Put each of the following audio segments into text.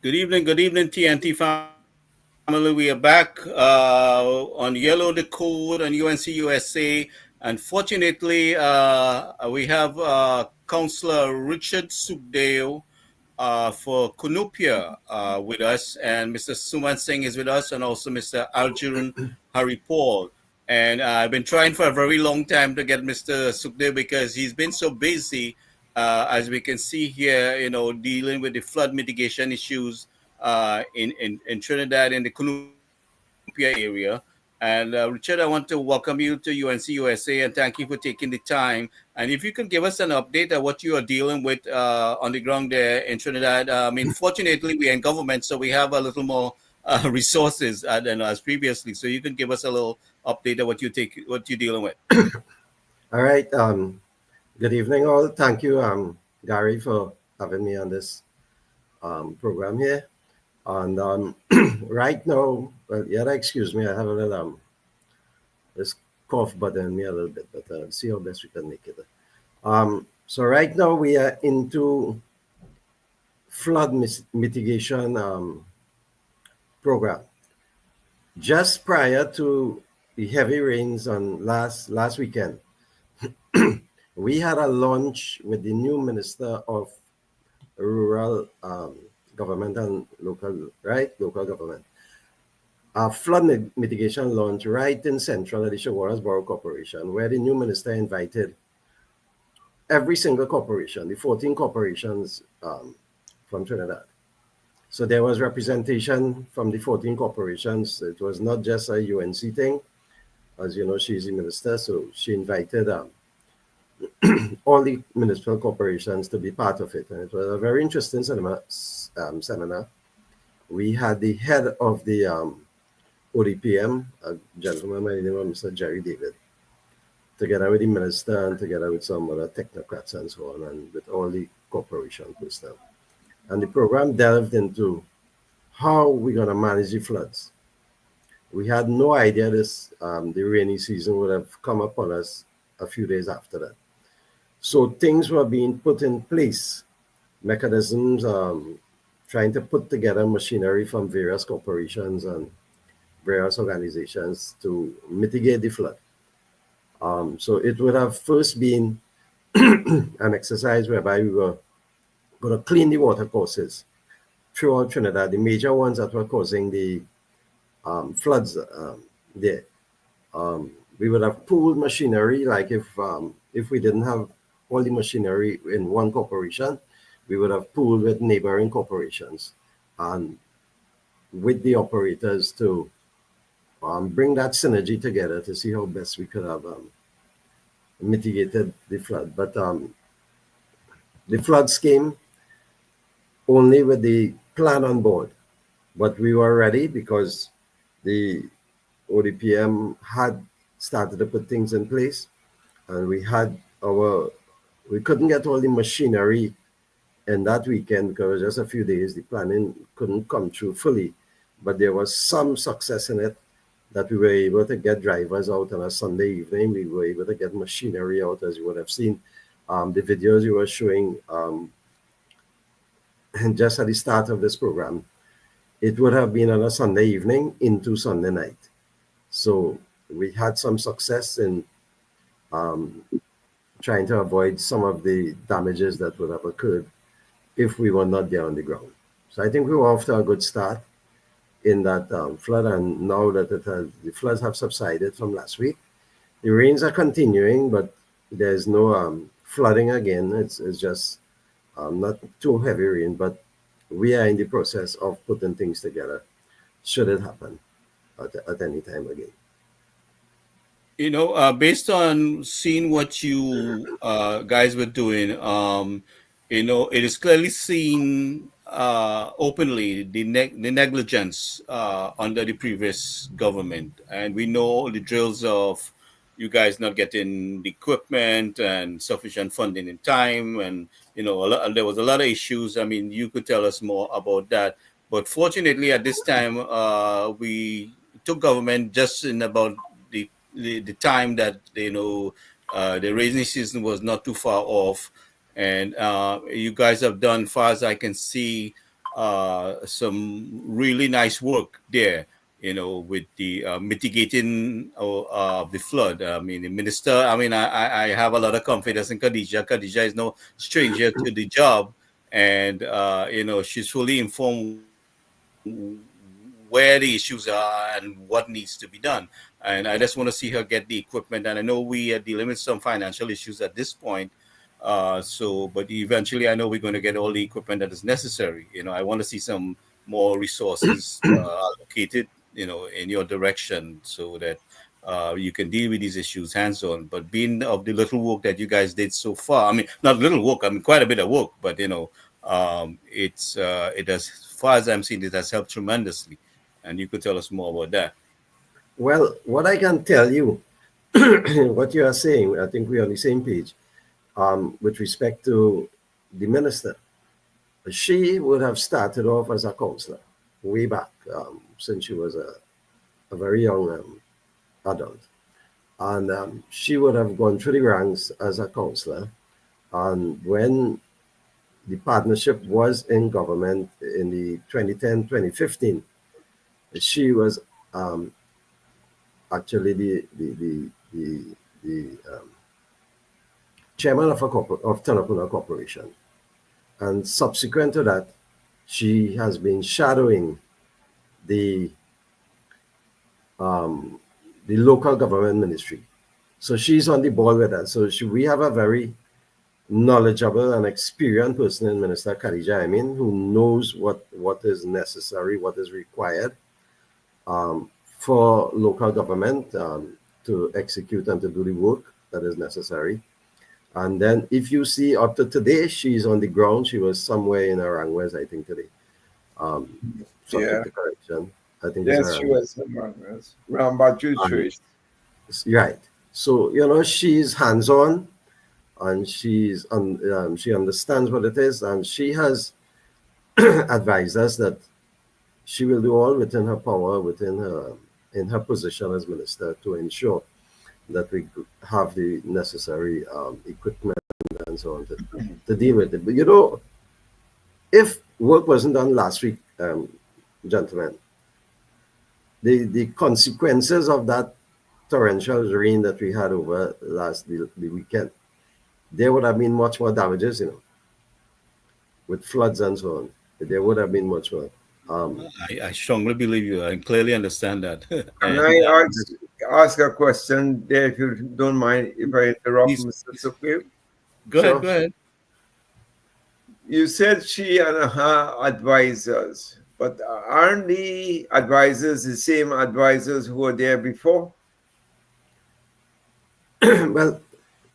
Good evening, TNT family. We are back on Yellow the Code on UNC USA. Unfortunately, we have Councillor Richard Sukdeo for Kunupia with us, and Mr. Suman Singh is with us, and also Mr. Arjun Hari Paul. And I've been trying for a very long time to get Mr. Sukdeo because he's been so busy, as we can see here, dealing with the flood mitigation issues in Trinidad and the Columbia area. And Richard, I want to welcome you to UNC USA and thank you for taking the time. And if you can give us an update on what you are dealing with on the ground there in Trinidad. I mean, fortunately, we are in government, so we have a little more resources than as previously. So you can give us a little update of what you're dealing with. All right. Good evening, all. Thank you, Gary, for having me on this program here. And right now, well, yeah, excuse me, I have a little this cough bothering me a little bit, but see how best we can make it. So right now we are into flood mitigation program. Just prior to the heavy rains on last weekend, we had a launch with the new Minister of Rural Government and local government. A flood mitigation launch right in central Alicia Waters Borough Corporation, where the new minister invited every single corporation, the 14 corporations from Trinidad. So there was representation from the 14 corporations. It was not just a UNC thing. As you know, she's the minister, so she invited all the municipal corporations to be part of it. And it was a very interesting seminar. We had the head of the ODPM, a gentleman by the name of Mr. Jerry David, together with the minister and together with some other technocrats and so on, and with all the corporation personnel. And the program delved into how we're going to manage the floods. We had no idea the rainy season would have come upon us a few days after that. So things were being put in place, mechanisms, trying to put together machinery from various corporations and various organizations to mitigate the flood. So it would have first been an exercise whereby we were going to clean the water courses throughout Trinidad, the major ones that were causing the floods there. We would have pooled machinery, like if we didn't have all the machinery in one corporation, we would have pooled with neighboring corporations and with the operators to bring that synergy together to see how best we could have mitigated the flood. But the floods came only with the plan on board, but we were ready because the ODPM had started to put things in place, and we couldn't get all the machinery in that weekend because it was just a few days. The planning couldn't come through fully, but there was some success in it that we were able to get drivers out on a Sunday evening. We were able to get machinery out, as you would have seen. The videos you were showing just at the start of this program, it would have been on a Sunday evening into Sunday night. So we had some success in um, trying to avoid some of the damages that would have occurred if we were not there on the ground. So I think we were off to a good start in that flood, and now that the floods have subsided from last week, the rains are continuing, but there's no flooding again. It's just not too heavy rain, but we are in the process of putting things together should it happen at any time again. Based on seeing what you guys were doing, it is clearly seen openly the negligence under the previous government, and we know the drills of you guys not getting the equipment and sufficient funding in time, and there was a lot of issues. I mean, you could tell us more about that. But fortunately, at this time, we took government just in about the time that the rainy season was not too far off, and you guys have done, far as I can see, some really nice work there, with the mitigating of the flood. I mean, the minister, I mean, I have a lot of confidence in Khadija. Khadija is no stranger to the job. And, she's fully informed where the issues are and what needs to be done. And I just want to see her get the equipment. And I know we are dealing with some financial issues at this point. But eventually, I know we're going to get all the equipment that is necessary. I want to see some more resources allocated, in your direction, so that you can deal with these issues hands on. But being of the little work that you guys did so far, I mean, not little work, I mean, quite a bit of work, but it has, as far as I'm seeing, it has helped tremendously. And you could tell us more about that. Well, what I can tell you, what you are saying, I think we're on the same page with respect to the minister. She would have started off as a counselor way back since she was a very young adult. And she would have gone through the ranks as a counselor. And when the partnership was in government in the 2010 2015, she was um, actually the chairman of of Tanapuna Corporation. And subsequent to that, she has been shadowing the um, the local government ministry. So she's on the ball with us. So we have a very knowledgeable and experienced person in Minister Khadija Amin who knows what is necessary, what is required for local government to execute and to do the work that is necessary. And then if you see up to today, she's on the ground. She was somewhere in Arangwes, I think, today. Um, Yeah. Subject to correction. I think it's Yes, she Arangwes. was among us. Rambatu And Trace. right. So, she's hands-on and she understands what it is, and she has advised us that she will do all within her power, within her in her position as minister, to ensure that we have the necessary equipment and so on to deal with it. But if work wasn't done last week, gentlemen, the consequences of that torrential rain that we had over the weekend, there would have been much more damages, with floods and so on. There would have been much more. Um, I strongly believe you. I clearly understand that. Can And I ask a question there, if you don't mind, if I interrupt, please, Mr. please, Sukhdev? go ahead, sure. go ahead. You said she and her advisors, but aren't the advisors the same advisors who were there before? Well,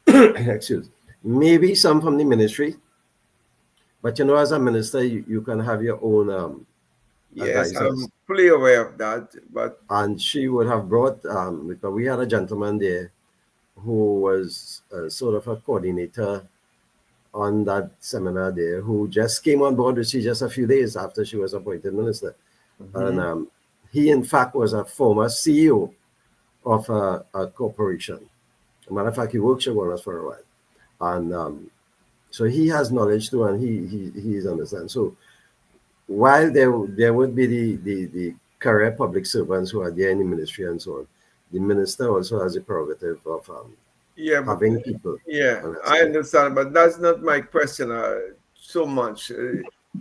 excuse, maybe some from the ministry, but as a minister, you can have your own Yes, advisors. I'm fully aware of that, but And she would have brought, because we had a gentleman there who was sort of a coordinator on that seminar there, who just came on board with she just a few days after she was appointed minister. And mhm. he, in fact, was a former CEO of a corporation. As a matter of fact, he worked for us for a while. And so he has knowledge too, and he's understand. So while there would be the career public servants who are there in the ministry and so on, the minister also has the prerogative of Yeah, but having people yeah, on her I side. understand, but that's not my question so much.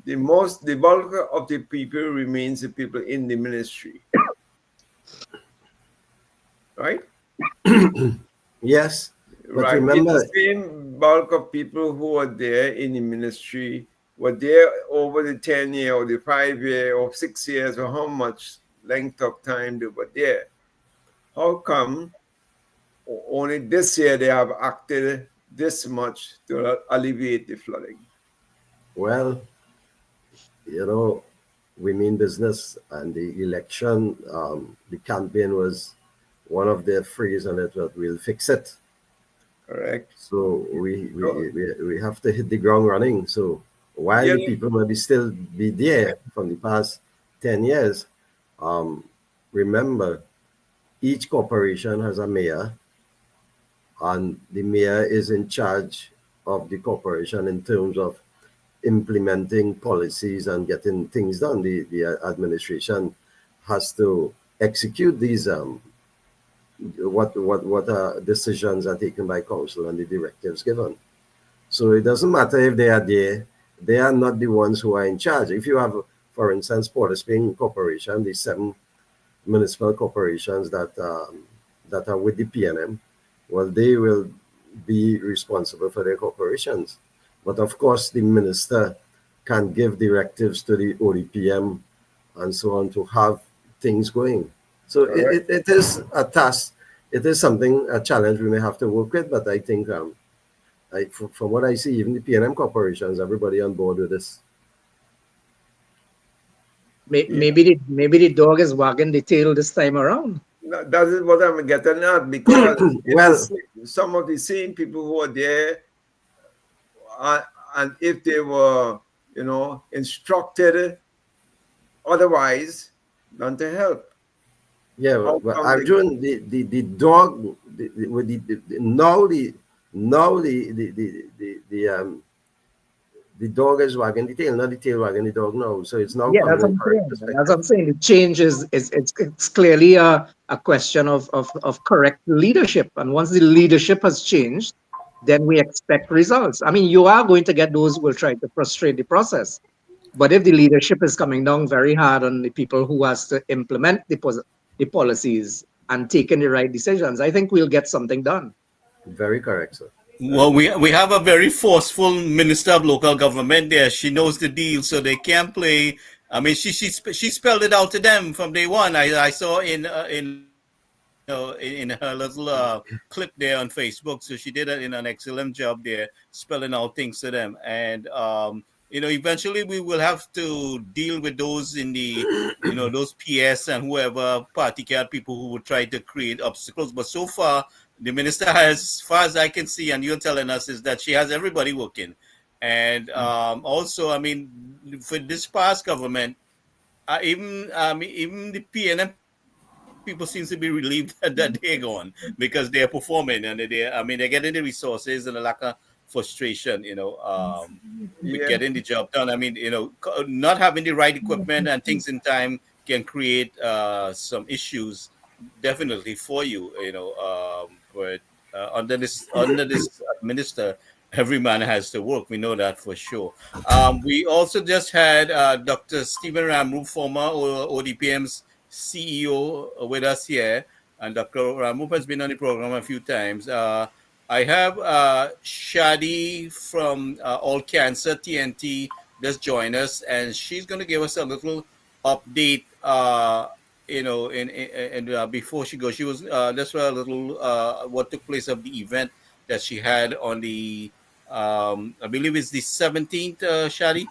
The bulk of the people remains the people in the ministry, right? Yes, but Right. It's the remember, same bulk of people who are there in the ministry, were there over the 10 year or the 5 year or 6 years or how much length of time they were there. How come only this year they have acted this much to alleviate the flooding? well, you know, we mean business, and the election, the campaign was one of their phrase on it was "We'll fix it." Correct. So So, we have to hit the ground running. So while yeah, the people maybe still be there from the past 10 years, um, remember each corporation has a mayor, and the mayor is in charge of the corporation in terms of implementing policies and getting things done. The administration has to execute these what decisions are taken by council and the directives given. So it doesn't matter if they are there; they are not the ones who are in charge. If you have, for instance, Port of Spain Corporation, the seven municipal corporations that are with the PNM, well, they will be responsible for their corporations. But of course, the minister can give directives to the ODPM and so on to have things going. So Correct. it is a task. It is something, a challenge we may have to work with. But I think, from what I see, even the PNM corporations, everybody on board with this. Yeah. Maybe the dog is wagging the tail this time around. That is what I'm getting at, because if Well, some of the same people who are there, uh, and if they were, instructed otherwise than to help, yeah, how well, come they? Arjun, the dog, with now the dog is wagging the tail, not the tail wagging the dog now. So it's now Yeah, coming that's what in I'm correct saying. That's perspective. what I'm saying. The change is it's clearly a question of correct leadership. And once the leadership has changed, then we expect results. I mean, you are going to get those who will try to frustrate the process. But if the leadership is coming down very hard on the people who has to implement the policies and taking the right decisions, I think we'll get something done. Very correct, sir. Well, we have a very forceful minister of local government there. She knows the deal, so they can't play. I mean, she spelled it out to them from day one. I saw in her little clip there on Facebook. So she did an excellent job there, spelling out things to them. And eventually we will have to deal with those in the those PS and whoever party card people who would try to create obstacles. But so far, the minister has, as far as I can see, and you're telling us, is that she has everybody working. And also, I mean, for this past government, even the PNM people seems to be relieved that they're gone because they're performing, and they're getting the resources, and a lack of frustration, with Yeah, getting the job done. I mean, not having the right equipment and things in time can create some issues definitely for you. But under this minister, every man has to work. We know that for sure. We also just had Dr. Stephen Ramru, former ODPM's CEO, with us here, and Dr. Ramru has been on the program a few times. I have Shadi from All Cancer TNT just join us, and she's going to give us a little update. Before she goes, she was just for a little what took place of the event that she had on the I believe it's the 17th, Shadi.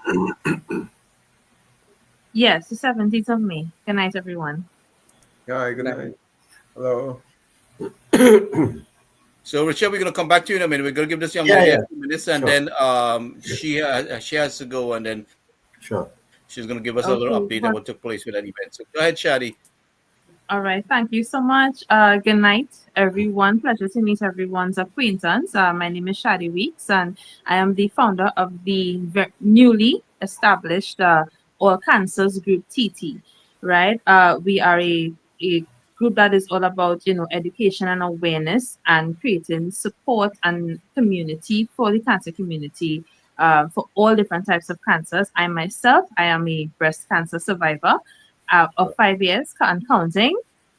Yes, the 17th of May. Good night, everyone. hi, good night. Hello. So, Richard, we're going to come back to you in a minute. We're going to give this young Yeah, lady a yeah, few minutes, and sure, then she has to go, and then sure. she's going to give us a little Okay. update on what took place with that event. So, go ahead, Shadi. All right. Thank you so much. Good night, everyone. Pleasure to meet everyone's acquaintance. My name is Shadi Weeks, and I am the founder of the newly established All Cancers Group TT. Right. We are a group that is all about education and awareness and creating support and community for the cancer community. For all different types of cancers. I am a breast cancer survivor of 5 years and counting.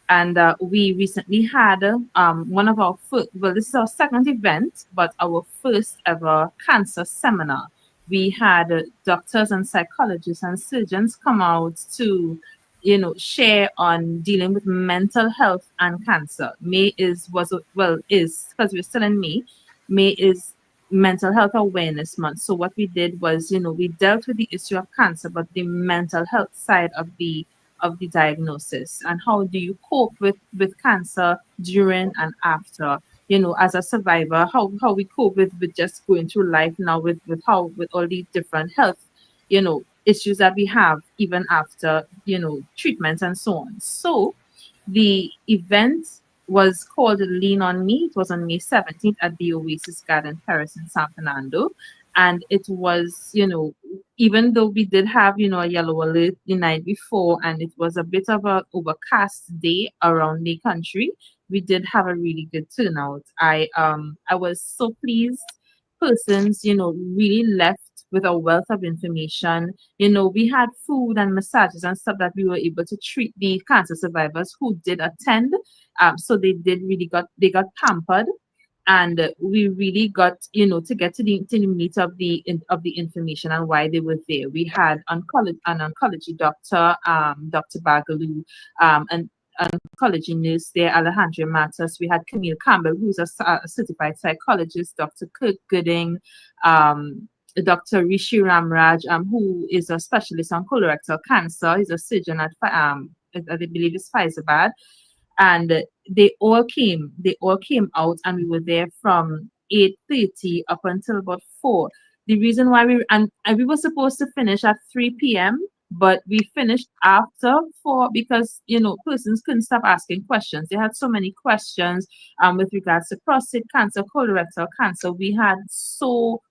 And we recently had one of our first, well, this is our second event, but our first ever cancer seminar. We had doctors and psychologists and surgeons come out to, share on dealing with mental health and cancer. May is, was, well, is, because we're still in May, May is Mental Health Awareness Month. So what we did was, we dealt with the issue of cancer, but the mental health side of the diagnosis, and how do you cope with cancer during and after, as a survivor, how we cope with just going through life now with all these different health issues that we have even after treatments and so on. So the event was called Lean on Me. It was on May 17th at the Oasis Garden Terrace in San Fernando. And it was, even though we did have, a yellow alert the night before, and it was a bit of a overcast day around the country, we did have a really good turnout. I was so pleased. Persons, really left with a wealth of information. We had food and massages and stuff that we were able to treat the cancer survivors who did attend. So they got pampered, and we really got, to get to the meat of the information and why they were there. We had an oncology doctor, Dr. Bagalu, an oncology nurse there, Alejandra Matos. We had Camille Campbell, who's a certified psychologist, Dr. Kirk Gooding, um, Dr. Rishi Ramraj, who is a specialist on colorectal cancer. He's a surgeon I believe it's Pfizer, and they all came out, and we were there from 8:30 up until about 4. The reason why we were supposed to finish at 3 p.m., but we finished after 4 because persons couldn't stop asking questions. They had so many questions with regards to prostate cancer, colorectal cancer. We had a full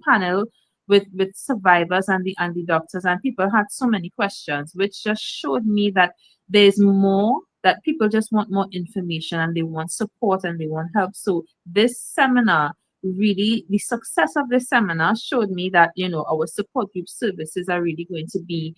panel with survivors and the doctors, and people had so many questions, which just showed me that there's more, that people just want more information and they want support and they want help. So this seminar, really, the success of this seminar showed me that, our support group services are really going to be,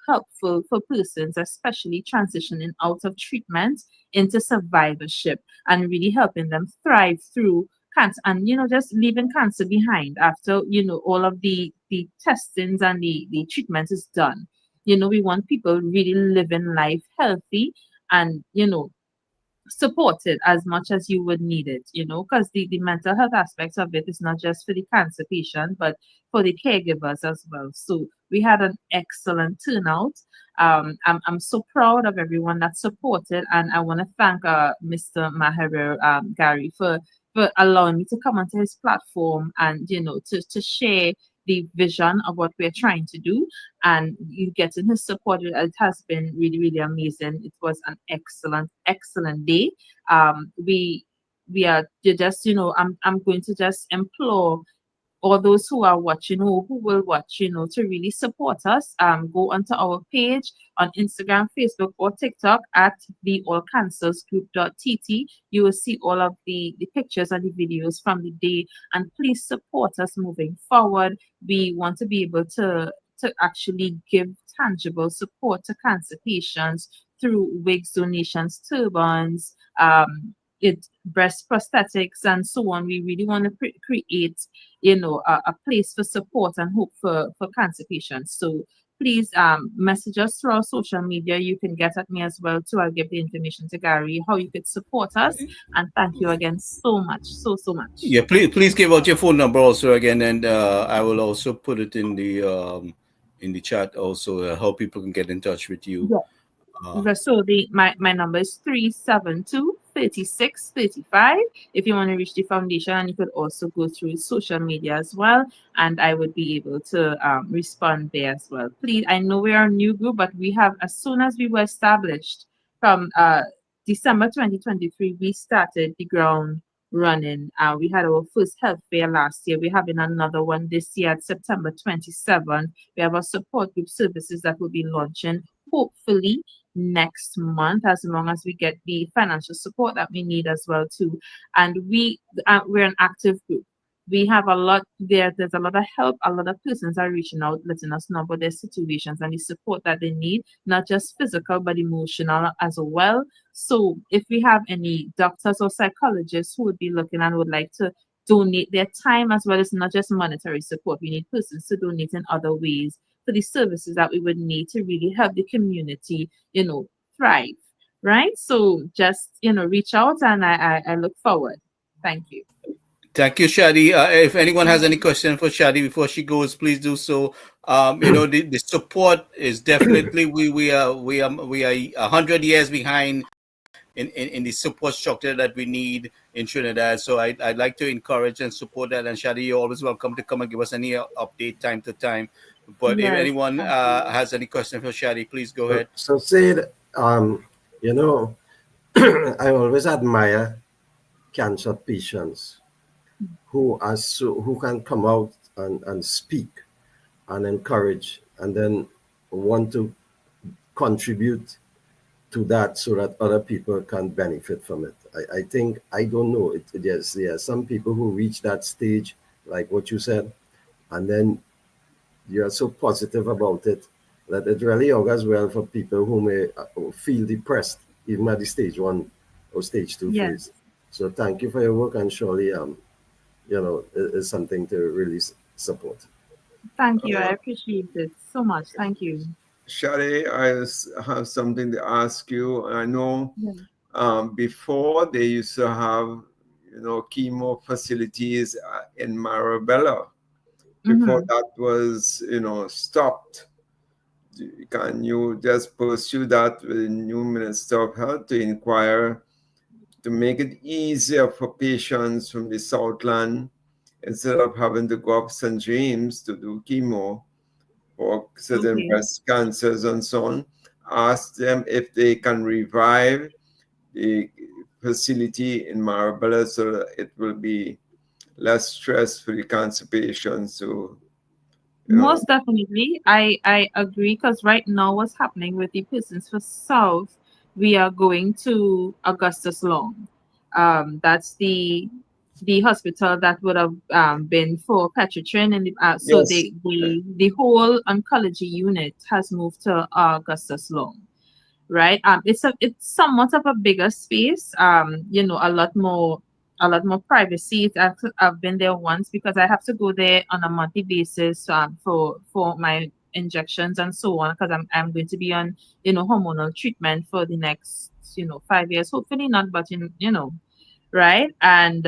helpful for persons, especially transitioning out of treatment into survivorship, and really helping them thrive through cancer, and just leaving cancer behind after all of the testings and the treatment is done. We want people really living life healthy and supported as much as you would need it, because the mental health aspects of it is not just for the cancer patient, but for the caregivers as well. So we had an excellent turnout. I'm so proud of everyone that supported, and I want to thank Mr. Maher, Gary, for allowing me to come onto his platform and to share the vision of what we're trying to do, and you getting his support. It has been really, really amazing. It was an excellent day. We are just, I'm going to just implore or those who are watching, who will watch, to really support us. Go onto our page on Instagram, Facebook, or TikTok at the All Cancers Group.tt. You will see all of the pictures and the videos from the day. And please support us moving forward. We want to be able to actually give tangible support to cancer patients through wigs donations, turbans, breast prosthetics, and so on. We really want to create, a place for support and hope for cancer patients. So please message us through our social media. You can get at me as well too. I'll give the information to Gary how you could support us. And thank you again so much, so much. Yeah, please give out your phone number also again, and I will also put it in the chat also, how people can get in touch with you. So my number is 372-3635. If you want to reach the foundation, and you could also go through social media as well, and I would be able to respond there as well. Please, I know we are a new group, but we have, as soon as we were established from December 2023, we started the ground running. We had our first health fair last year. We're having another one this year at September 27th. We have our support group services that will be launching hopefully next month, as long as we get the financial support that we need as well too. And we're an active group. We have a lot there. There's a lot of help. A lot of persons are reaching out, letting us know about their situations and the support that they need, not just physical but emotional as well. So if we have any doctors or psychologists who would be looking and would like to donate their time as well, as not just monetary support. We need persons to donate in other ways for the services that we would need to really help the community, thrive. Right? So just, reach out, and I look forward. Thank you. Thank you, Shadi. If anyone has any question for Shadi before she goes, please do so. The support is definitely, we are 100 years behind in the support structure that we need in Trinidad. So I'd like to encourage and support that. And Shadi, you're always welcome to come and give us any update time to time. But if Yes, anyone thank you. has any question for Shadi, please go So, ahead. so Sid, you know, I always admire cancer patients who can come out and speak and encourage, and then want to contribute to that so that other people can benefit from it. I think, I don't know, yes, there are some people who reach that stage, like what you said, and then you're so positive about it that it really augurs well for people who may feel depressed, even at the stage one or stage two Yes. phase. So thank you for your work, and surely, is something to really support. Thank you. I appreciate it so much. Thank you. Shari, have something to ask you. I know Yeah. before they used to have, chemo facilities in Marabella. Before Mm-hmm. that was, stopped. Can you just pursue that with the new Minister of Health to inquire to make it easier for patients from the Southland instead of having to go up St. James to do chemo for certain Okay. breast cancers and so on? Ask them if they can revive the facility in Marabella so that it will be less stress for the cancer patients. So, Most definitely, I agree because right now what's happening with the persons for South, we are going to Augustus Long. That's the hospital that would have been for Petrotrin, and so yes. the whole oncology unit has moved to Augustus Long, right? It's somewhat of a bigger space. A lot more privacy. I've been there once because I have to go there on a monthly basis for my injections and so on because I'm going to be on hormonal treatment for the next 5 years. Hopefully not, but right? And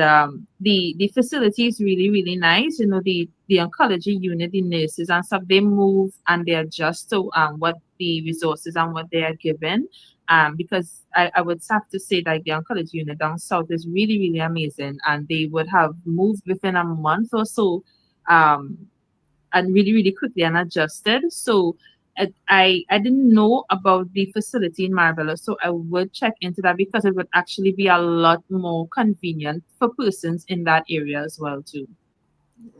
the facility is really, really nice. The oncology unit, the nurses and stuff, they move and they adjust to what the resources and what they are given. Because I would have to say that the oncology unit down south is really, really amazing, and they would have moved within a month or so. Um, and really, really quickly and adjusted. So I didn't know about the facility in Marbella, so I would check into that because it would actually be a lot more convenient for persons in that area as well too.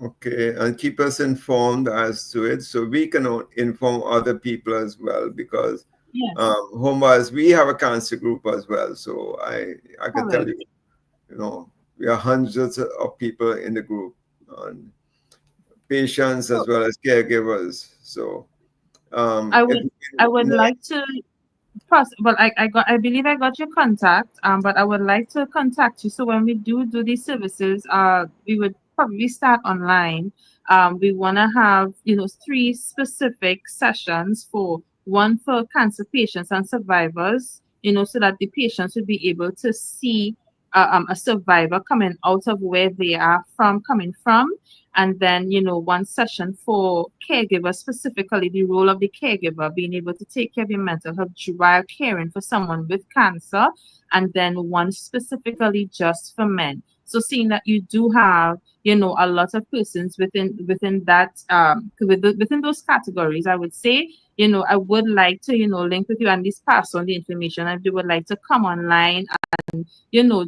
Okay, and keep us informed as to it so we can inform other people as well because Yes, Homas, we have a cancer group as well. So I can tell correct. you, we are hundreds of people in the group, and patients So as well as caregivers. So I if would you I can would like to well, I believe I got your contact, but I would like to contact you. So when we do these services, we would probably start online. We want to have, three specific sessions for one for cancer patients and survivors, so that the patients would be able to see a survivor coming out of where they are coming from, and then one session for caregivers, specifically the role of the caregiver being able to take care of your mental health while caring for someone with cancer, and then one specifically just for men. So seeing that you do have a lot of persons within that within those categories, I would say I would like to link with you and this pass on the information if you would like to come online,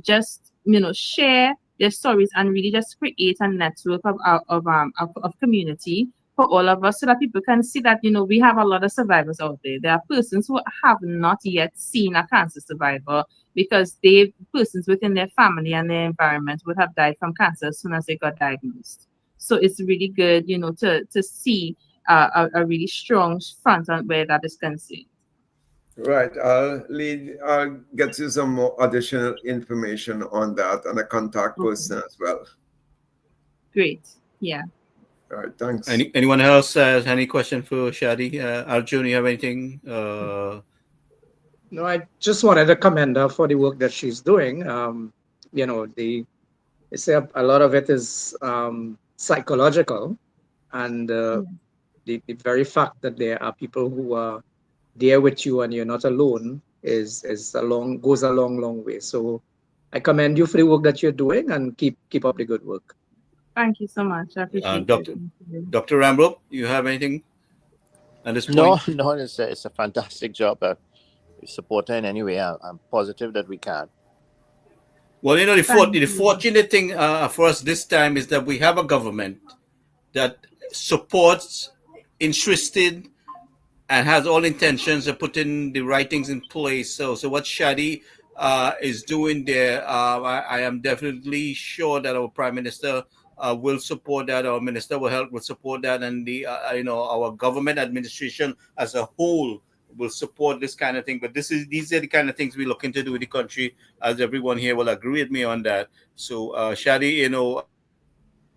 just share their stories and really just create a network of community for all of us so that people can see that we have a lot of survivors out there. There are persons who have not yet seen a cancer survivor because they persons within their family and their environment would have died from cancer as soon as they got diagnosed. So it's really good, to see a really strong front on where that is concerned. right, I'll get you some more additional information on that and a contact Okay, person as well. great. Yeah. All right, thanks. Anyone else has any question for Shadi? Arjun, you have anything? No, I just wanted to commend her for the work that she's doing. The they say a lot of it is psychological, and Yeah. the very fact that there are people who are there with you and you're not alone is a long goes a long, long way. So I commend you for the work that you're doing, and keep up the good work. Thank you so much. I appreciate it. Dr. Thank you. Dr. Rambo, you have anything at this No, point? no, it's a fantastic job. We support her in any way. I'm positive that we can. Well, Thank the you. fortunate thing for us this time is that we have a government that supports interested and has all intentions of putting the right things in place. So what Shadi is doing there, I am definitely sure that our Prime Minister will support that. Our Minister will help will support that, and the our government administration as a whole will support this kind of thing. But these are the kind of things we're looking to do in the country, as everyone here will agree with me on that. So Shadi,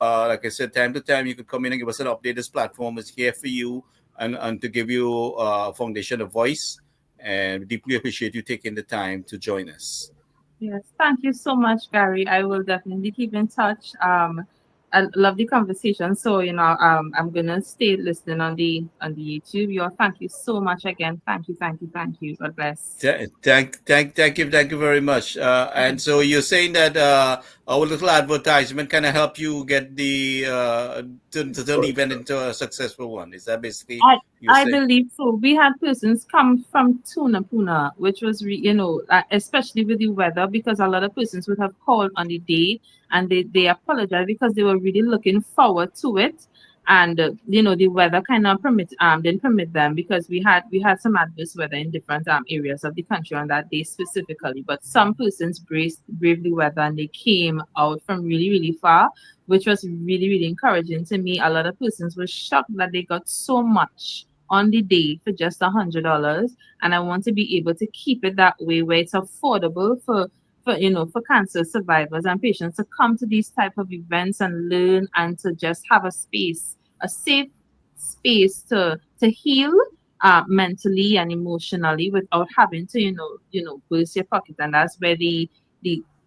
like I said, time to time you could come in and give us an update. This platform is here for you and to give you foundation a voice. And we deeply appreciate you taking the time to join us. Yes, thank you so much, Gary. I will definitely keep in touch. I love the conversation. So, I'm gonna stay listening on the YouTube. Thank you so much again. Thank you, thank you, thank you. God bless. Thank you very much. And so you're saying that our little advertisement kind of help you get the to turn the event into a successful one. Is that basically I you I say? believe so. We had persons come from Tuna Puna, which was, especially with the weather, because a lot of persons would have called on the day and they apologized because they were really looking forward to it. And the weather kind of didn't permit them because we had some adverse weather in different areas of the country on that day specifically. But some persons braved the weather and they came out from really, really far, which was really, really encouraging to me. A lot of persons were shocked that they got so much on the day for just $100, and I want to be able to keep it that way where it's affordable for cancer survivors and patients to come to these type of events and learn and to just have a safe space to heal mentally and emotionally without having to burst your pocket. And that's where the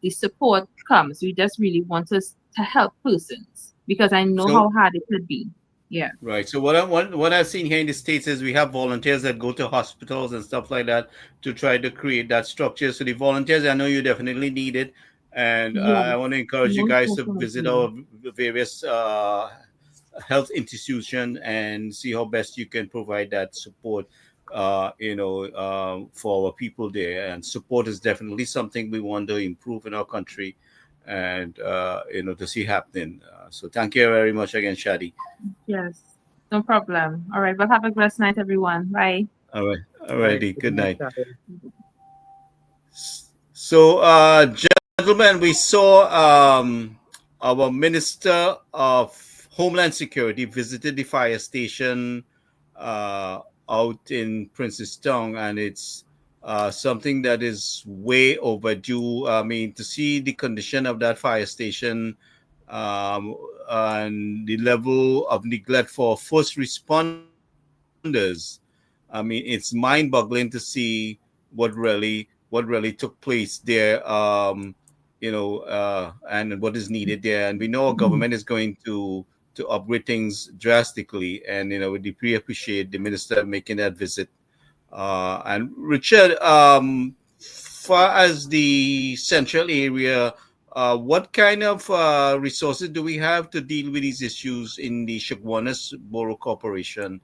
support comes. We just really want us to help persons because I know So how hard it could be. Yeah. right. So what I've seen here in the States is we have volunteers that go to hospitals and stuff like that to try to create that structure. So the volunteers, I know you definitely need it, and Yes, I want to encourage you most guys to visit definitely. our various health institution and see how best you can provide that support. For our people there, and support is definitely something we want to improve in our country, and to see happening. So thank you very much again, Shadi. Yes, no problem. All right, well, have a blessed night, everyone. Bye. All right. Right. Alrighty. Good Good night, night. Gary. So, gentlemen, we saw our Minister of Homeland Security visited the fire station uh, out in Princestown, and it's something that is way overdue. I mean, to see the condition of that fire station um, and the level of neglect for first responders, I mean, it's mind-boggling to see what really took place there. And what is needed there. And we know our government is going to upgrade things drastically. And we deeply appreciate the minister making that visit. And Richard, far as the central area, what kind of resources do we have to deal with these issues in the Chaguanas Borough Corporation?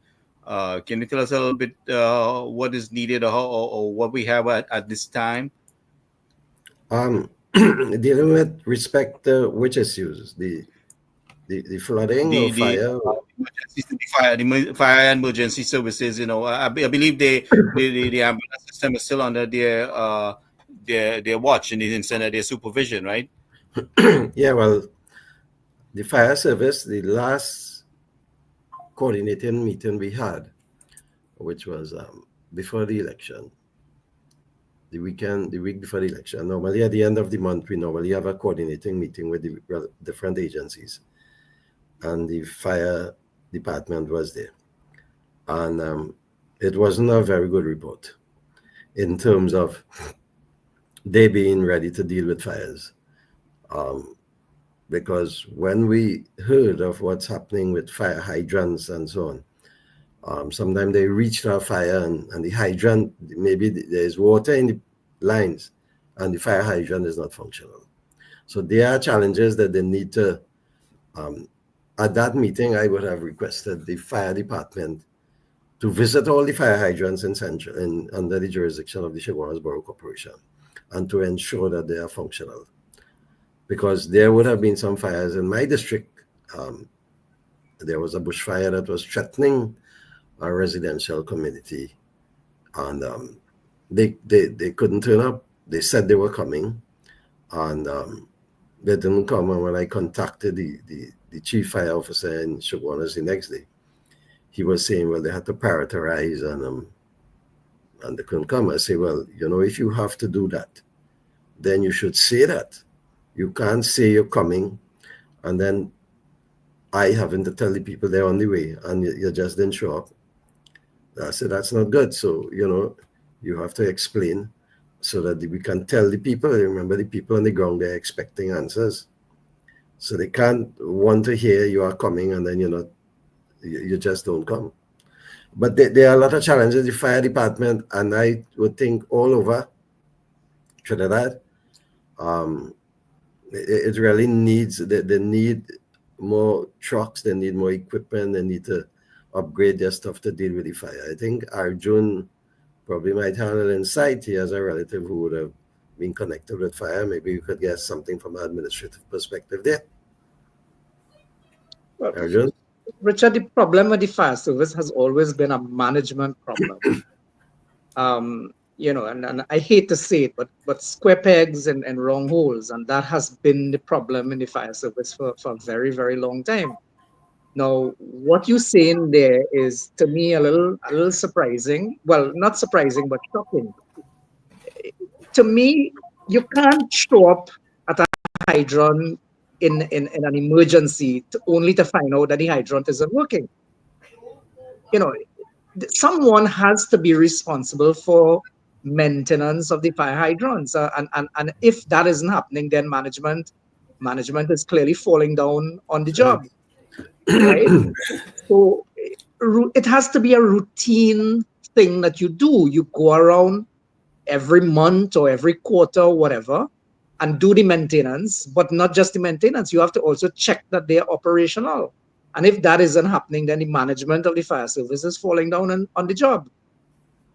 Can you tell us a little bit what is needed or what we have at this time? Um, dealing with respect to which issues, the flooding or The fire. emergency, the fire and emergency services. I believe the ambulance system is still under their watch and is under their supervision, right? Yeah, well, the fire service, the last coordinating meeting we had, which was before the election, the week before the election. Normally, at the end of the month, we normally have a coordinating meeting with the different agencies, and the fire department was there, and it wasn't a very good report in terms of they being ready to deal with fires. Um, because when we heard of what's happening with fire hydrants and so on, sometimes they reach our fire and the hydrant, maybe there's water in the lines and the fire hydrant is not functional. So there are challenges that they need to, at that meeting, I would have requested the fire department to visit all the fire hydrants in central and under the jurisdiction of the Chaguanas Borough Corporation and to ensure that they are functional. Because there would have been some fires in my district. There was a bushfire that was threatening a residential community, and they couldn't turn up. They said they were coming, and they didn't come. And when I contacted the chief fire officer in Shogunas the next day, he was saying, well, they had to prioritize, and they couldn't come. I say, well, if you have to do that, then you should say that. You can't say you're coming, and then I having to tell the people they're on the way, and you just didn't show up. I said, that's not good. So, you have to explain so that we can tell the people. Remember, the people on the ground, they're expecting answers. So they can't want to hear you are coming, and then you just don't come. But there are a lot of challenges. The fire department, and I would think all over Trinidad, it really needs, they need more trucks, they need more equipment, they need to upgrade their stuff to deal with the fire. I think Arjun probably might have an insight. He has a relative who would have been connected with fire. Maybe you could get something from an administrative perspective there. Well, Arjun? Richard, the problem with the fire service has always been a management problem. And I hate to say it, but square pegs and wrong holes, and that has been the problem in the fire service for a very, very long time. Now, what you're saying there is, to me, a little surprising. Well, not surprising, but shocking. To me, you can't show up at a hydrant in an emergency only to find out that the hydrant isn't working. Someone has to be responsible for maintenance of the fire hydrants, and if that isn't happening, then management is clearly falling down on the job, right? So it has to be a routine thing that you do. You go around every month or every quarter or whatever and do the maintenance, but not just the maintenance. You have to also check that they are operational. And if that isn't happening, then the management of the fire service is falling down on the job.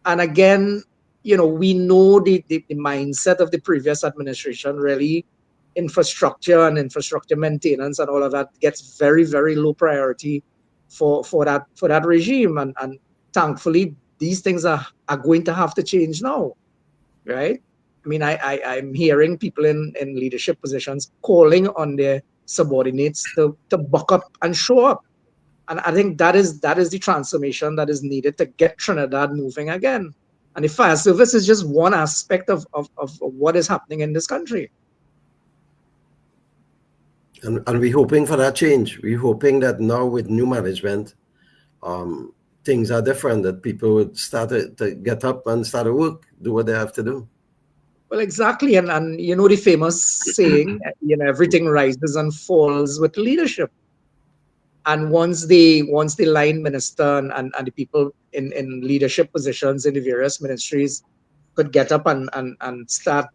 And again, we know the mindset of the previous administration. Really, infrastructure and infrastructure maintenance and all of that gets very, very low priority for that regime. And thankfully, these things are going to have to change now, right? I mean, I'm hearing people in leadership positions calling on their subordinates to buck up and show up. And I think that is the transformation that is needed to get Trinidad moving again. And the fire service is just one aspect of what is happening in this country. And we're hoping for that change. We're hoping that now with new management, things are different, that people would start to get up and start to work, do what they have to do. Well, exactly. And the famous saying, everything rises and falls with leadership. And once the line minister and the people in leadership positions in the various ministries could get up and start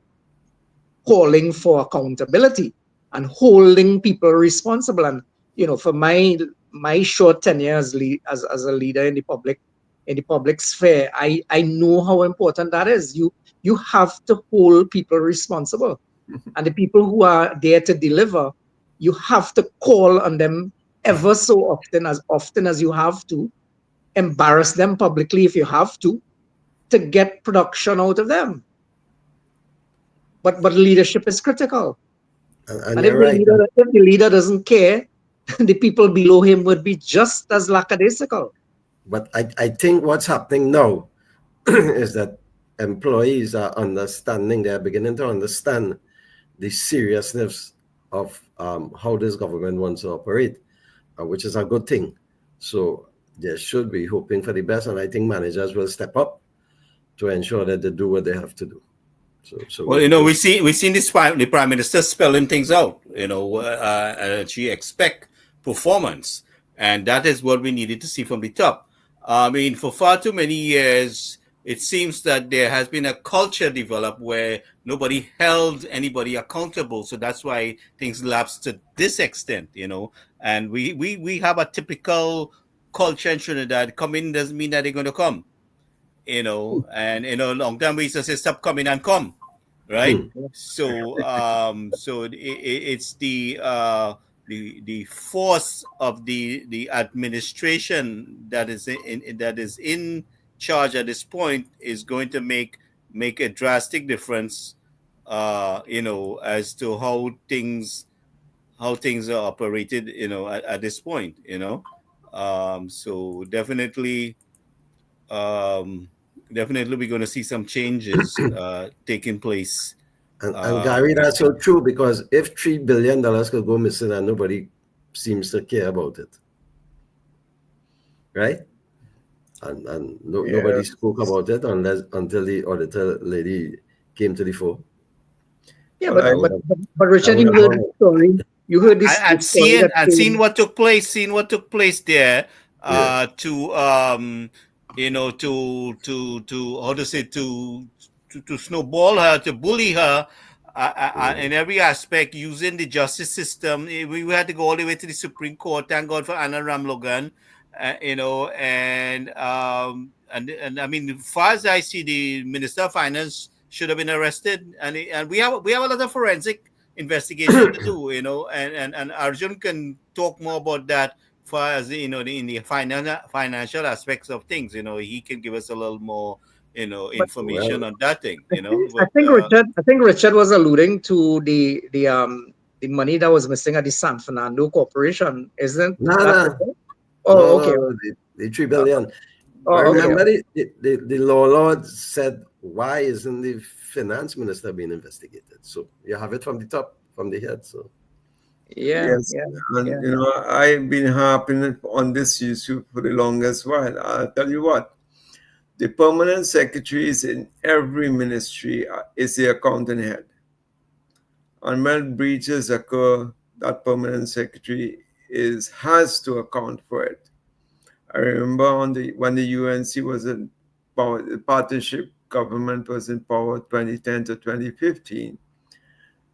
calling for accountability and holding people responsible. And for my short tenure as a leader in the public sphere, I know how important that is. You have to hold people responsible, and the people who are there to deliver, you have to call on them ever so often as you have to, embarrass them publicly if you have to get production out of them. But leadership is critical. And if you're right. If the leader doesn't care, the people below him would be just as lackadaisical. But I think what's happening now is that employees are understanding, they're beginning to understand the seriousness of how this government wants to operate, which is a good thing. So they should be hoping for the best, and I think managers will step up to ensure that they do what they have to do. So well, we've seen the prime minister spelling things out. She expect performance, and that is what we needed to see from the top. I mean, for far too many years, it seems that there has been a culture developed where nobody held anybody accountable. So that's why things lapse to this extent, And we have a typical culture in Trinidad. Coming doesn't mean that they're going to come, And long time we used to say, stop coming and come, right? So it's the the force of the administration that is in charge at this point is going to make a drastic difference, as to how things are operated, at this point, so um, definitely we're going to see some changes taking place. And Gary, that's so true, because if $3 billion could go missing and nobody seems to care about it, right? And nobody Yes. spoke about it until the auditor lady came to the fore. Yeah, Well, but I, but but, but I Richard, would you have heard gone. the story. You heard and this story seeing that and seeing came. what took place there, Yeah. to to how to say, to snowball her, to bully her, in every aspect, using the justice system. We had to go all the way to the Supreme Court. Thank God for Anna Ramlogan, and I mean, as far as I see, the Minister of Finance should have been arrested, and we have a lot of forensic investigation to do, and Arjun can talk more about that, far as in the financial aspects of things. He can give us a little more, But information Well, on that thing. I But think Richard was alluding to the money that was missing at the San Fernando Corporation. Isn't no, that no, Richard? no, Oh, no, okay. no. The uh, $3 billion. But Oh, okay. remember, the law lord said, why isn't the finance minister being investigated? So you have it from the top, from the head. So Yeah, yes, yeah, and yeah. I've been harping on this issue for the longest while. I'll tell you what, the permanent secretaries in every ministry is the accountant head. And when breaches occur, that permanent secretary has to account for it. I remember when the UNC was in power, the partnership government was in power 2010 to 2015.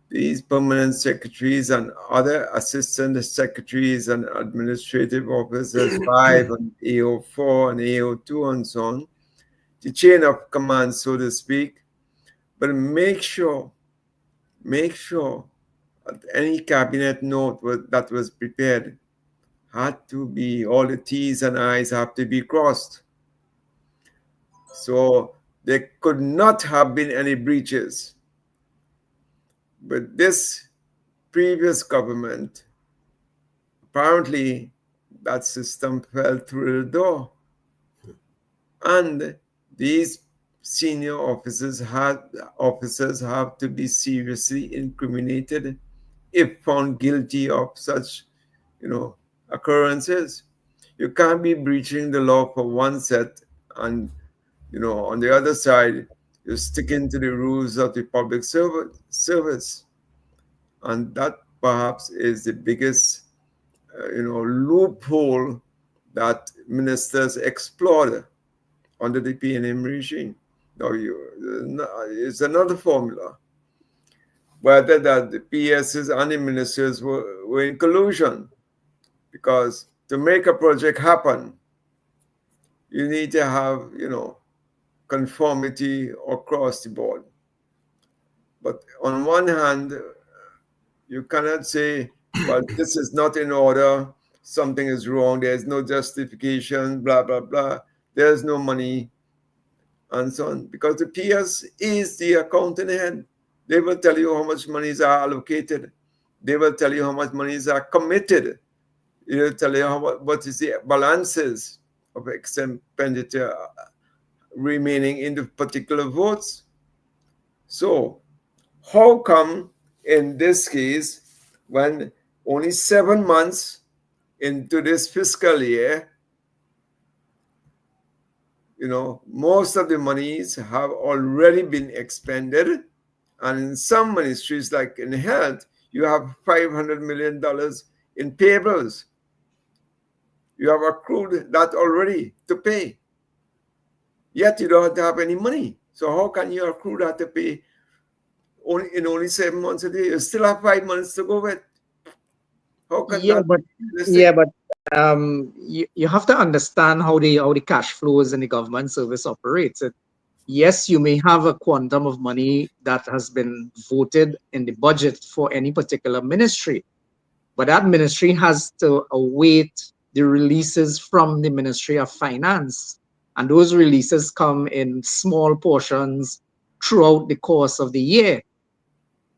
These permanent secretaries and other assistant secretaries and administrative officers 5 and AO4 and AO2 and so on, the chain of command, so to speak. But make sure that any cabinet note that was prepared had to be, all the T's and I's have to be crossed. So there could not have been any breaches. But this previous government, apparently that system fell through the door. And these senior officers have to be seriously incriminated if found guilty of such, occurrences. You can't be breaching the law for one set, and on the other side, you're sticking to the rules of the public service. And that perhaps is the biggest loophole that ministers explored under the PNM regime. Now, it's another formula, whether that the PSs and the ministers were in collusion, because to make a project happen, you need to have, conformity across the board. But on one hand, you cannot say, well, this is not in order, something is wrong, there's no justification, blah, blah, blah, there's no money, and so on. Because the PS is the accounting head. They will tell you how much monies are allocated. They will tell you how much monies are committed. They will tell you what is the balances of expenditure remaining in the particular votes. So, how come in this case, when only 7 months into this fiscal year, most of the monies have already been expended, and in some ministries, like in health, you have $500 million in payables. You have accrued that already to pay, yet you don't have any money. So how can you accrue that to pay only 7 months a day? You still have 5 months to go with. How can Yeah, that but be realistic? you have to understand how the cash flows in the government service operates. Yes, you may have a quantum of money that has been voted in the budget for any particular ministry, But that ministry has to await the releases from the Ministry of Finance. And those releases come in small portions throughout the course of the year.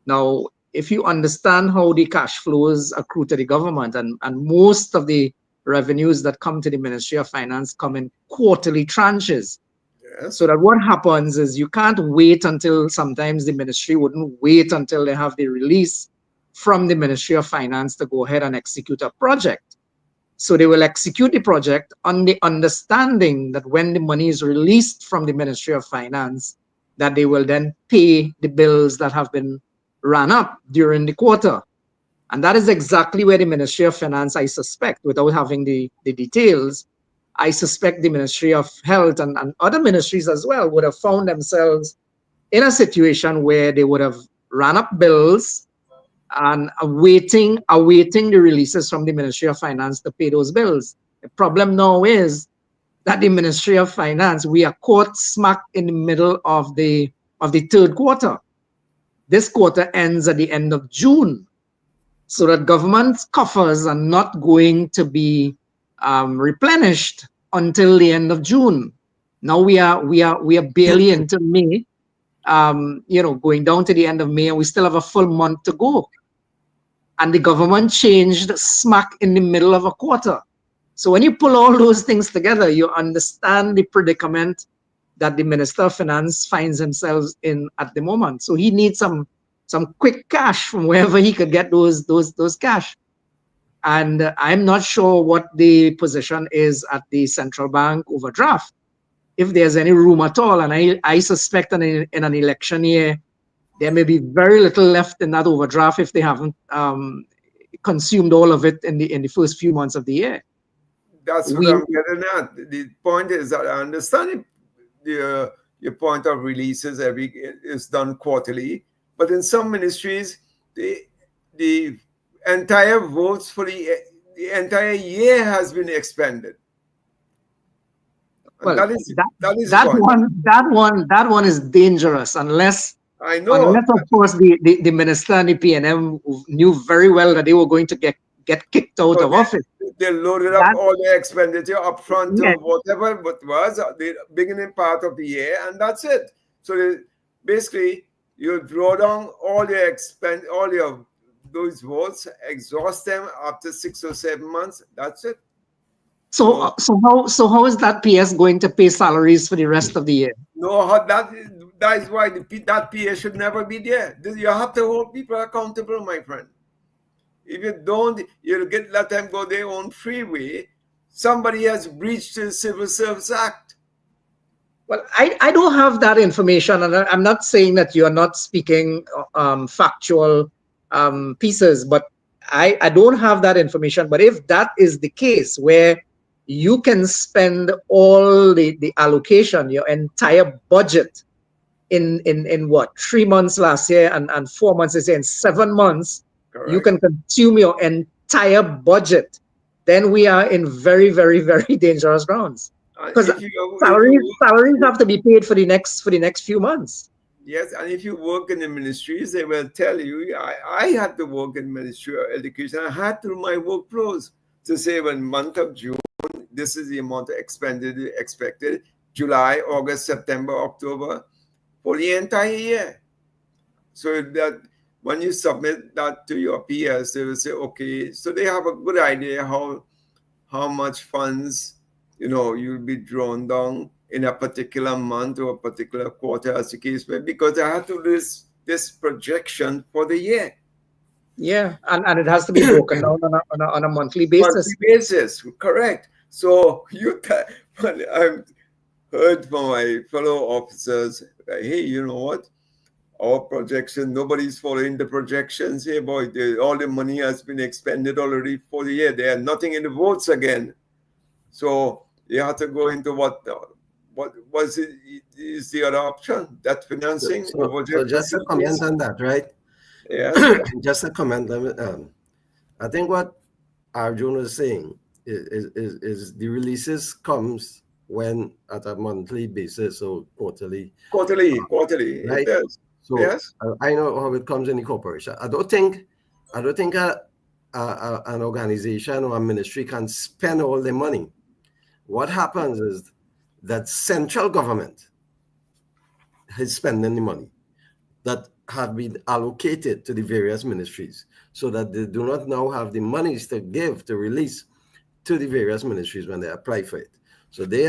Now, if you understand how the cash flows accrue to the government, and most of the revenues that come to the Ministry of Finance come in quarterly tranches. Yes. So that what happens is you can't wait until, sometimes the ministry wouldn't wait until they have the release from the Ministry of Finance to go ahead and execute a project. So they will execute the project on the understanding that when the money is released from the Ministry of Finance, that they will then pay the bills that have been run up during the quarter. And that is exactly where the Ministry of Finance, I suspect, without having the details, I suspect the Ministry of Health and other ministries as well would have found themselves in a situation where they would have run up bills and awaiting the releases from the Ministry of Finance to pay those bills. The problem now is that the Ministry of Finance, we are caught smack in the middle of the third quarter. This quarter ends at the end of June. So that government coffers are not going to be replenished until the end of June. Now we are barely into May, going down to the end of May, and we still have a full month to go. And the government changed smack in the middle of a quarter. So when you pull all those things together, you understand the predicament that the Minister of Finance finds himself in at the moment. So he needs some quick cash from wherever he could get those cash. And I'm not sure what the position is at the central bank overdraft, if there's any room at all. And I suspect in an election year, there may be very little left in that overdraft if they haven't consumed all of it in the first few months of the year. That's what I'm getting at. The point is that I understand your point of releases is done quarterly, but in some ministries, the entire votes for the entire year has been expended. And well, that one is dangerous unless I know. Unless of course the minister and the PNM knew very well that they were going to get kicked out of office. They loaded up all their expenditure up front of whatever it was the beginning part of the year, and that's it. So basically, you draw down all your those votes, exhaust them after 6 or 7 months. That's it. So how is that PS going to pay salaries for the rest of the year? No, that is why that PS should never be there. You have to hold people accountable, my friend. If you don't, you'll let them go their own freeway. Somebody has breached the Civil Service Act. Well, I don't have that information, and I'm not saying that you're not speaking factual pieces, but I don't have that information. But if that is the case, where you can spend all the allocation, your entire budget in what, 3 months last year and 4 months this year, in 7 months, correct, you can consume your entire budget, then we are in very, very, very dangerous grounds. Because salaries have to be paid for the next few months. Yes, and if you work in the ministries, they will tell you, I had to work in Ministry of Education. I had through my workflows to say, when month of June, this is the amount of expenditure expected, July, August, September, October, for the entire year. So that when you submit that to your peers, they will say, okay, so they have a good idea how much funds, you'll be drawn down in a particular month or a particular quarter, as the case may be, because I have to do this projection for the year. Yeah, and it has to be broken down on a monthly basis. Correct. So I've heard from my fellow officers, hey, you know what? Our projection, nobody's following the projections here, boy. All the money has been expended already for the year. There are nothing in the votes again. So you have to go into what was it is the other option, that financing. So just a comment on that, right? Yeah. Just a comment. I think what Arjun was saying is the releases comes when at a monthly basis or quarterly. Quarterly, right? It does. So yes. I know how it comes in the corporation. I don't think an organization or a ministry can spend all the money. What happens is that central government is spending the money that have been allocated to the various ministries, so that they do not now have the monies to give to release to the various ministries when they apply for it. So they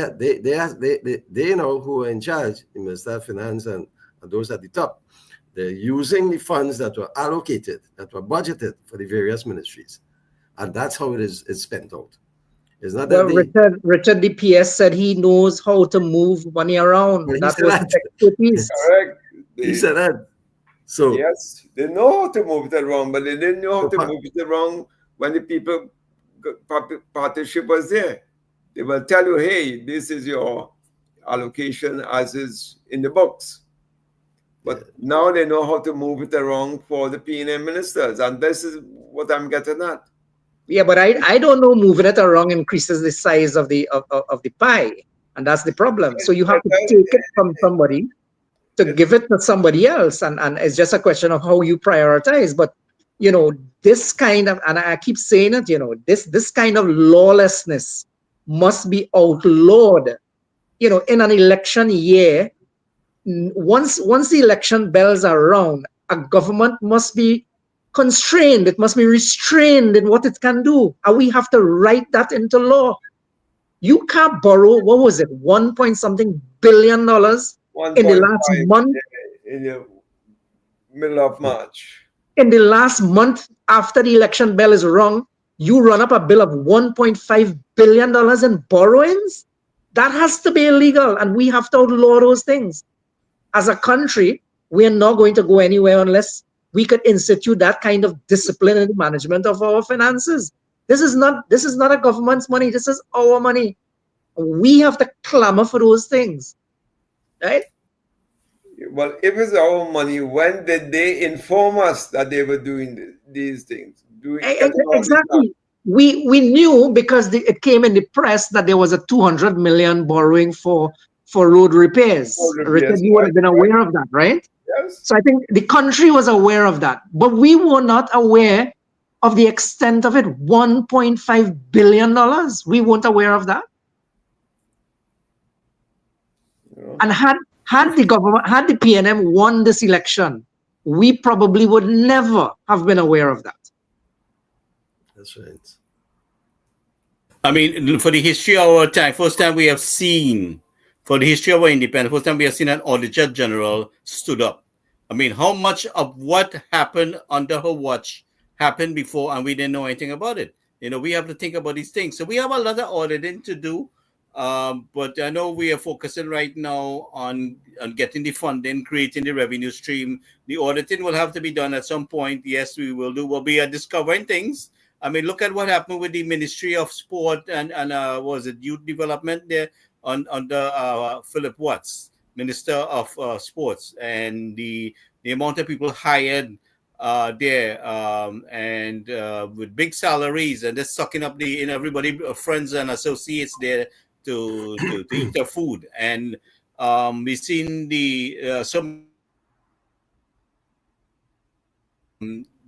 know who are in charge, the Minister of Finance and those at the top. They're using the funds that were allocated, that were budgeted for the various ministries, and that's how it is spent out. It's not that Well, they. Richard DPS said he knows how to move money around. Well, he That said was his that. expertise. Correct. He said that. So, Yes, they know how to move it around, but they didn't know how so to move it around when the people partnership was there. They will tell you, hey, this is your allocation as is in the books. But now they know how to move it around for the PNM ministers, and this is what I'm getting at. Yeah, but I don't know moving it around increases the size of the pie, and that's the problem. So you have to take it from somebody to give it to somebody else, and it's just a question of how you prioritize. But this kind of, and I keep saying it, this kind of lawlessness must be outlawed. In an election year, once the election bells are rung, a government must be constrained, it must be restrained in what it can do, and we have to write that into law. You can't borrow, what was it, 1 point something billion dollars in the last 1.5 month, in the middle of March. in the last month after the election bell is rung. You run up a bill of $1.5 billion in borrowings. That has to be illegal, and we have to outlaw those things. As a country, we are not going to go anywhere unless we could institute that kind of discipline in the management of our finances. This is not a government's money. This is our money. We have to clamor for those things, right? Well, if it's our money, when did they inform us that they were doing these things? Exactly. We knew because it came in the press that there was a 200 million borrowing for road repairs. Richard, you would have been aware of that, right? Yes. So I think the country was aware of that, but we were not aware of the extent of it. $1.5 billion. We weren't aware of that. And had the government, had the PNM won this election, we probably would never have been aware of that. that's right. I mean, for the history of our time, first time we have seen, for the history of our independence, first time we have seen an auditor general stood up. I mean, how much of what happened under her watch happened before and we didn't know anything about it? We have to think about these things. So we have a lot of auditing to do. But I know we are focusing right now on getting the funding, creating the revenue stream. The auditing will have to be done at some point. Yes, we will do. We'll be discovering things. I mean, look at what happened with the Ministry of Sport and was it Youth Development there under Philip Watts, Minister of Sports, and the amount of people hired there and with big salaries and just sucking up everybody friends and associates there to eat their food. And we've seen some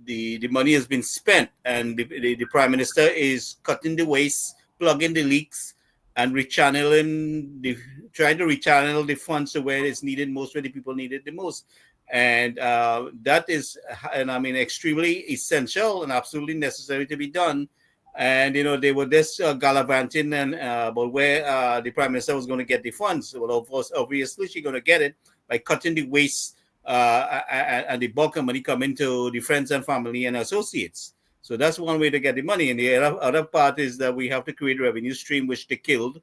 the money has been spent, and the prime minister is cutting the waste, plugging the leaks, and trying to rechannel the funds to where it's needed most, where the people need it the most. And that is, and I mean, extremely essential and absolutely necessary to be done. And they were just gallivanting and about where the prime minister was going to get the funds. Well, of course, obviously, she's going to get it by cutting the waste and the bulk of money coming to the friends and family and associates. So that's one way to get the money. And the other part is that we have to create a revenue stream, which they killed.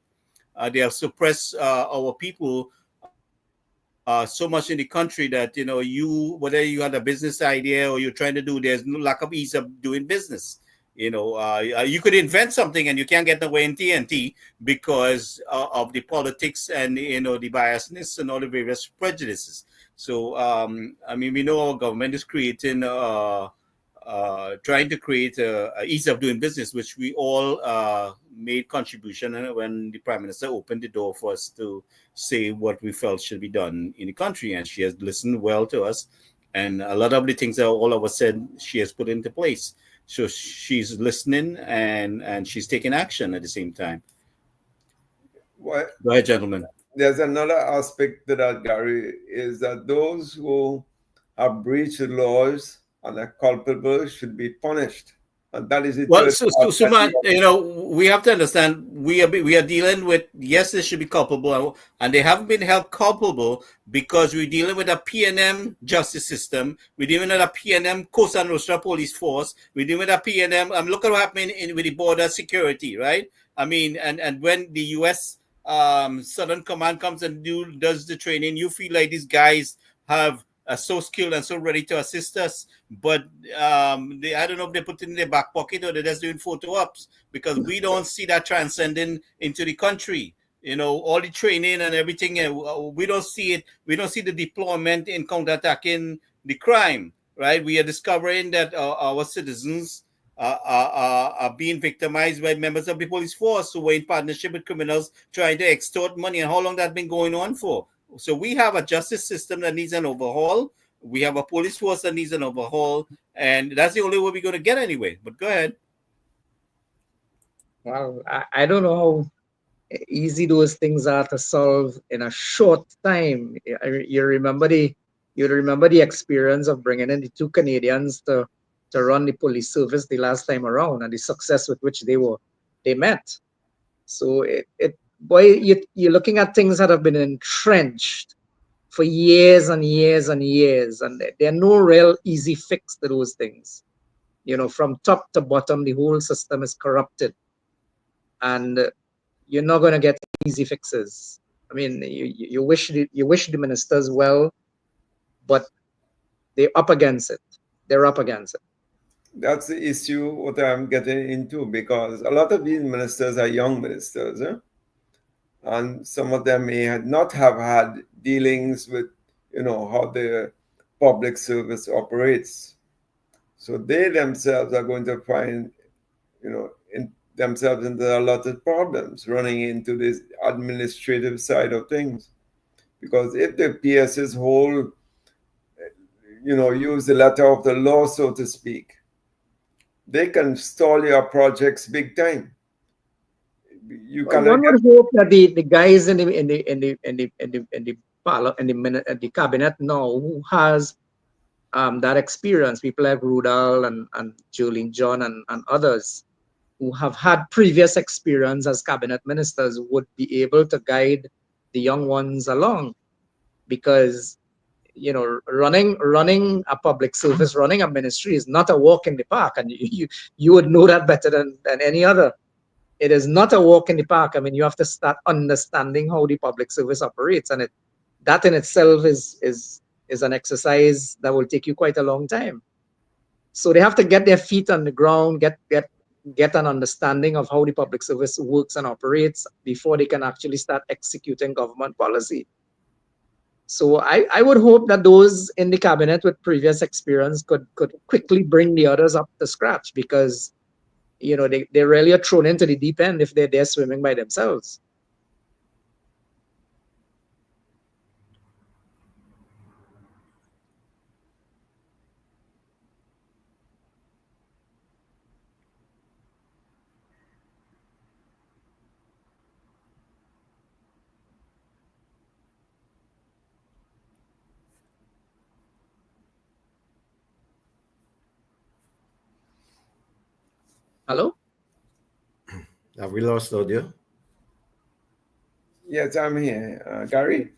They have suppressed our people so much in the country that whether you had a business idea or you're trying to do, there's no lack of ease of doing business. You could invent something and you can't get away in TNT because of the politics and the biasness and all the various prejudices. So I mean, we know our government is creating trying to create a ease of doing business, which we all made contribution when the prime minister opened the door for us to say what we felt should be done in the country, and she has listened well to us, and a lot of the things that all of us said she has put into place. So she's listening and she's taking action at the same time. Well, Go ahead, gentlemen. there's another aspect to that, Gary, is that those who have breached the laws and are culpable should be punished. And that is the Well, third part that we Suman, we have to understand we are dealing with, yes, they should be culpable, and they haven't been held culpable because we're dealing with a PNM justice system. We're dealing with a PNM Costa Nostra police force. We're dealing with a PNM. Look at what happened with the border security, right? I mean, and when the U.S. Southern Command comes and does the training, you feel like these guys have are so skilled and so ready to assist us, but I don't know if they put it in their back pocket or they're just doing photo ops, because we don't see that transcending into the country. All the training and everything, we don't see it. We don't see the deployment in counterattacking the crime, right? We are discovering that our citizens are being victimized by members of the police force who were in partnership with criminals trying to extort money. And how long that's been going on for? So we have a justice system that needs an overhaul. We have a police force that needs an overhaul, and that's the only way we're going to get anyway. But go ahead. Well, I don't know how easy those things are to solve in a short time. You remember the experience of bringing in the two Canadians to run the police service the last time around, and the success with which they met. So boy, you're looking at things that have been entrenched for years and years and years, and there are no real easy fix to those things. From top to bottom, the whole system is corrupted, and you're not going to get easy fixes. I mean, you wish the ministers well, but they're up against it. They're up against it. that's the issue what I'm getting into, because a lot of these ministers are young ministers, and some of them may not have had dealings with, how the public service operates. So they themselves are going to find, themselves into a lot of problems running into this administrative side of things. Because if the PS's whole, use the letter of the law, so to speak, they can stall your projects big time. You Well, cannot one get. would hope that the guys in the cabinet now who has that experience, people like Rudal and Jolene John and others who have had previous experience as cabinet ministers, would be able to guide the young ones along, because running a public service, running a ministry is not a walk in the park, and you would know that better than any other. It is not a walk in the park. I mean, you have to start understanding how the public service operates, and that in itself is an exercise that will take you quite a long time. So they have to get their feet on the ground, get an understanding of how the public service works and operates before they can actually start executing government policy. So I would hope that those in the cabinet with previous experience could quickly bring the others up to scratch, because they really are thrown into the deep end if they're there swimming by themselves. Hello? Have we lost audio? Yes, I'm here. Gary?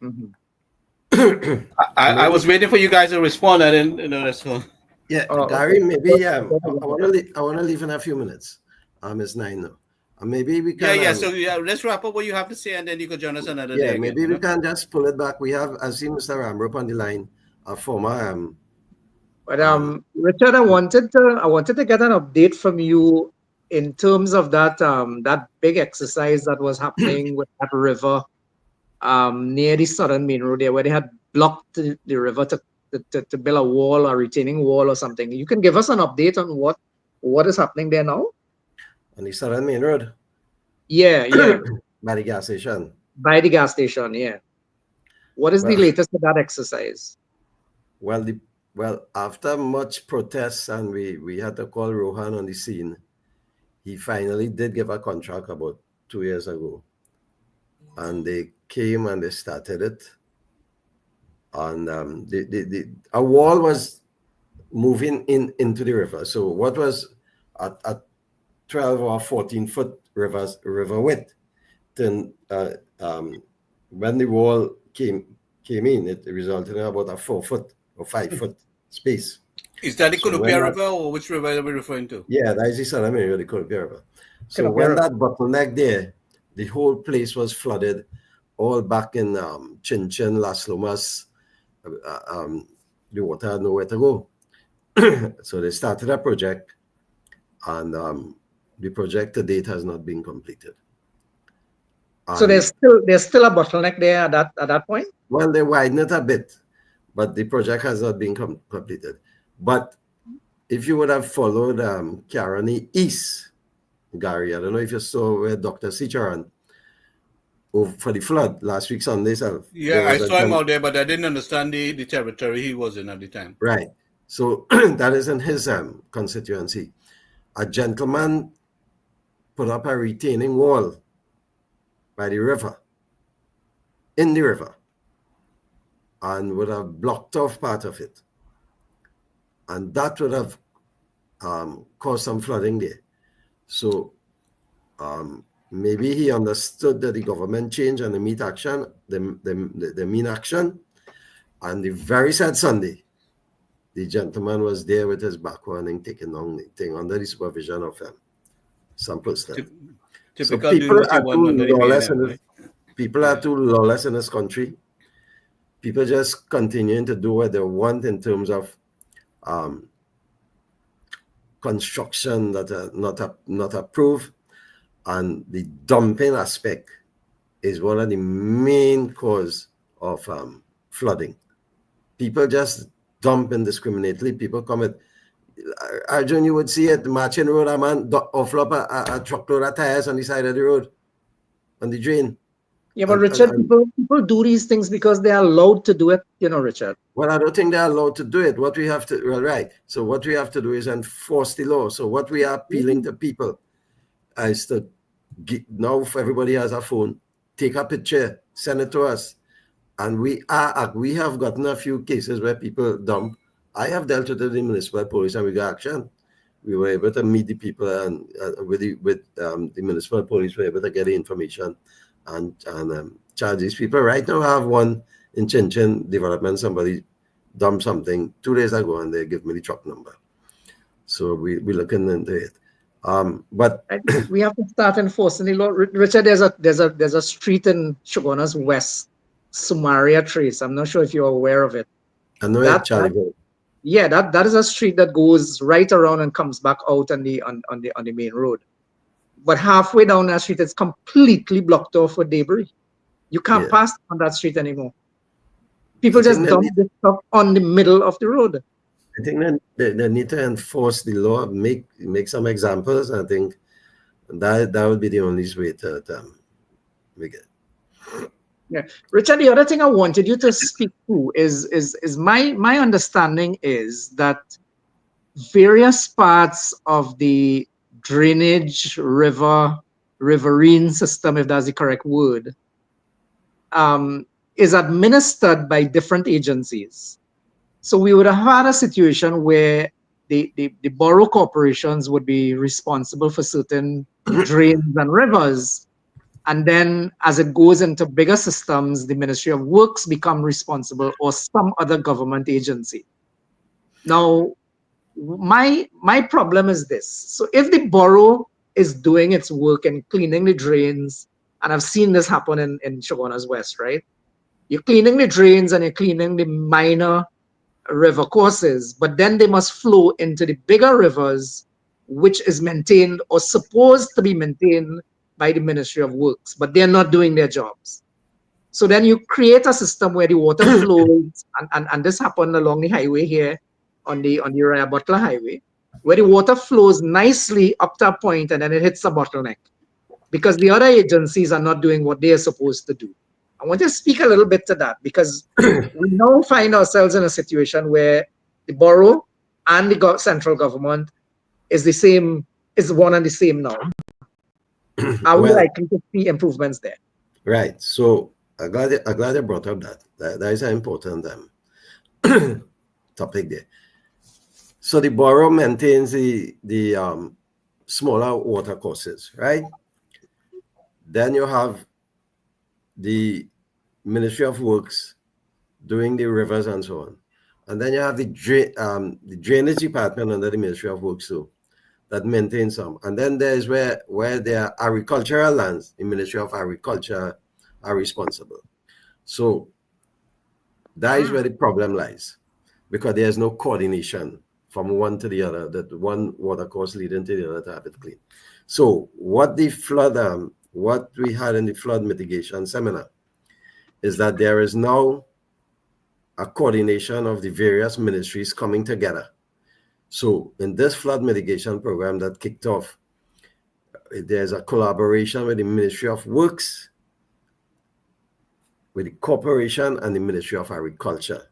Mm-hmm. I was waiting for you guys to respond. I didn't know that's all. Yeah, Oh, Gary, okay. maybe I want to leave in a few minutes. It's 9 now. Maybe we can. Yeah. So let's wrap up what you have to say, and then you could join us another Yeah, day. maybe we can just pull it back. We have, I see Mr. Ramrup on the line, a former. But Richard, I wanted to get an update from you in terms of that big exercise that was happening with that river near the southern main road there, where they had blocked the river to build a wall, a retaining wall or something. You can give us an update on what is happening there now? On the southern main road. Yeah. By the gas station. By the gas station, yeah. What is the latest of that exercise? Well, Well, after much protests and we had to call Rohan on the scene, he finally did give a contract about 2 years ago. And they came and they started it. And a wall was moving into the river. So what was a 12 or 14-foot river width, then when the wall came in, it resulted in about a 4-foot or 5-foot space. Is that the So Columbia when that- River, or which river are we referring to? Yeah, that is the Salami River, the Columbia River. So Columbia when River. that bottleneck there, the whole place was flooded, all back in Chinchin, Las Lomas. The water had nowhere to go. So they started a project, and the project to date has not been completed. So And, there's still a bottleneck there at that point. well, they widened it a bit, but the project has not been completed. But if you would have followed Caroni East, Gary, I don't know if you saw where Dr. Sicharan for the flood last week Sunday. Yeah, I saw him out there, but I didn't understand the territory he was in at the time. Right. So that is in his constituency. A gentleman put up a retaining wall by the river, in the river, and would have blocked off part of it. And that would have caused some flooding there. So maybe he understood that the government changed and the mean action, the mean action. And the very sad Sunday, the gentleman was there with his backhoe and taking down the thing under the supervision of some personnel. So Typical people doing what are you want too under the lawless BNM, in this. right? People are too lawless in this country. People just continuing to do what they want in terms of construction that are not approved, and the dumping aspect is one of the main cause of flooding. People just dump indiscriminately. People commit. Arjun, you would see it, Marching Road, a man offload a truckload of tires on the side of the road, on the drain. Yeah, but Richard, people do these things because they are allowed to do it, Richard. Well, I don't think they're allowed to do it. What we have to, well, right. So what we have to do is enforce the law. So what we are appealing to people is to now if everybody has a phone, take a picture, send it to us. And we have gotten a few cases where people dump. I have dealt with the municipal police and we got action. We were able to meet the people, and with the municipal police, we were able to get the information and charge these people. Right now, I have one in Chinchin Development. Somebody dumped something 2 days ago, and they give me the truck number. So we're looking into it. But we have to start enforcing the law. Richard, there's a street in Shogunas West, Sumaria Trace. I'm not sure if you're aware of it. I know it, Charlie. Yeah, that is a street that goes right around and comes back out on the main road. But halfway down that street, it's completely blocked off with debris. You can't pass on that street anymore. People just dump this stuff on the middle of the road. I think they need to enforce the law, make some examples. I think that would be the only way to make it. Yeah, Richard, the other thing I wanted you to speak to is my understanding is that various parts of the drainage riverine system, if that's the correct word, is administered by different agencies. So we would have had a situation where the borough corporations would be responsible for certain drains and rivers. And then as it goes into bigger systems, the Ministry of Works become responsible, or some other government agency. Now, my problem is this. So if the borough is doing its work and cleaning the drains, and I've seen this happen in Shogunas West, right? You're cleaning the drains and you're cleaning the minor river courses, but then they must flow into the bigger rivers, which is maintained or supposed to be maintained by the Ministry of Works, but they're not doing their jobs. So then you create a system where the water flows, and this happened along the highway here on the Uriah Butler Highway, where the water flows nicely up to a point and then it hits a bottleneck because the other agencies are not doing what they are supposed to do. I want to speak a little bit to that because we now find ourselves in a situation where the the borough and the central government is one and the same now? Are we Well, likely to see improvements there? right. So I'm glad you brought up that. That is an important topic there. So the borough maintains the smaller water courses, right? Then you have the Ministry of Works doing the rivers and so on. And then you have the drainage department under the Ministry of Works too, that maintains some. And then there's where there are agricultural lands, the Ministry of Agriculture are responsible. So that is where the problem lies, because there's no coordination from one to the other, that one water course leading to the other to have it clean. So what we had in the flood mitigation seminar is that there is now a coordination of the various ministries coming together. So in this flood mitigation program that kicked off, there's a collaboration with the Ministry of Works, with the corporation, and the Ministry of Agriculture.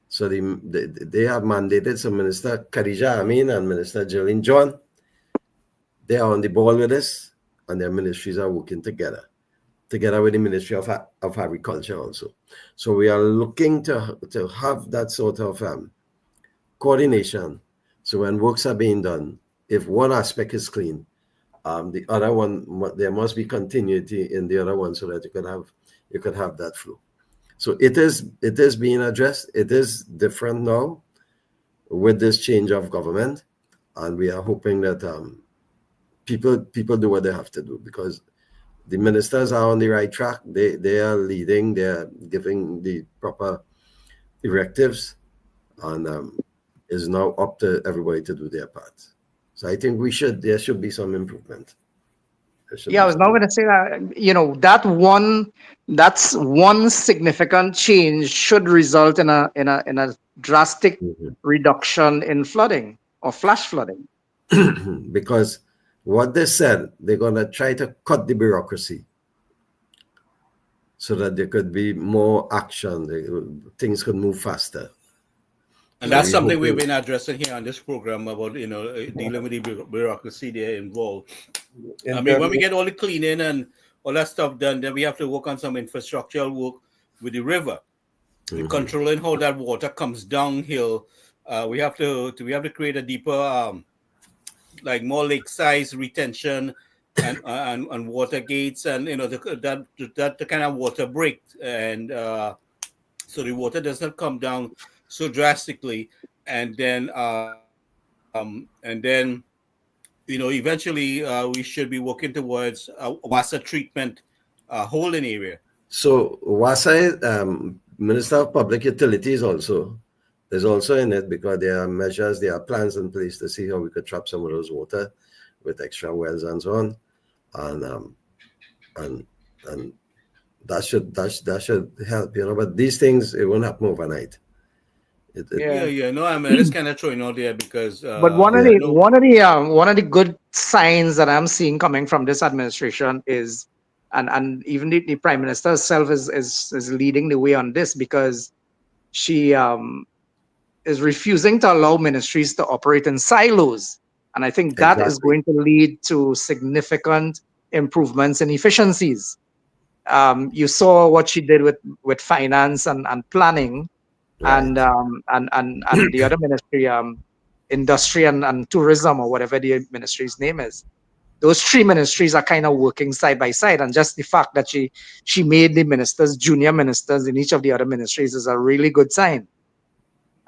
So they have mandated, so Minister Khadija Amin and Minister Jillian John, they are on the ball with this, and their ministries are working together with the Ministry of Agriculture also. So we are looking to have that sort of coordination. So when works are being done, if one aspect is clean, the other one, there must be continuity in the other one, so that you could have that flow. So it is being addressed. It is different now with this change of government, and we are hoping that people do what they have to do, because the ministers are on the right track. They are leading. They are giving the proper directives, and it's now up to everybody to do their part. So I think there should be some improvement. Yeah, I was now going to say that that's one significant change should result in a drastic reduction in flooding or flash flooding. Because what they said, they're going to try to cut the bureaucracy so that there could be more action, things could move faster. And that's something we've been addressing here on this program about, dealing with the bureaucracy there involved. I mean, when we get all the cleaning and all that stuff done, then we have to work on some infrastructural work with the river, controlling how that water comes downhill. We have to create a deeper, like more lake-size retention and water gates, and that kind of water break, and so the water does not come down so drastically, and then eventually we should be working towards water treatment holding area. So WASA, Minister of Public Utilities is also in it, because there are measures, there are plans in place to see how we could trap some of those water with extra wells and so on, and that should help, But these things, it won't happen overnight. No, I mean, it's kind of throwing out there because. But one of the good signs that I'm seeing coming from this administration is, and even the Prime Minister herself is leading the way on this, because she is refusing to allow ministries to operate in silos, and I think that is going to lead to significant improvements in efficiencies. You saw what she did with finance and planning. Right. And the other ministry, industry and tourism, or whatever the ministry's name is. Those three ministries are kind of working side by side, and just the fact that she made the ministers junior ministers in each of the other ministries is a really good sign.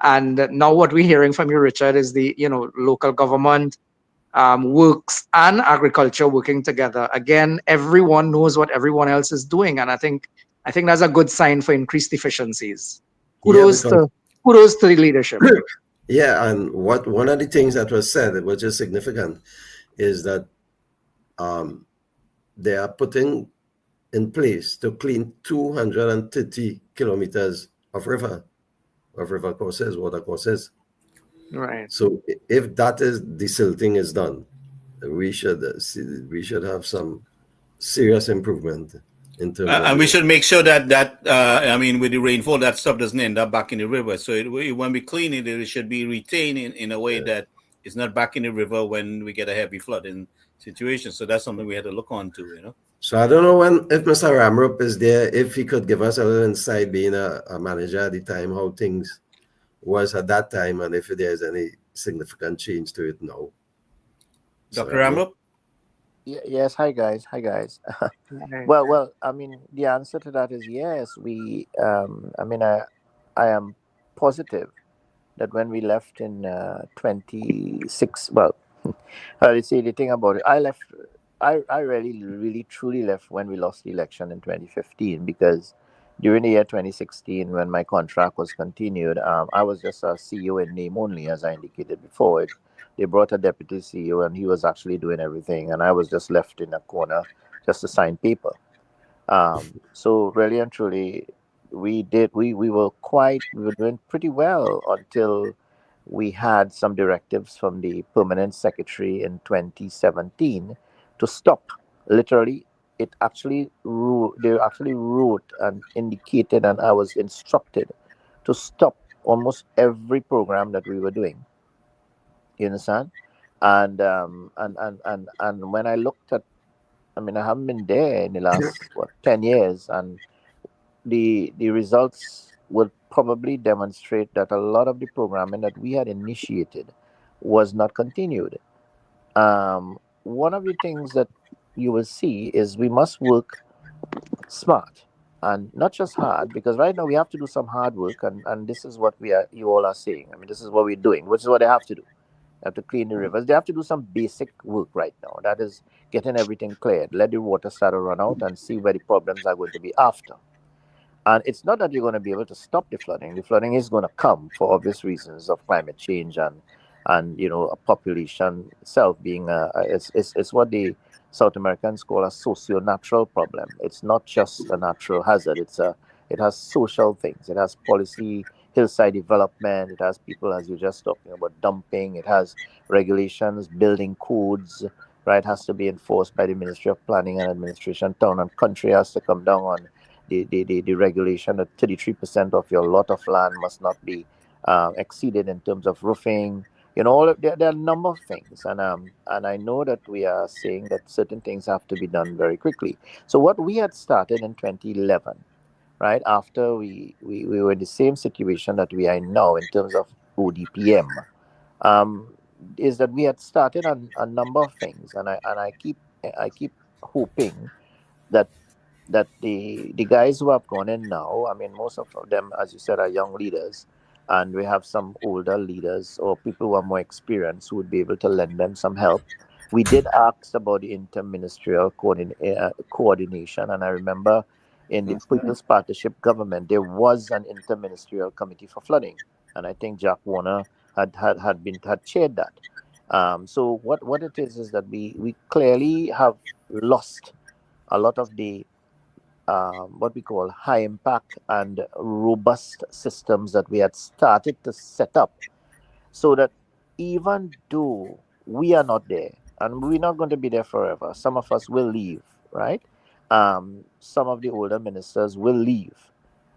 And now what we're hearing from you, Richard, is the local government, works and agriculture working together. Again, everyone knows what everyone else is doing, and I think that's a good sign for increased efficiencies. Kudos to the leadership. Yeah, and one of the things that was said, which is significant, is that they are putting in place to clean 230 kilometers of river courses, water courses. Right. So if that is desilting is done, we should have some serious improvement in terms of And we the. should make sure that I mean, with the rainfall, that stuff doesn't end up back in the river. So when we clean it, it should be retained in a way Yeah. that it's not back in the river when we get a heavy flooding situation. So that's something we had to look on to, you know. So I don't know when if Mr. Ramrup is there, if he could give us a little insight, being a manager at the time, how things was at that time, and if there's any significant change to it now. Mr. Dr. Ramrup. Ramrup? Yes, hi guys. Hi guys. Right. Well, I mean, the answer to that is yes. I mean, I am positive that when we left in 26, well, let's say the thing about it, I left, I really, really, truly left when we lost the election in 2015 because during the year 2016, when my contract was continued, I was just a CEO in name only, as I indicated before. They brought a deputy CEO and he was actually doing everything, and I was just left in a corner just to sign paper. So really and truly, we were doing pretty well until we had some directives from the permanent secretary in 2017 to stop. Literally, they actually wrote and indicated, and I was instructed to stop almost every program that we were doing. You understand? And when I looked at, I mean, I haven't been there in the last 10 years, and the results would probably demonstrate that a lot of the programming that we had initiated was not continued. One of the things that you will see is we must work smart and not just hard, because right now we have to do some hard work, and this is what you all are saying. I mean, this is what we're doing, which is what they have to do. They have to clean the rivers. They have to do some basic work right now. That is getting everything cleared, let the water start to run out, and see where the problems are going to be after. And it's not that you're going to be able to stop the flooding. The flooding is going to come for obvious reasons of climate change and a population itself being it's what the South Americans call a socio-natural problem. It's not just a natural hazard. It has social things. It has policy, hillside development. It has people, as you're just talking about, dumping. It has regulations, building codes. Right, has to be enforced by the Ministry of Planning and Administration. Town and country has to come down on the regulation that 33% of your lot of land must not be exceeded in terms of roofing. There are a number of things, and I know that we are saying that certain things have to be done very quickly. So what we had started in 2011, right after we were in the same situation that we are in now in terms of ODPM, um, is that we had started on a number of things, and I keep hoping that the guys who have gone in now, I mean, most of them, as you said, are young leaders, and we have some older leaders or people who are more experienced who would be able to lend them some help. We did ask about the interministerial coordination, and I remember in the People's Partnership government there was an interministerial committee for flooding, and I think Jack Warner had chaired that. So what it is that we clearly have lost a lot of the what we call high impact and robust systems that we had started to set up, so that even though we are not there and we're not going to be there forever, some of us will leave, right? Some of the older ministers will leave,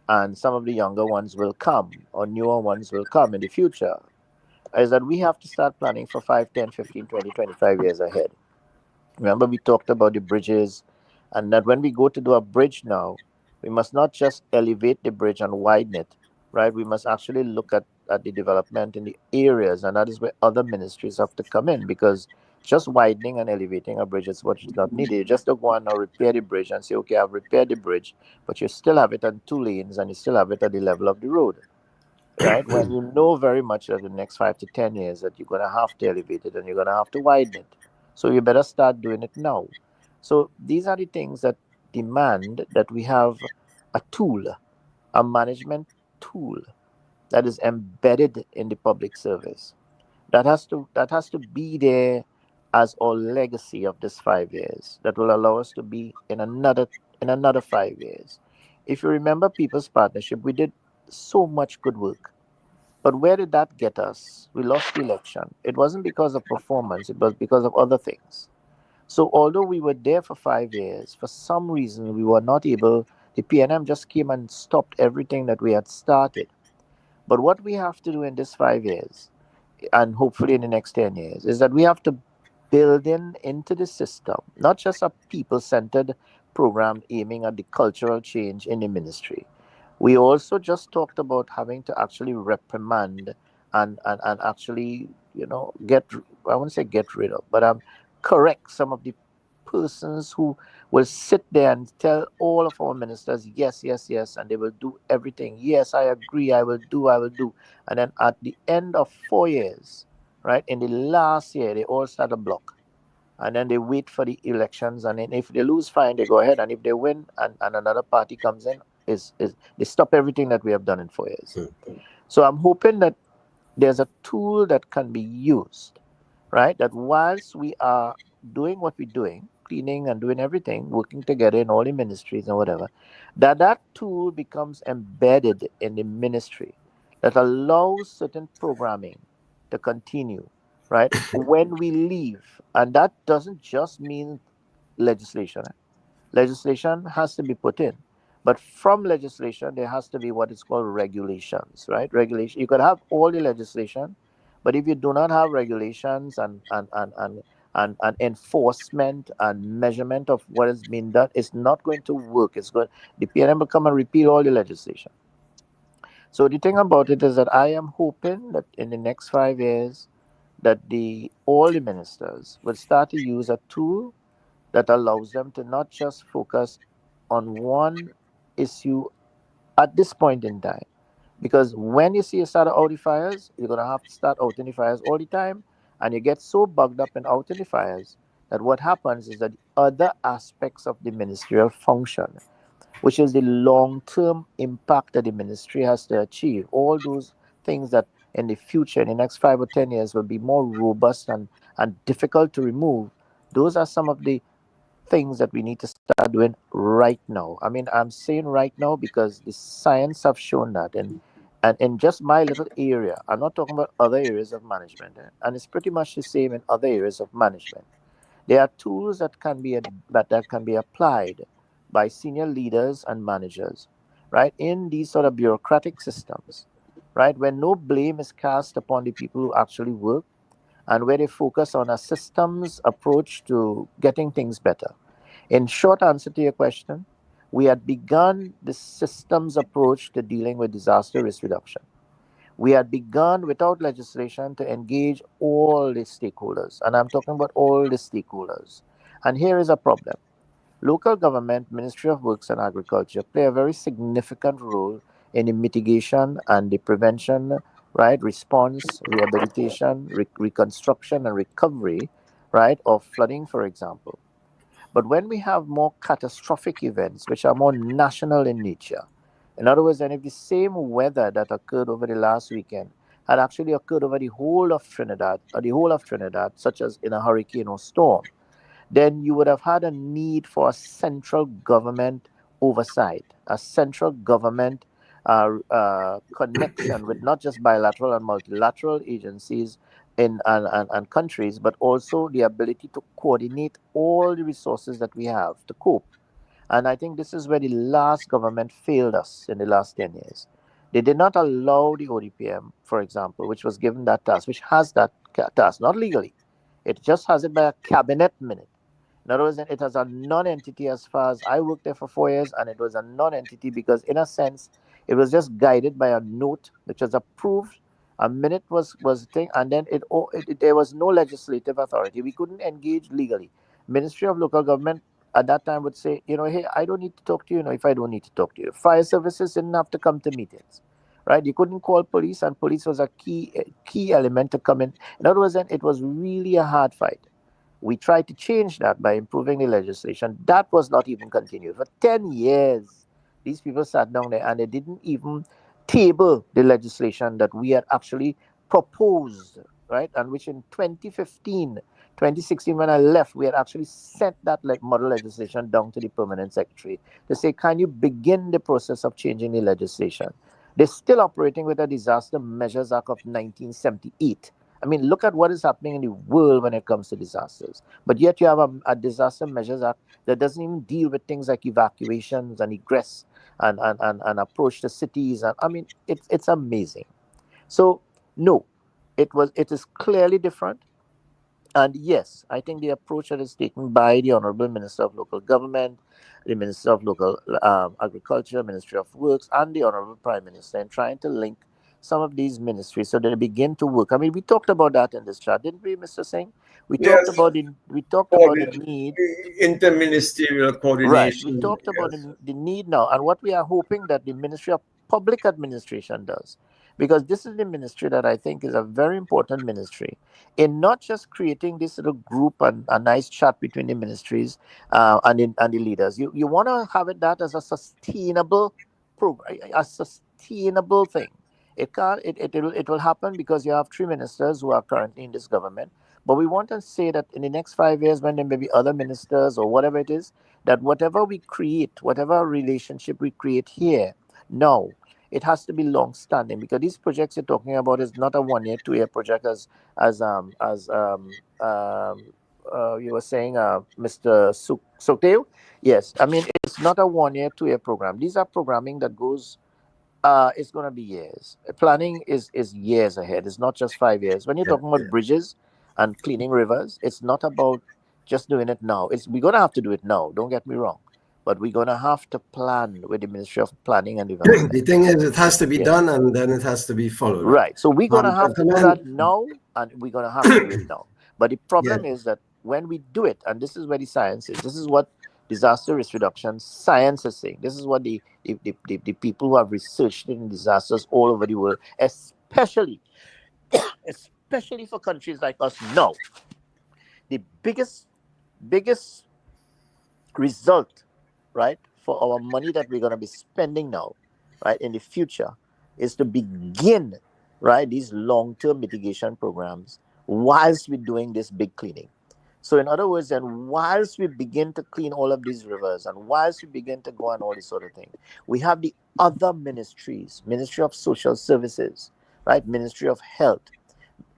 and some of the younger ones will come, or newer ones will come in the future. Is that we have to start planning for 5, 10, 15, 20, 25 years ahead. Remember, we talked about the bridges, and that when we go to do a bridge now, we must not just elevate the bridge and widen it, right? We must actually look at the development in the areas, and that is where other ministries have to come in, because just widening and elevating a bridge is what is not needed. You just don't go and now repair the bridge and say, okay, I've repaired the bridge, but you still have it on 2 lanes and you still have it at the level of the road, right? When you know very much that the next 5 to 10 years that you're going to have to elevate it and you're going to have to widen it. So you better start doing it now. So these are the things that demand that we have a tool, a management tool that is embedded in the public service. That has to be there as our legacy of this 5 years that will allow us to be in another 5 years. If you remember People's Partnership, we did so much good work, but where did that get us? We lost the election. It wasn't because of performance, it was because of other things. So although we were there for 5 years, for some reason we were not able, the PNM just came and stopped everything that we had started. But what we have to do in this 5 years, and hopefully in the next 10 years, is that we have to build in into the system, not just a people centered program aiming at the cultural change in the ministry. We also just talked about having to actually reprimand and actually, get, I won't say get rid of, but correct some of the persons who will sit there and tell all of our ministers, yes, yes, yes, and they will do everything. Yes, I agree, I will do. And then at the end of 4 years, right, in the last year, they all start a block. And then they wait for the elections. And then if they lose, fine, they go ahead. And if they win and another party comes in, is they stop everything that we have done in 4 years. So I'm hoping that there's a tool that can be used, right? That whilst we are doing what we're doing, cleaning and doing everything, working together in all the ministries and whatever, that tool becomes embedded in the ministry that allows certain programming to continue, right? When we leave. And that doesn't just mean legislation. Legislation has to be put in. But from legislation, there has to be what is called regulations, right? Regulation. You could have all the legislation, but if you do not have regulations and enforcement and measurement of what is being done, it's not going to work. It's going the PNM will come and repeal all the legislation. So the thing about it is that I am hoping that in the next 5 years that the all the ministers will start to use a tool that allows them to not just focus on one issue at this point in time. Because when you see a start out the fires, you're gonna have to start out in the fires all the time, and you get so bugged up and out in the fires that what happens is that other aspects of the ministerial function, which is the long-term impact that the ministry has to achieve, all those things that in the future, in the next 5 or 10 years, will be more robust and difficult to remove. Those are some of the things that we need to start doing right now. I mean, I'm saying right now because the science have shown that, and in just my little area, I'm not talking about other areas of management, and it's pretty much the same in other areas of management. There are tools that can be applied by senior leaders and managers, right, in these sort of bureaucratic systems, right, where no blame is cast upon the people who actually work, and where they focus on a systems approach to getting things better. In short answer to your question, we had begun the systems approach to dealing with disaster risk reduction. We had begun without legislation to engage all the stakeholders, and I'm talking about all the stakeholders. And here is a problem. Local government, Ministry of Works and Agriculture play a very significant role in the mitigation and the prevention, right, response, rehabilitation, reconstruction and recovery, right, of flooding, for example. But when we have more catastrophic events, which are more national in nature, in other words, and if the same weather that occurred over the last weekend had actually occurred over the whole of Trinidad, such as in a hurricane or storm, then you would have had a need for a central government oversight, a central government connection with not just bilateral and multilateral agencies and countries, but also the ability to coordinate all the resources that we have to cope. And I think this is where the last government failed us in the last 10 years. They did not allow the ODPM, for example, which was given that task, which has that task, not legally. It just has it by a cabinet minute. In other words, it has a non-entity as far as I worked there for 4 years, and it was a non-entity because, in a sense, it was just guided by a note which was approved. A minute was a thing, and then there was no legislative authority. We couldn't engage legally. Ministry of Local Government at that time would say, hey, I don't need to talk to you, if I don't need to talk to you. Fire services didn't have to come to meetings, right? You couldn't call police, and police was a key element to come in. In other words, then it was really a hard fight. We tried to change that by improving the legislation. That was not even continued. For 10 years, these people sat down there and they didn't even table the legislation that we had actually proposed, right? And which in 2015, 2016, when I left, we had actually sent that model legislation down to the permanent secretary to say, can you begin the process of changing the legislation? They're still operating with a Disaster Measures Act of 1978. I mean, look at what is happening in the world when it comes to disasters. But yet you have a disaster measures act that doesn't even deal with things like evacuations and egress and approach to cities. And I mean, it's amazing. So no, it is clearly different. And yes, I think the approach that is taken by the Honorable Minister of Local Government, the Minister of Local Agriculture, Ministry of Works, and the Honorable Prime Minister in trying to link some of these ministries so that they begin to work. I mean, we talked about that in this chat, didn't we, Mr. Singh? Yes, We talked for about the the need. interministerial Right. We coordination. talked about Yes. the need now, and what we are hoping that the Ministry of Public Administration does, because this is the ministry that I think is a very important ministry in not just creating this little group and a nice chat between the ministries and the leaders. You want to have it that as a sustainable program, a sustainable thing. It will happen because you have three ministers who are currently in this government. But we want to say that in the next 5 years, when there may be other ministers or whatever it is, that whatever we create, whatever relationship we create here, no, it has to be long standing, because these projects you're talking about is not a 1 year, 2 year project as you were saying, Mr. Soteo. Yes, I mean it's not a 1 year, 2 year program. These are programming that goes. It's going to be years. Planning is years ahead. It's not just 5 years. When you're Yeah, talking about yeah. bridges and cleaning rivers, it's not about just doing it now. We're going to have to do it now. Don't get me wrong, but we're going to have to plan with the Ministry of Planning and The Development. thing is, it has to be Yes, done and then it has to be followed up. right. So we're going to have to do that Gentlemen, now, and we're going to have to do it now. But the yeah, problem is that when we do it, and this is where the science is, this is what disaster risk reduction science is saying. This is what the people who have researched in disasters all over the world, especially for countries like us, know the biggest result, right, for our money that we're going to be spending now, right, in the future, is to begin, right, these long-term mitigation programs whilst we're doing this big cleaning. So in other words, then whilst we begin to clean all of these rivers and whilst we begin to go on all this sort of thing, we have the other ministries, Ministry of Social Services, right, Ministry of Health,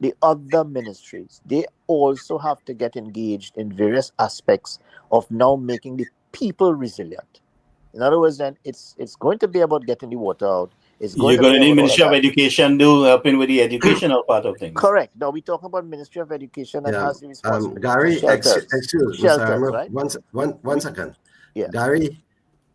the other ministries, they also have to get engaged in various aspects of now making the people resilient. In other words, then it's going to be about getting the water out. It's going You're to going be to need about all of Ministry of that. Education do helping with the educational part of things. Correct. Now we're talking about Ministry of Education that yeah. has the responsibility for Gary, shelters. excuse Mr. Shelters, Amro, right? one We second. yeah, Gary,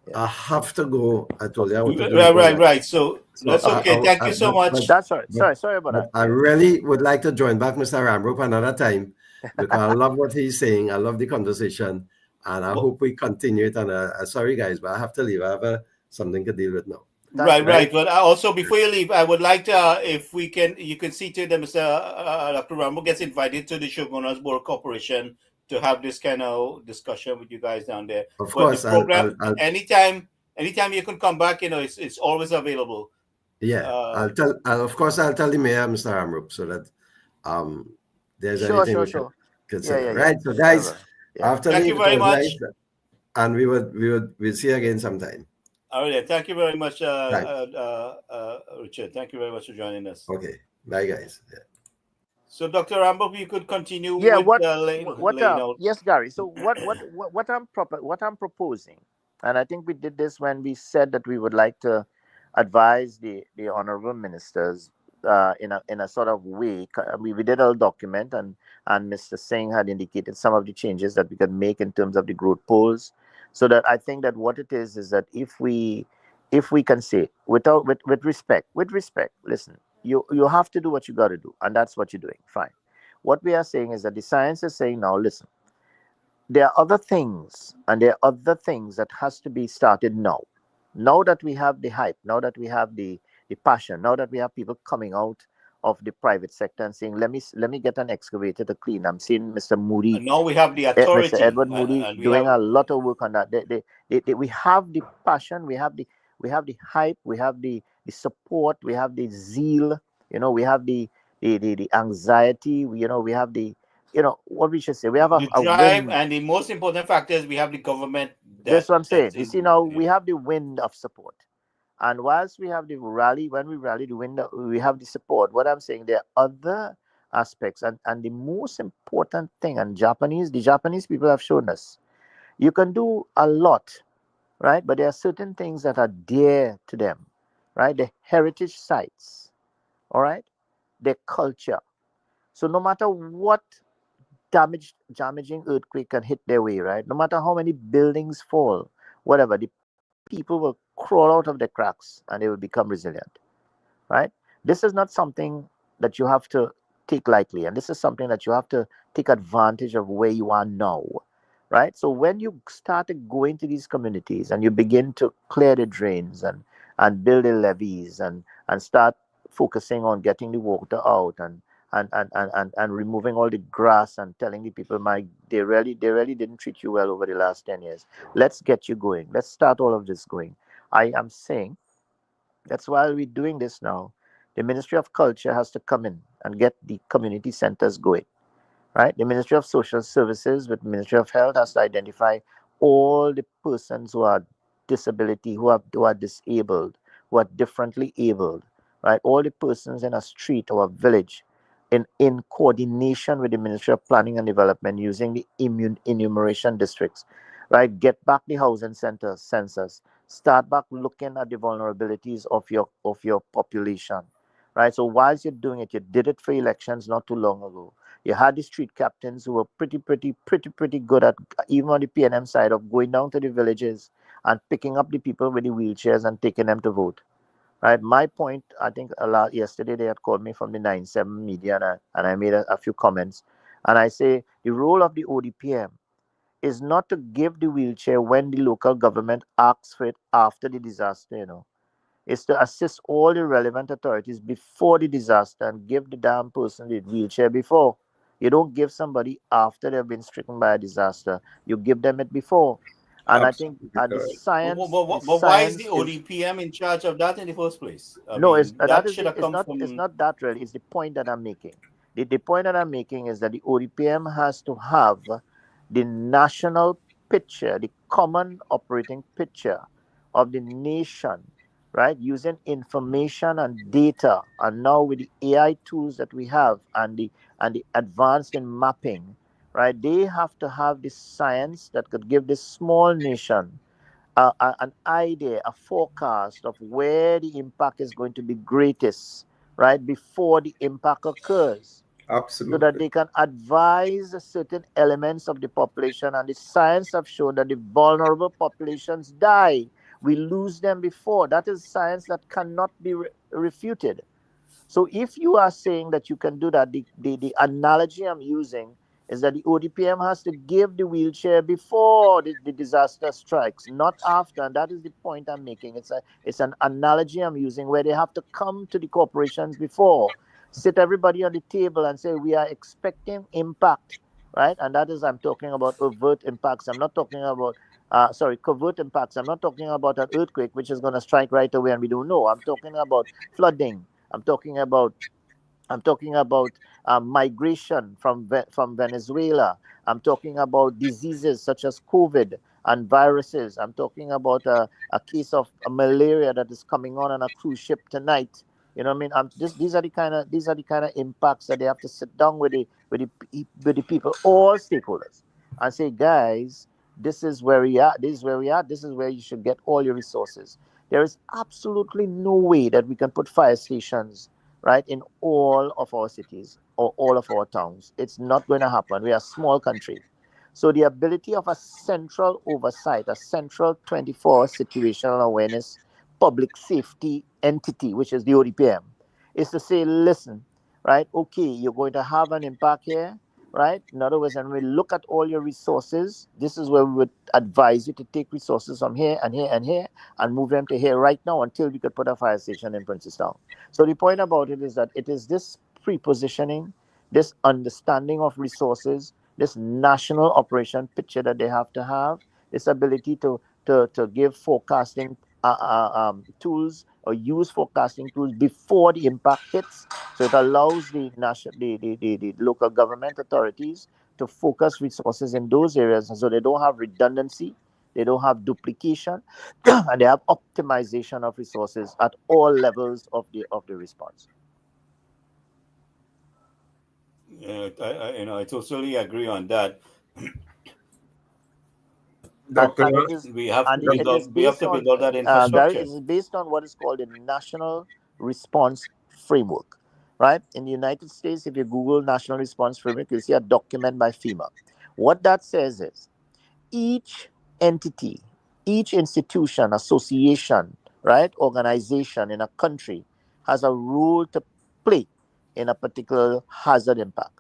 yeah. I have to go. I told you I want to do Right, it right, online. right. So So that's Okay. okay. Thank you so much. That's all right. but Sorry about but that. I Yeah. really would like to join back Mr. Ramroop another time because I love what he's saying. I love the conversation, and I Well, hope we continue it. And sorry guys, but I have to leave. I have something to deal with now. Thank right, you. Right? right. But also, before you leave, I would like to, if we can, you can see to them, Mr. Dr. Rambo gets invited to the Shogunas Board Corporation to have this kind of discussion with you guys down there. Of But the course, program, I'll anytime you can come back, it's always available. yeah, Uh, of course, I'll tell the mayor, Mr. Amrup, so that um, there's Sure, anything sure, we can sure. Yeah, consider. yeah, yeah. Right. So, guys, Whatever. Yeah. after Thank you leave, it very was nice, much. and we'll see you again sometime. All right. Thank you very much, Thanks. Richard. Thank you very much for joining us. Okay. Bye, guys. Yeah. So, Dr. Rambo, you could continue Yeah, with laying out. yes, Gary. So what I'm proposing, and I think we did this when we said that we would like to advise the honorable ministers in a sort of way. We did a document, and Mr. Singh had indicated some of the changes that we can make in terms of the growth polls. So that I think that what it is that if we can say with respect, listen, you have to do what you got to do, and that's what you're doing. Fine. What we are saying is that the science is saying now, listen, there are other things, and there are other things that has to be started now. Now that we have the hype, now that we have the passion, now that we have people coming out of the private sector and saying, let me get an excavator to clean. I'm seeing Mr. Moody, And now we have the Mr. authority, Edward Moody, and we doing have a lot of work on that. We have the passion, we have the hype, we have the support, we have the zeal, we have the anxiety, we have what we should say, we have the a drive, wind. and the most important factor is we have the government That's what I'm saying. that's You see, in. now we have the wind of support. And whilst we have the rally, when we rally the wind, we have the support. What I'm saying, there are other aspects. And the most important thing, and the Japanese people have shown us, you can do a lot, right? But there are certain things that are dear to them, right? The heritage sites, all right? Their culture. So no matter what damaging earthquake can hit their way, right? No matter how many buildings fall, whatever, the people will crawl out of the cracks and they will become resilient, right? This is not something that you have to take lightly, and this is something that you have to take advantage of where you are now, right? So when you started going to these communities and you begin to clear the drains and build the levees and start focusing on getting the water out and removing all the grass and telling the people, my they really didn't treat you well over the last 10 years, let's get you going, let's start all of this going. I am saying that's why we're doing this now. The Ministry of Culture has to come in and get the community centers going, right? The Ministry of Social Services with Ministry of Health has to identify all the persons who are disability, who are disabled, who are differently abled, right? All the persons in a street or a village, in coordination with the Ministry of Planning and Development, using the enumeration districts, right? Get back the housing centers census. Start back looking at the vulnerabilities of your population, right? So whilst you're doing it, you did it for elections not too long ago. You had the street captains who were pretty good at, even on the PNM side, of going down to the villages and picking up the people with the wheelchairs and taking them to vote. Right. My point, I think a lot yesterday they had called me from the 9/7 media, and I made a few comments. And I say the role of the ODPM is not to give the wheelchair when the local government asks for it after the disaster, is to assist all the relevant authorities before the disaster and give the damn person the wheelchair before. You don't give somebody after they've been stricken by a disaster. You give them it before. And I think Absolutely the correct. science, the But why is the science is ODPM in charge of that in the first place? I no, it's mean, that that is should have come it's from. not that really. It's the point that I'm making. The point that I'm making is that the ODPM has to have the national picture, the common operating picture of the nation, right? Using information and data, and now with the AI tools that we have and the advanced in mapping, right? They have to have the science that could give this small nation an idea, a forecast of where the impact is going to be greatest, right, before the impact occurs, so that Absolutely. they can advise certain elements of the population. And the science have shown that the vulnerable populations die. We lose them before. That is science that cannot be refuted. So if you are saying that you can do that, the analogy I'm using is that the ODPM has to give the wheelchair before the disaster strikes, not after. And that is the point I'm making. It's an analogy I'm using where they have to come to the corporations before, sit everybody on the table and say, we are expecting impact, right? And that is, I'm talking about overt impacts. I'm not talking about covert impacts. I'm not talking about an earthquake which is going to strike right away and we don't know. I'm talking about flooding. I'm talking about migration from Venezuela. I'm talking about diseases such as COVID and viruses. I'm talking about a case of malaria that is coming on a cruise ship tonight. You know what I mean? These are the kind of impacts that they have to sit down with the people, all stakeholders, and say, guys, this is where we are. This is where we are. This is where you should get all your resources. There is absolutely no way that we can put fire stations, right, in all of our cities or all of our towns. It's not going to happen. We are a small country. So the ability of a central oversight, a central 24 situational awareness public safety entity, which is the ODPM, is to say, listen, right, okay, you're going to have an impact here, right? In other words, and we look at all your resources, this is where we would advise you to take resources from here and here and here and move them to here right now until we could put a fire station in Princestown. So the point about it is that it is this pre-positioning, this understanding of resources, this national operation picture that they have to have, this ability to give forecasting tools or use forecasting tools before the impact hits. So it allows the national, the local government authorities to focus resources in those areas, and so they don't have redundancy, they don't have duplication, and they have optimization of resources at all levels of the response. I totally agree on that. Dr. And it is, We have to and build it out. is We have based to build on, out that Gary, infrastructure. it is based on what is called a national response framework, right? In the United States, if you Google national response framework, you'll see a document by FEMA. What that says is each entity, each institution, association, right, organization in a country has a role to play in a particular hazard impact.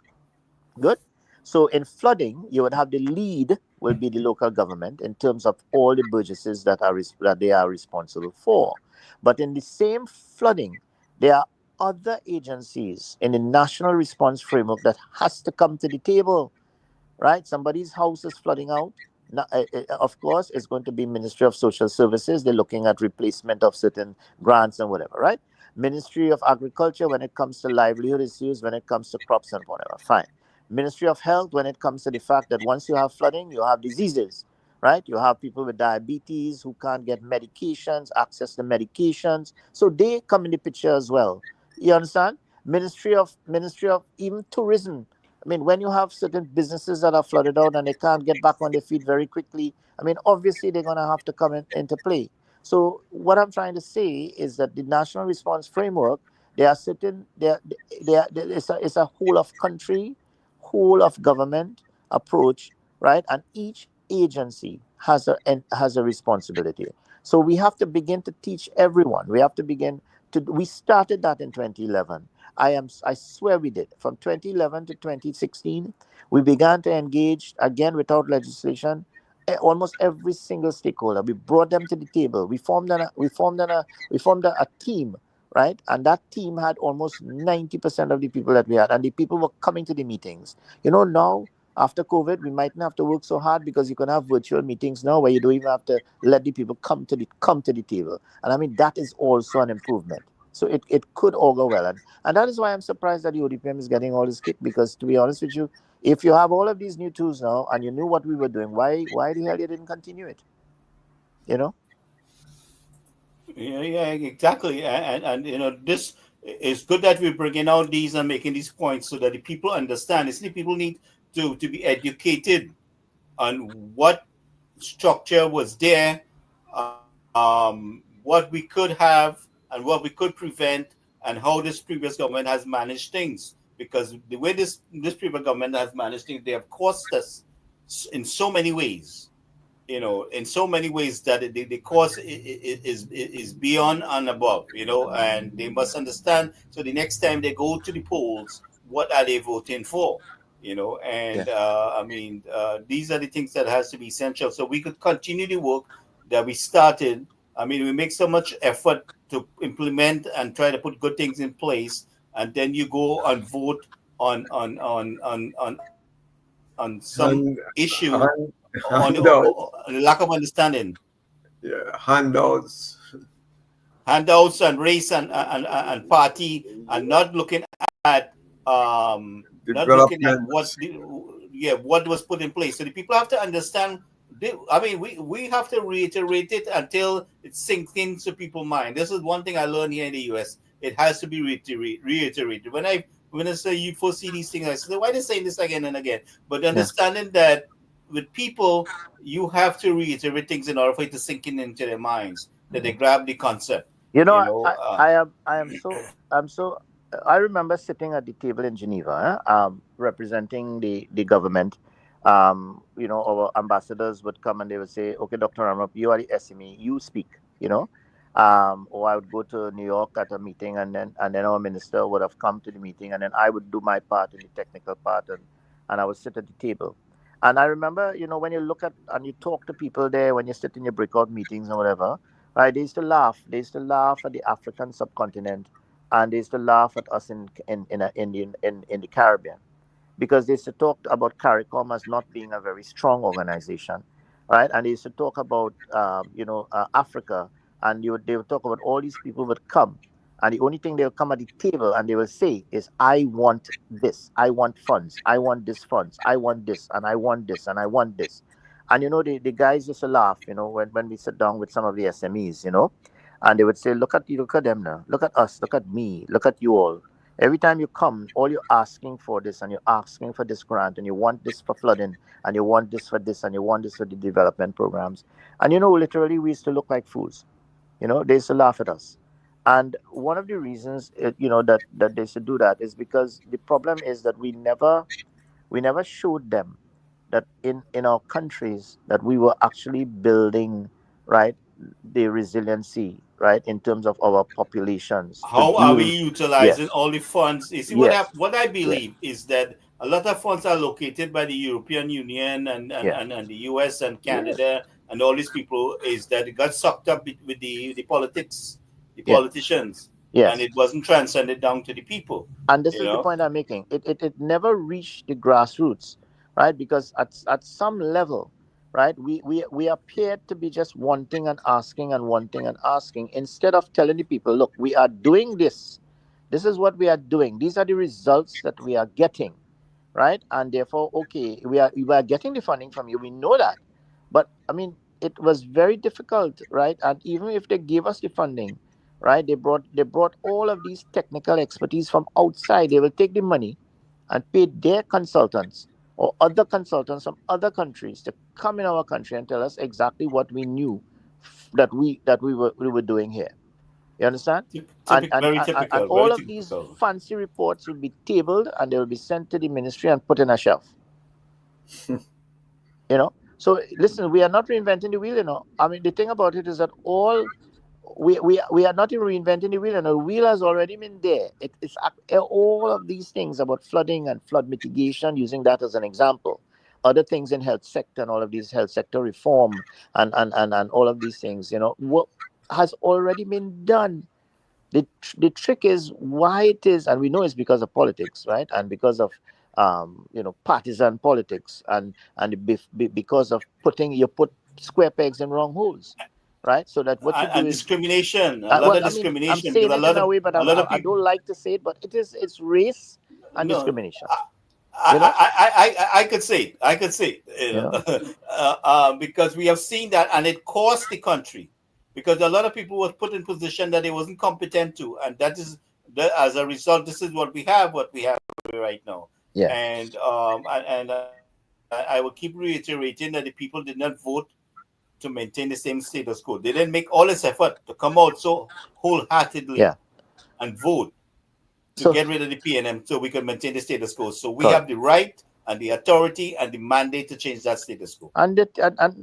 Good. So in flooding, you would have the lead will be the local government in terms of all the burgesses that they are responsible for. But in the same flooding, there are other agencies in the national response framework that has to come to the table, right? Somebody's house is flooding out. Of course, it's going to be Ministry of Social Services. They're looking at replacement of certain grants and whatever, right? Ministry of Agriculture when it comes to livelihood issues, when it comes to crops and whatever, fine. Ministry of Health when it comes to the fact that once you have flooding, you have diseases, right? You have people with diabetes who can't get medications, access to medications, so they come in the picture as well. You understand? Ministry of even tourism. I mean, when you have certain businesses that are flooded out and they can't get back on their feet very quickly, I mean, obviously they're going to have to come into play. So what I'm trying to say is that the national response framework, there are certain, it's a whole of country, whole of government approach, right? And each agency has a responsibility. So we have to begin to teach everyone. We have to begin to. We started that in 2011. I swear we did. From 2011 to 2016, we began to engage again without legislation. Almost every single stakeholder. We brought them to the table. We formed a team, right? And that team had almost 90% of the people that we had, and the people were coming to the meetings. Now after COVID, we mightn't have to work so hard because you can have virtual meetings now where you don't even have to let the people come to the table. And I mean that is also an improvement. So it could all go well. And that is why I'm surprised that the ODPM is getting all this kick, because to be honest with you, if you have all of these new tools now and you knew what we were doing, why the hell you didn't continue it? You know? Yeah, exactly. And this is good that we're bringing out these and making these points so that the people understand. You see, people need to be educated on what structure was there, what we could have, and what we could prevent, and how this previous government has managed things. Because the way this previous government has managed things, they have cost us in so many ways. In so many ways that the cost is beyond and above. And they must understand. So the next time they go to the polls, what are they voting for? Yeah. And I mean, these are the things that has to be essential. So we could continue the work that we started. I mean, we make so much effort to implement and try to put good things in place, and then you go and vote on some issue Hand, hand, on handout, lack of understanding, yeah, handouts, handouts and race and party, and not looking at developments. what was put in place. So the people have to understand. I mean, we have to reiterate it until it sinks into people's mind. This is one thing I learned here in the US. It has to be reiterated. When I say you foresee these things, I say, why are they saying this again and again? But Yeah. understanding that with people, you have to reiterate things in order for it to sink into their minds, that they grab the concept. You know, You I, know, I, uh, I am I am so I'm so I remember sitting at the table in Geneva, representing the government. Our ambassadors would come and they would say, "Okay, Dr. Ramrup, you are the SME, you speak." Or I would go to New York at a meeting, and then our minister would have come to the meeting, and then I would do my part in the technical part, and I would sit at the table. And I remember, when you look at and you talk to people there, when you sit in your breakout meetings or whatever, right? They used to laugh. They used to laugh at the African subcontinent, and they used to laugh at us in the Caribbean, because they used to talk about CARICOM as not being a very strong organization, right? And they used to talk about, Africa, and they would talk about all these people would come, and the only thing they would come at the table and they will say is, "I want this, I want funds, I want this funds, I want this, and I want this, and I want this." And the guys used to laugh, when we sit down with some of the SMEs, and they would say, "Look at them now, look at us, look at me, look at you all." Every time you come, all you're asking for this, and you're asking for this grant, and you want this for flooding, and you want this for this, and you want this for the development programs. And literally, we used to look like fools. They used to laugh at us. And one of the reasons, that they used to do that is because the problem is that we never showed them that in our countries that we were actually building, right, the resiliency, right, in terms of our populations to How are we deal. utilizing Yes, all the funds? You see, yes, what I yes, believe is that a lot of funds are located by the European Union yeah, and the US and yes, Canada and all these people, is that it got sucked up with the politics, the yeah, politicians, and yes. it wasn't transcended down to the people, And this you is the know. point I'm making. It never reached the grassroots, right? Because at some level, right, we appeared to be just wanting and asking and wanting and asking, instead of telling the people, look, we are doing this. This is what we are doing. These are the results that we are getting, right? And therefore, okay, we are getting the funding from you. We know that, but I mean, it was very difficult, right? And even if they gave us the funding, right, they brought all of these technical expertise from outside. They will take the money and pay their consultants or other consultants from other countries to come in our country and tell us exactly what we knew that we were doing here. You understand? And and Very and, and typical, very all of these typical. fancy reports will be tabled and they will be sent to the ministry and put in a shelf. So listen, we are not reinventing the wheel. I mean, the thing about it is that we are not even reinventing the wheel, and the wheel has already been there. It's all of these things about flooding and flood mitigation, using that as an example. Other things in health sector and all of these health sector reform and all of these things, what has already been done. The trick is why it is, and we know it's because of politics, right? And because of partisan politics, and because of you put square pegs in wrong holes, right? So that what you do And is, discrimination, a lot well, of I mean, I'm discrimination, because saying it in a way, but a lot of I people, don't like to say it, but it's race and no, discrimination. I, You know, I could say it. I could say it, you know, because we have seen that, and it cost the country, because a lot of people was put in position that they wasn't competent to, and as a result, this is what we have right now, yeah, and I will keep reiterating that the people did not vote to maintain the same status quo. They didn't make all this effort to come out so wholeheartedly yeah. and vote to So get rid of the PNM so we can maintain the status quo. So we correct. have the right and the authority and the mandate to change that status quo. And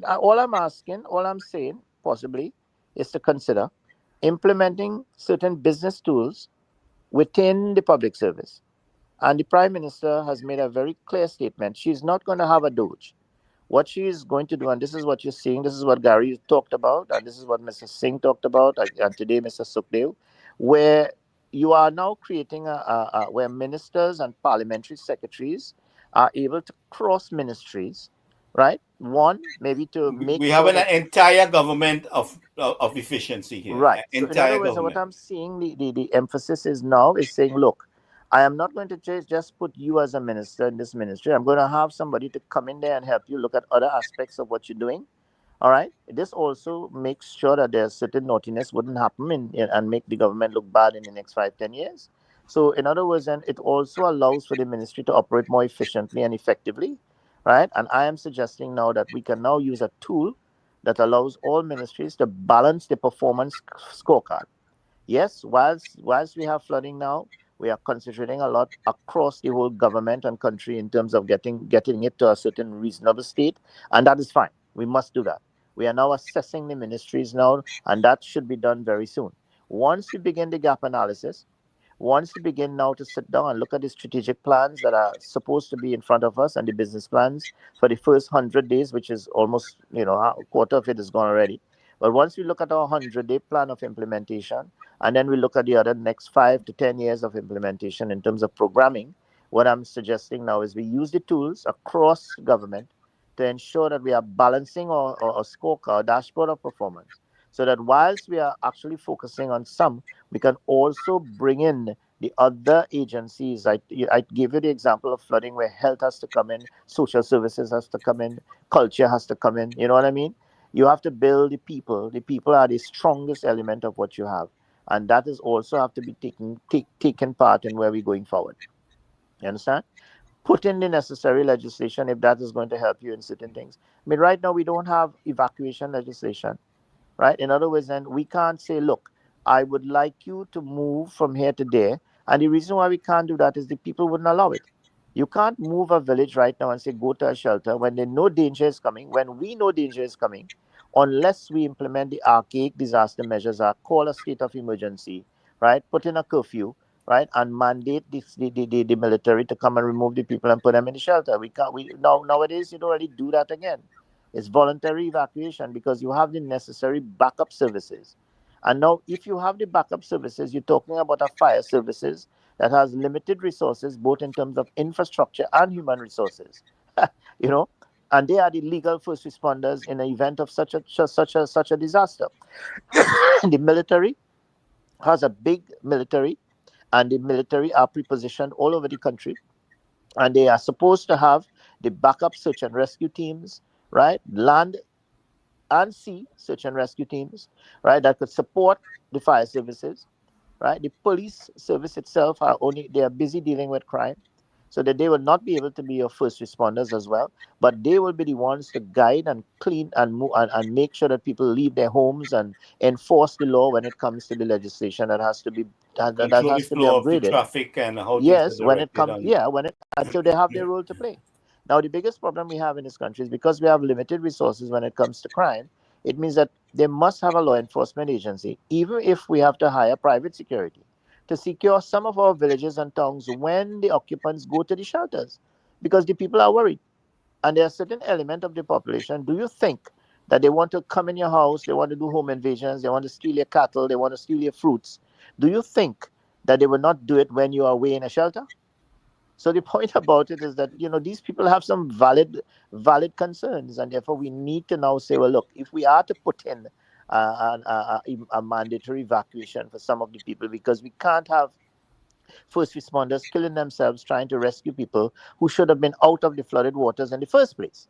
all I'm asking, all I'm saying, possibly, is to consider implementing certain business tools within the public service. And the Prime Minister has made a very clear statement. She's not going to have a Doge. What she is going to do, and this is what you're seeing, this is what Gary talked about, and this is what Mr. Singh talked about, and today Mr. Sukhdev, where you are now creating where ministers and parliamentary secretaries are able to cross ministries, right? One, maybe to make We have sure an that. entire government of efficiency here, Right. an So in other entire words, what government. I'm seeing, the emphasis is now is saying, look, I am not going to just put you as a minister in this ministry. I'm going to have somebody to come in there and help you look at other aspects of what you're doing. All right. This also makes sure that there's certain naughtiness wouldn't happen and make the government look bad in the next 5, 10 years. So in other words, then it also allows for the ministry to operate more efficiently and effectively, right? And I am suggesting now that we can now use a tool that allows all ministries to balance the performance scorecard. Yes, whilst we have flooding now, we are concentrating a lot across the whole government and country in terms of getting it to a certain reasonable state, and that is fine. We must do that. We are now assessing the ministries now, and that should be done very soon. Once we begin the gap analysis, once we begin now to sit down and look at the strategic plans that are supposed to be in front of us and the business plans for the first 100 days, which is almost, a quarter of it is gone already. But once we look at our 100-day plan of implementation, and then we look at the other next 5 to 10 years of implementation in terms of programming, what I'm suggesting now is we use the tools across government to ensure that we are balancing our scorecard, our dashboard of performance, so that whilst we are actually focusing on some, we can also bring in the other agencies. I give you the example of flooding where health has to come in, social services has to come in, culture has to come in. You know what I mean? You have to build the people. The people are the strongest element of what you have. and that is also have to be taken part in where we're going forward. You understand? Put in the necessary legislation if that is going to help you in certain things. I mean, right now we don't have evacuation legislation, right? In other words, then we can't say, look, I would like you to move from here to there. And the reason why we can't do that is the people wouldn't allow it. You can't move a village right now and say, go to a shelter when they know danger is coming, when we know danger is coming, unless we implement the archaic disaster measures, call a state of emergency, right? Put in a curfew, right? And mandate the military to come and remove the people and put them in the shelter. We can't, we now nowadays you don't really do that again. It's voluntary evacuation because you have the necessary backup services. And now, if you have the backup services, you're talking about a fire services that has limited resources, both in terms of infrastructure and human resources. you know, and they are the legal first responders in an event of such a disaster. The military has a big military, and the military are prepositioned all over the country, and they are supposed to have the backup search and rescue teams, right? Land and sea search and rescue teams, right? That could support the fire services, right? The police service itself they are busy dealing with crime, so that they will not be able to be your first responders as well, but they will be the ones to guide and clean and move and make sure that people leave their homes and enforce the law when it comes to the legislation that has to be that Control the has to be flow of the upgraded. traffic and how things are Yes, when it directed comes, on. yeah, when it until they have their role to play. Now, the biggest problem we have in this country is because we have limited resources when it comes to crime. It means that they must have a law enforcement agency, even if we have to hire private security to secure some of our villages and towns when the occupants go to the shelters, because the people are worried, and there are certain element of the population. Do you think that they want to come in your house, they want to do home invasions, they want to steal your cattle, they want to steal your fruits? Do you think that they will not do it when you are away in a shelter? So the point about it is that these people have some valid concerns, and therefore we need to now say, well, look, if we are to put in a mandatory evacuation for some of the people, because we can't have first responders killing themselves trying to rescue people who should have been out of the flooded waters in the first place,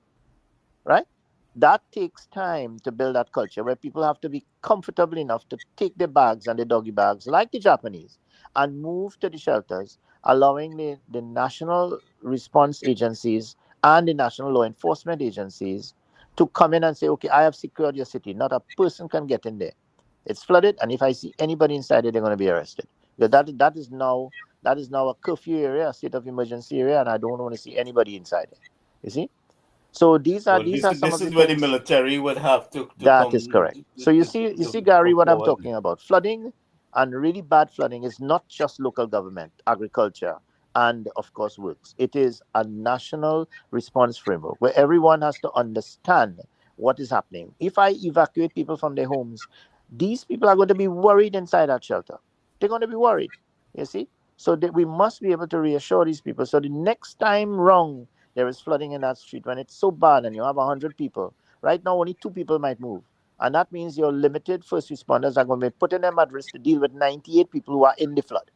right? That takes time to build that culture where people have to be comfortable enough to take their bags and their doggy bags, like the Japanese, and move to the shelters, allowing the national response agencies and the national law enforcement agencies to come in and say, okay, I have secured your city. Not a person can get in there. It's flooded, and if I see anybody inside it, they're going to be arrested. Because that is now a curfew area, a state of emergency area, and I don't want to see anybody inside it. You see? So these are Well, these this are some this of the is where the things. military would have to That is come correct. So you see, Gary, come what I'm forward. talking about. Flooding and really bad flooding is not just local government, agriculture, and of course works. It is a national response framework where everyone has to understand what is happening. If I evacuate people from their homes, these people are going to be worried inside that shelter. They're going to be worried. You see? So that we must be able to reassure these people. So the next time wrong there is flooding in that street, when it's so bad and you have 100 people. Right now, only 2 people might move. And that means your limited first responders are going to be putting them at risk to deal with 98 people who are in the flood.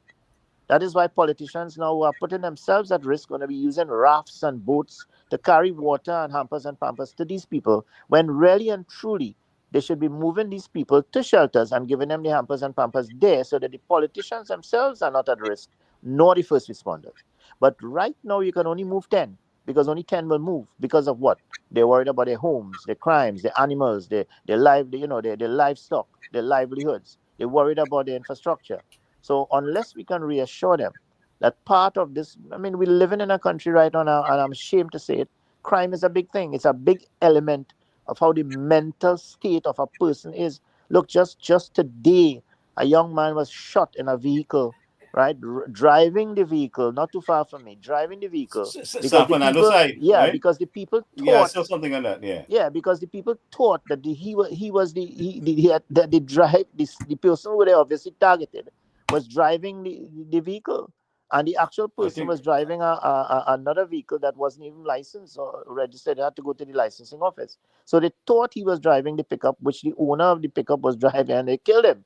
That is why politicians now who are putting themselves at risk going to be using rafts and boats to carry water and hampers and pampers to these people, when really and truly they should be moving these people to shelters and giving them the hampers and pampers there so that the politicians themselves are not at risk, nor the first responders. But right now you can only move 10, because only 10 will move. Because of what? They're worried about their homes, their crimes, their animals, their livestock, their livelihoods. They're worried about their infrastructure. So unless we can reassure them that part of this, I mean, we're living in a country right now, and I'm ashamed to say it, crime is a big thing. It's a big element of how the mental state of a person is. Look, just today, a young man was shot in a vehicle, right? Driving the vehicle, not too far from me, driving the vehicle San because the Fernando people, side, yeah, right? because the people Yeah, I thought saw something on that. Yeah. yeah, because the people thought that he was he had, that the drive the person who they obviously targeted was driving the vehicle, and the actual I person think was driving another vehicle that wasn't even licensed or registered. They had to go to the licensing office. So they thought he was driving the pickup, which the owner of the pickup was driving, and they killed him.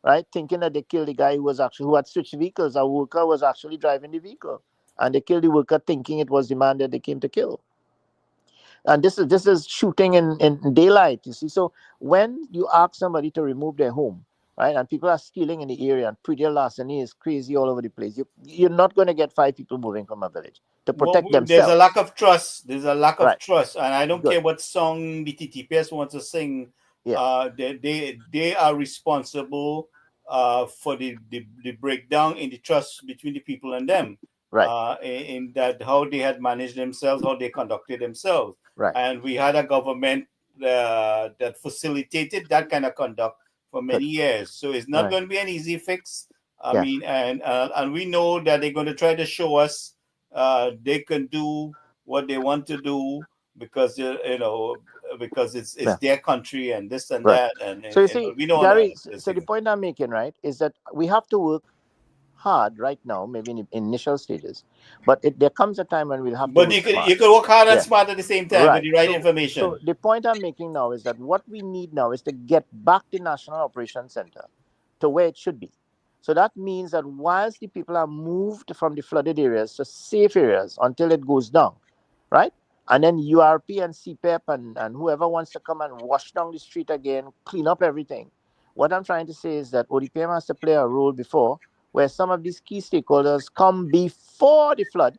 Right, thinking that they killed the guy who had switched vehicles. A worker was actually driving the vehicle, and they killed the worker thinking it was the man that they came to kill. And this is shooting in daylight, you see. So when you ask somebody to remove their home, right? And people are stealing in the area, and pretty larceny is crazy all over the place. You're not going to get 5 people moving from a village to Well, protect there's a lack themselves, of trust. There's a lack of right? trust, and I don't Good. care what song the TTPS wants to sing. Yeah. They are responsible for the breakdown in the trust between the people and them. Right. In that how they had managed themselves, how they conducted themselves, Right. and we had a government that facilitated that kind of conduct for Good. many years. So it's not Right. going to be an easy fix. I Yeah. mean, and we know that they're going to try to show us they can do what they want to do because because it's Yeah. their country and this and Right. that and, So you and see, we know all Gary. that So this so the thing. point I'm making, right, is that we have to work hard right now, maybe in the initial stages, but there comes a time when we'll have to But work you smart. could work hard and Yeah. smart at the same time with Right. the right So information. the point I'm making now is that what we need now is to get back the National Operations Center to where it should be. So that means that whilst the people are moved from the flooded areas to safe areas until it goes down, right? And then URP and CPEP and whoever wants to come and wash down the street again, clean up everything. What I'm trying to say is that ODPM has to play a role before where some of these key stakeholders come before the flood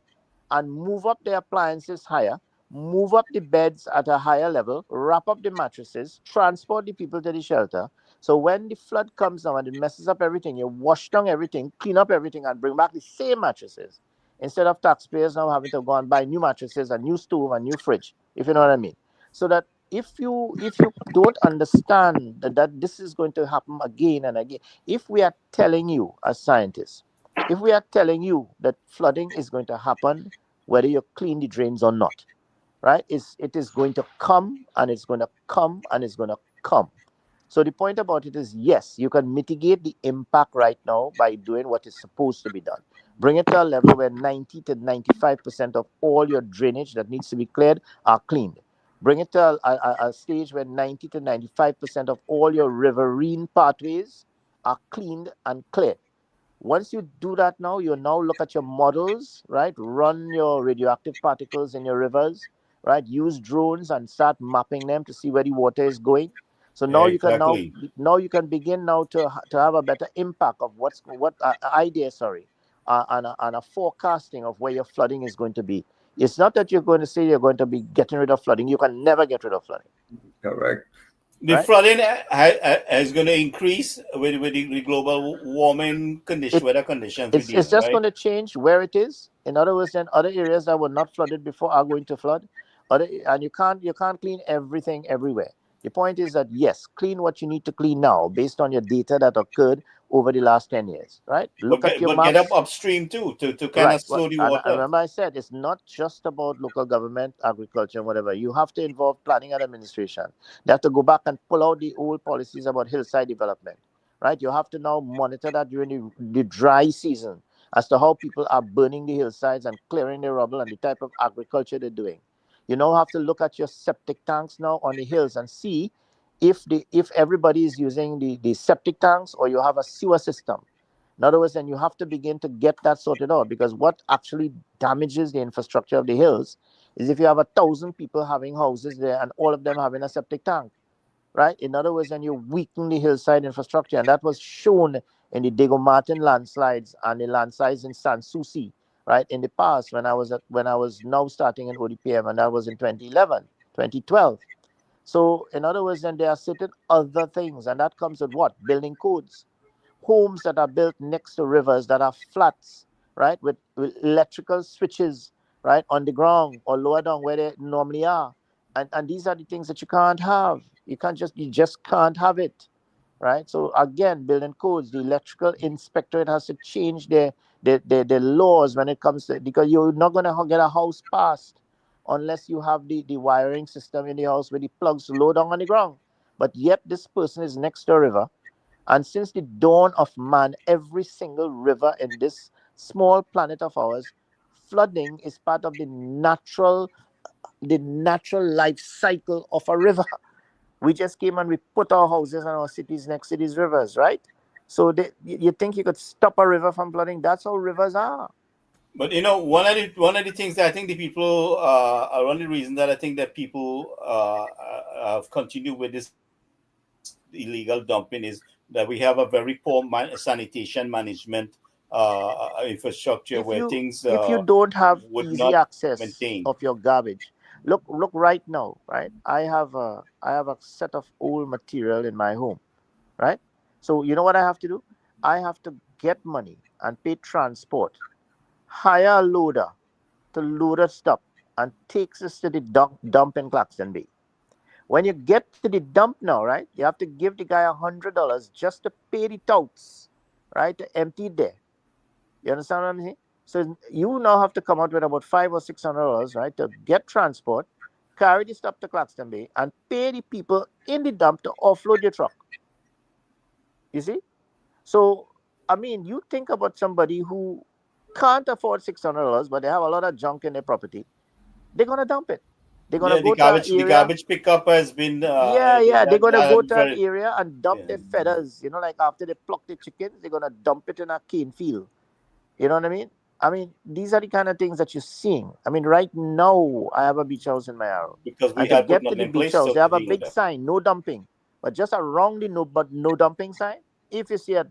and move up their appliances higher, move up the beds at a higher level, wrap up the mattresses, transport the people to the shelter. So when the flood comes now and it messes up everything, you wash down everything, clean up everything, and bring back the same mattresses instead of taxpayers now having to go and buy new mattresses, a new stove, a new fridge, if you know what I mean. So that if you don't understand that this is going to happen again and again, if we are telling you as scientists, if we are telling you that flooding is going to happen whether you clean the drains or not, right? It is going to come and it's going to come and it's going to come. So the point about it is, yes, you can mitigate the impact right now by doing what is supposed to be done. Bring it to a level where 90 to 95% of all your drainage that needs to be cleared are cleaned. Bring it to a stage where 90 to 95% of all your riverine pathways are cleaned and cleared. Once you do that now, you now look at your models, right? Run your radioactive particles in your rivers, right? Use drones and start mapping them to see where the water is going. So Yeah, now you can exactly. now you can begin now to have a better impact of what idea, sorry, and a forecasting of where your flooding is going to be. It's not that you're going to say you're going to be getting rid of flooding. You can never get rid of flooding, Correct. The right? flooding is going to increase with the global warming condition, It weather conditions we're it's dealing, just right? going to change where it is. In other words, then other areas that were not flooded before are going to flood. And you can't clean everything everywhere. The point is that yes, clean what you need to clean now based on your data that occurred over the last 10 years. Right? Look at your But get up maps. upstream too to kind Right. of slow the And water. remember, I said it's not just about local government, agriculture, and whatever. You have to involve planning and administration. They have to go back and pull out the old policies about hillside development. Right. You have to now monitor that during the dry season as to how people are burning the hillsides and clearing the rubble and the type of agriculture they're doing. You now have to look at your septic tanks now on the hills and see if everybody is using the septic tanks or you have a sewer system. In other words, then you have to begin to get that sorted out because what actually damages the infrastructure of the hills is if you have 1,000 people having houses there and all of them having a septic tank, right? In other words, then you weaken the hillside infrastructure, and that was shown in the Diego Martin landslides and the landslides in San Souci, right? In the past, when I was now starting in ODPM, and that was in 2011, 2012. So, in other words, then there are certain other things, and that comes with what? Building codes, homes that are built next to rivers that are flats, right, with electrical switches, right, on the ground or lower down where they normally are. And these are the things that you can't have. You just can't have it, right? So again, building codes, the electrical inspectorate has to change their laws when it comes to, because you're not going to get a house passed unless you have the wiring system in the house where the plugs low down on the ground. But yet this person is next to a river, and since the dawn of man, every single river in this small planet of ours, flooding is part of the natural life cycle of a river. We just came and we put our houses and our cities next to these rivers, right? So you think you could stop a river from flooding? That's how rivers are. But one of the things that I think the people are one of the reasons that I think that people have continued with this illegal dumping is we don't have that we have a very poor sanitation management infrastructure if where you things if you don't have would easy not access maintain. of your garbage, look right now, right? I have a set of old material in my home, right? So you know what I have to do? I have to get money and pay transport, hire a loader to load the stuff and takes us to the dump in Claxton Bay. When you get to the dump now, right, you have to give the guy $100 just to pay the totes, right, to empty it there. You understand what I'm saying? So you now have to come out with about $500 or $600, right, to get transport, carry the stuff to Claxton Bay, and pay the people in the dump to offload your truck. You see? So I mean, you think about somebody who can't afford $600, but they have a lot of junk in their property. They're gonna dump it. They're gonna Yeah, go to an the area. garbage pickup has been Yeah. They're gonna go that to an very, area and dump yeah. their feathers. Like after they pluck the chickens, they're gonna dump it in a cane field. You know what I mean? I mean, these are the kind of things that you're seeing. I mean, right now I have a beach house in my arrow, Because we and to had put get to nothing the in beach place house, so they to have a deal with big that. sign, no dumping. But just around the no dumping sign, if you see at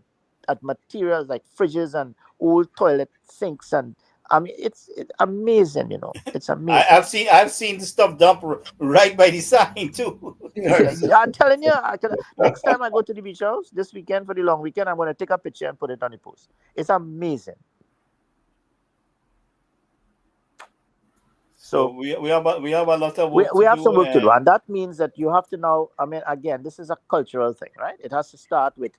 materials like fridges and old toilet sinks, and I mean, it's amazing. It's amazing. I've seen the stuff dumped right by the sign too. Yeah, I'm telling you, next time I go to the beach house this weekend for the long weekend, I'm going to take a picture and put it on the post. It's amazing. So So we have a lot of we, work to we have some do, work to do, and and that means that you have to now, I mean, again, this is a cultural thing, right? It has to start with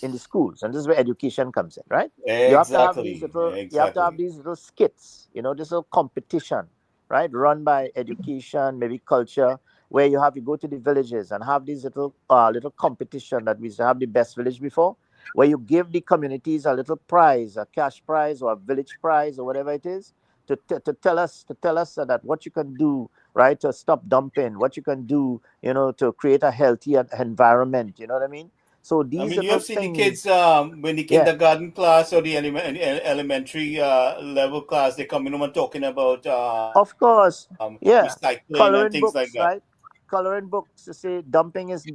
in the schools, and this is where education comes in, right? You have to have exactly. these little skits, this little competition, right, run by education, maybe culture, where you go to the villages and have these little competition that we used to have the best village before, where you give the communities a little prize, a cash prize or a village prize or whatever it is, to tell us that what you can do, right, to stop dumping, what you can do, to create a healthy environment. You know what I mean? So I these mean, you little have seen the kids things, when the yeah, kindergarten class or the elementary level class, they come in and talking about of course, yeah, recycling and things like coloring that. books, right? Coloring books to say dumping is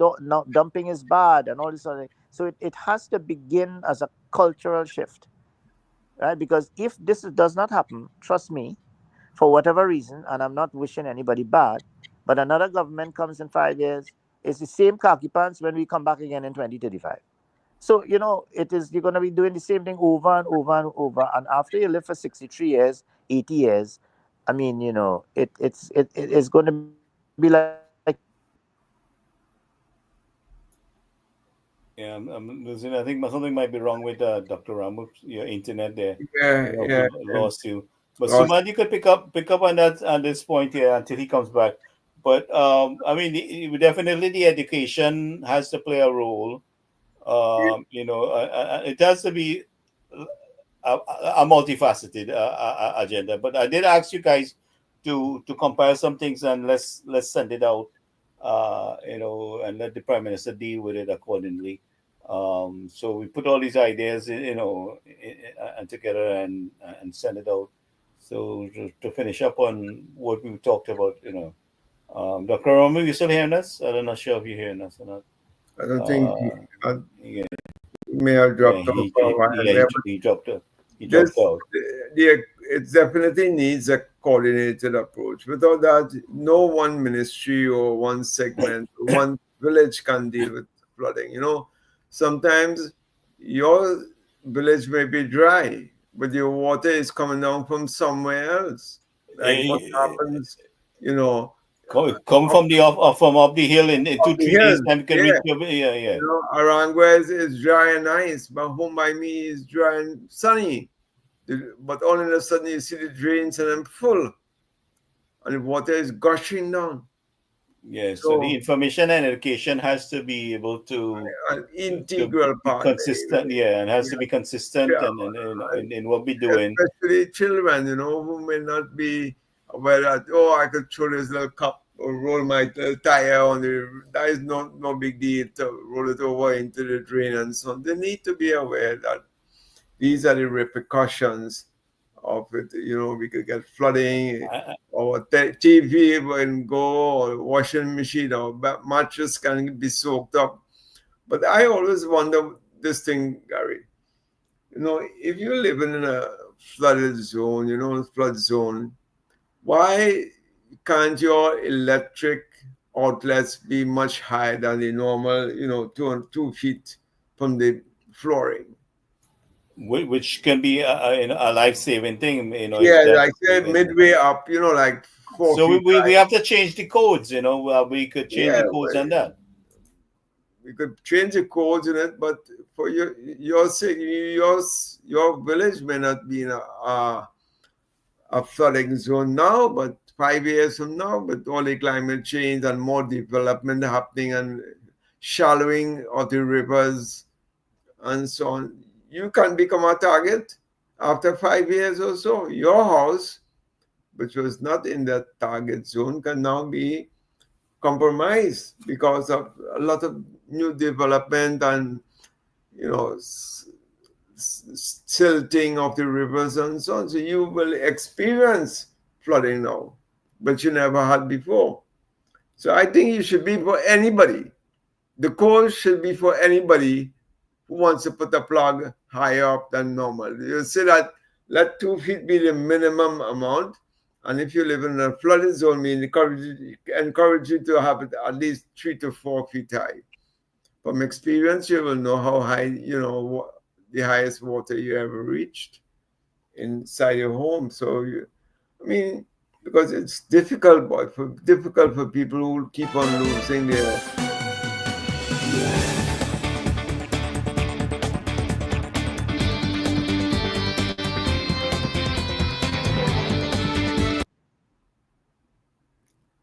bad and all this sort of thing. So it has to begin as a cultural shift, right? Because if does not happen, trust me, for whatever reason, and I'm not wishing anybody bad, but another government comes in 5 years, it's the same khaki pants when we come back again in 2035. So, you're going to be doing the same thing over and over and over. And after you live for 63 years, 80 years, I mean, it's going to be like you're living in a factory. Yeah, I think something might be wrong with Dr. Ramu, your internet there. Yeah, We yeah. lost you. But Lost. Suman, you could pick up on that on this point here until he comes back. But I mean, definitely the education has to play a role. It has to be a multifaceted agenda. But I did ask you guys to compile some things and let's send it out. And let the prime minister deal with it accordingly. So we put all these ideas, and together and send it out. So to finish up on what we talked about, Dr. Romo, you still hearing us? I'm not sure if you're hearing us or not. I don't think Uh, I yeah, may have yeah, dropped off for a while there, but he dropped this out. it definitely needs a coordinated approach. Without that, no one ministry or one segment, one village can deal with flooding. Sometimes your village may be dry, but your water is coming down from somewhere else. Like what Eh, happens, you know, come up, from from up the hill in up two, the 3 days hill. time you can reach Yeah. your, yeah, yeah. Arangua is dry and nice, but home by me is dry and sunny. But all of a sudden you see the drains and I'm full, and the water is gushing down. Yeah, so the So information and education has to be able an to integral be part there, consistent. Yeah, and has to be consistent yeah, and and in what we're doing. especially children, who may not be aware that, oh, I could throw this little cup or roll my little tire on that is no big deal to roll it over into the drain and so on. They need to be aware that these are the repercussions of it. We could get flooding, I, or TV will go, or washing machine or mattress can be soaked up. But I always wonder this thing, Gary. If you're living in a flooded zone, flood zone, why can't your electric outlets be much higher than the normal, 2 feet from the flooring? which can be a life-saving thing, if Yeah, that's like the say case. midway up, like four So feet we high. have to change the codes, we could change Yeah, the codes on that. we could change the codes in it, but for your sake, your village may not be in a flooding zone now, but 5 years from now, with all the climate change and more development happening and shallowing of the rivers and so on, you can become a target after 5 years or so. Your house, which was not in that target zone, can now be compromised because of a lot of new development and you know silting of the rivers and so on. So you will experience flooding now, but you never had before. So I think it should be for anybody. The code should be for anybody who wants to put a plug higher up than normal. You say that let 2 feet be the minimum amount. And if you live in a flooded zone, we encourage you to have it at least 3 to 4 feet high. From experience, you will know how high, the highest water you ever reached inside your home. So, I mean, because it's difficult, boy, difficult for people who keep on losing their.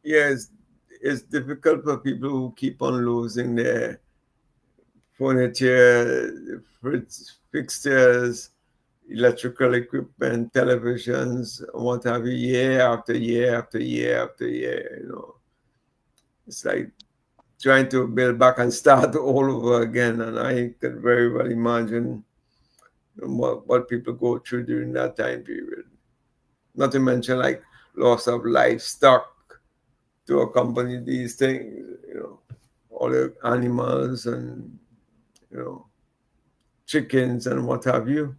Yes, it's difficult for people who keep on losing their furniture, fixtures, electrical equipment, televisions, what have you, year after year after year after year. It's like trying to build back and start all over again. And I can very well imagine what people go through during that time period. Not to mention like loss of livestock to accompany these things, all the animals and you know chickens and what have you.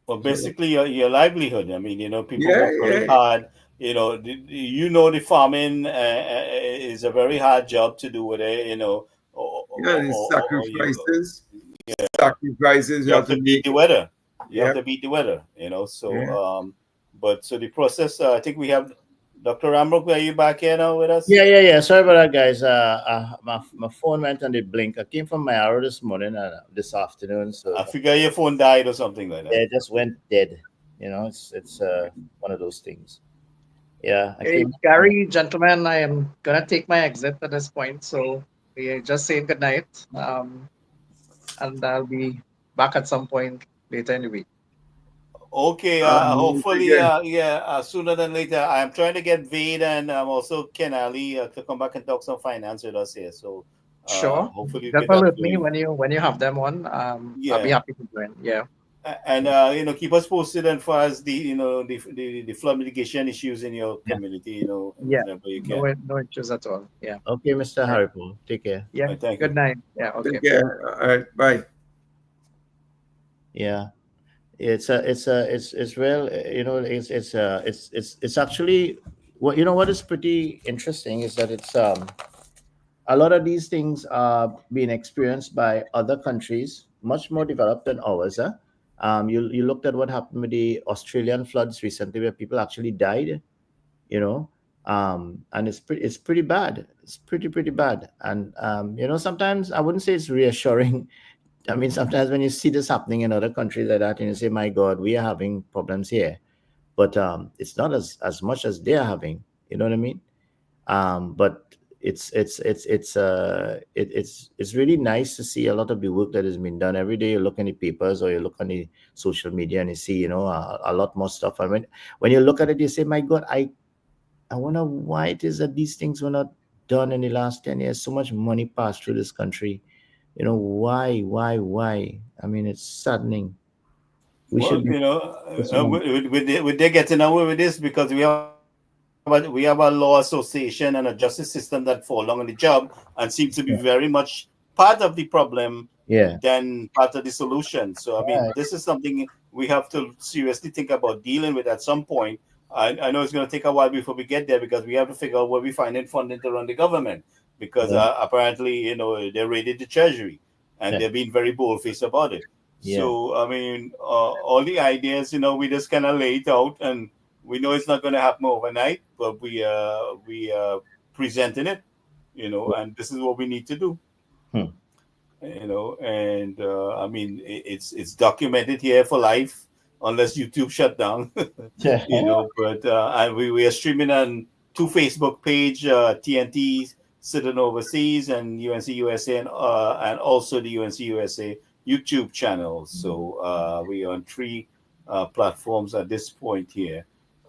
Well, So basically your livelihood. I mean, people yeah, work very yeah, hard. The farming is a very hard job to do with it. yeah. And sacrifices You you have have to to beat make. the weather. You have Yeah, to beat the weather. So yeah. but so the process. I think we have Dr. Ramrock. Are you back here now with us? Yeah. Sorry about that, guys. My phone went on the blink. I came from my arrow this morning, this afternoon, so I figure your phone died or something like yeah, that. it just went dead. It's one of those things. Yeah, I Hey, came. Gary, gentlemen, I am gonna take my exit at this point, so we just saying good night. And I'll be back at some point later in the week. Okay, hopefully, Again, yeah, sooner than later. I'm trying to get Vade and also Ken Ali to come back and talk some finance with us here. So Sure. hopefully we Just get that alert me going. when you have them on. I'll be Yeah, happy to join. Yeah. and keep us posted as far as the flood mitigation issues in your Yeah. community. Yeah. Whenever you No, can. no issues at all. Yeah. Okay, Mr. All right. Haripur. Take care. Yeah. Thank you. Good night. Yeah. Okay. take care. All right, bye. Yeah. It's real. It's actually what is pretty interesting is that it's a lot of these things are being experienced by other countries much more developed than ours. You looked at what happened with the Australian floods recently, where people actually died. You know, and it's pretty bad. It's pretty bad. And sometimes I wouldn't say it's reassuring. I mean, sometimes when you see this happening in other countries like that, and you say, "My God, we are having problems here," but it's not as much as they are having. You know what I mean? But it's really nice to see a lot of the work that has been done. Every day you look in the papers or you look on the social media and you see a lot more stuff. I mean, when you look at it, you say, "My God, I wonder why it is that these things were not done in the last 10 years. So much money passed through this country. Why? I mean, it's saddening. We Well, should be focusing on. with they getting away with this because we have a lot of money we have a law association and a justice system that fall along on the job and seem to be very much part of the problem Yeah. than part of the solution. So I mean, Right. this is something we have to seriously think about dealing with at some point. I know it's going to take a while before we get there because we have to figure out where we find funding to run the government because Yeah. apparently they raided the treasury and Yeah. they're being very bold-faced about it. Yeah. So I mean, all the ideas, we just kind of lay it out, and we know it's not going to happen overnight, but we presenting it, and this is what we need to do, Hmm. and I mean, it's documented here for life, unless YouTube shut down, But and we are streaming on two Facebook page, TNT Sitting Overseas and UNC USA, and also the UNC USA YouTube channel. So we are on three platforms at this point here.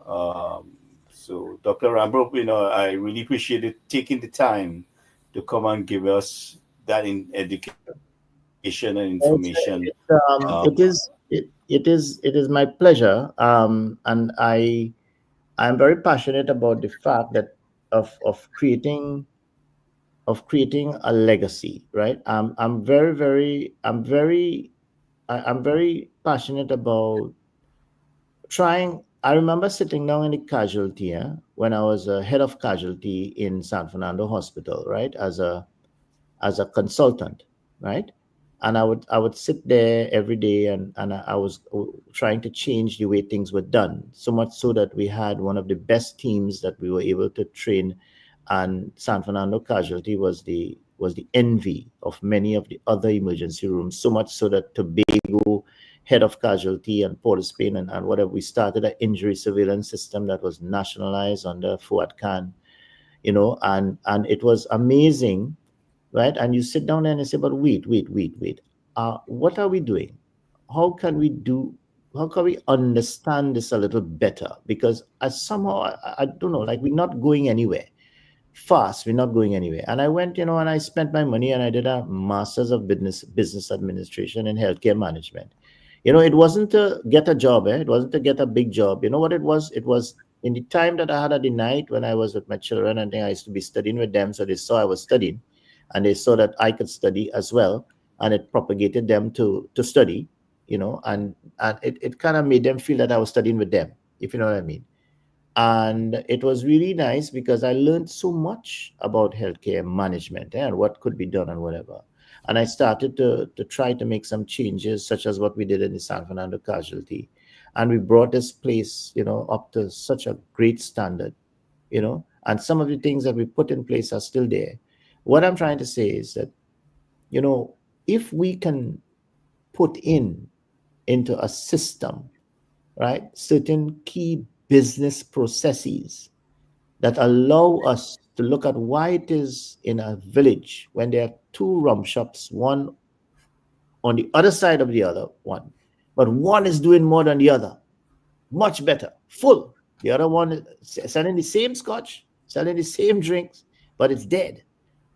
Um, so Dr. Rambro, I really appreciate it taking the time to come and give us that in education and information. It is my pleasure. And I'm very passionate about the fact that of creating a legacy, right? I'm very passionate about trying. I remember sitting down in the casualty, when I was a head of casualty in San Fernando Hospital, right, as a consultant, right? And I would sit there every day, and I was trying to change the way things were done, so much so that we had one of the best teams that we were able to train. And San Fernando Casualty was the envy of many of the other emergency rooms, so much so that Tobago, head of casualty, and Port of Spain, and whatever, we started an injury surveillance system that was nationalized under Fuad Khan, and it was amazing, right? And you sit down and you say, but wait. What are we doing? How can we do? How can we understand this a little better? Because I don't know, like, we're not going anywhere fast. We're not going anywhere. And I went, and I spent my money, and I did a master's of business administration and healthcare management. It wasn't to get a job, it wasn't to get a big job. You know what it was? It was in the time that I had at the night when I was with my children, and I used to be studying with them. So they saw I was studying, and they saw that I could study as well. And it propagated them to study, and it kind of made them feel that I was studying with them, if you know what I mean. And it was really nice because I learned so much about healthcare management, and what could be done and whatever. And I started to try to make some changes, such as what we did in the San Fernando Casualty. And we brought this place, up to such a great standard, and some of the things that we put in place are still there. What I'm trying to say is that, you know, if we can put into a system, right, certain key business processes that allow us to look at why it is in a village when there are two rum shops, one on the other side of the other one, but one is doing more than the other, much better, full. The other one is selling the same scotch, selling the same drinks, but it's dead.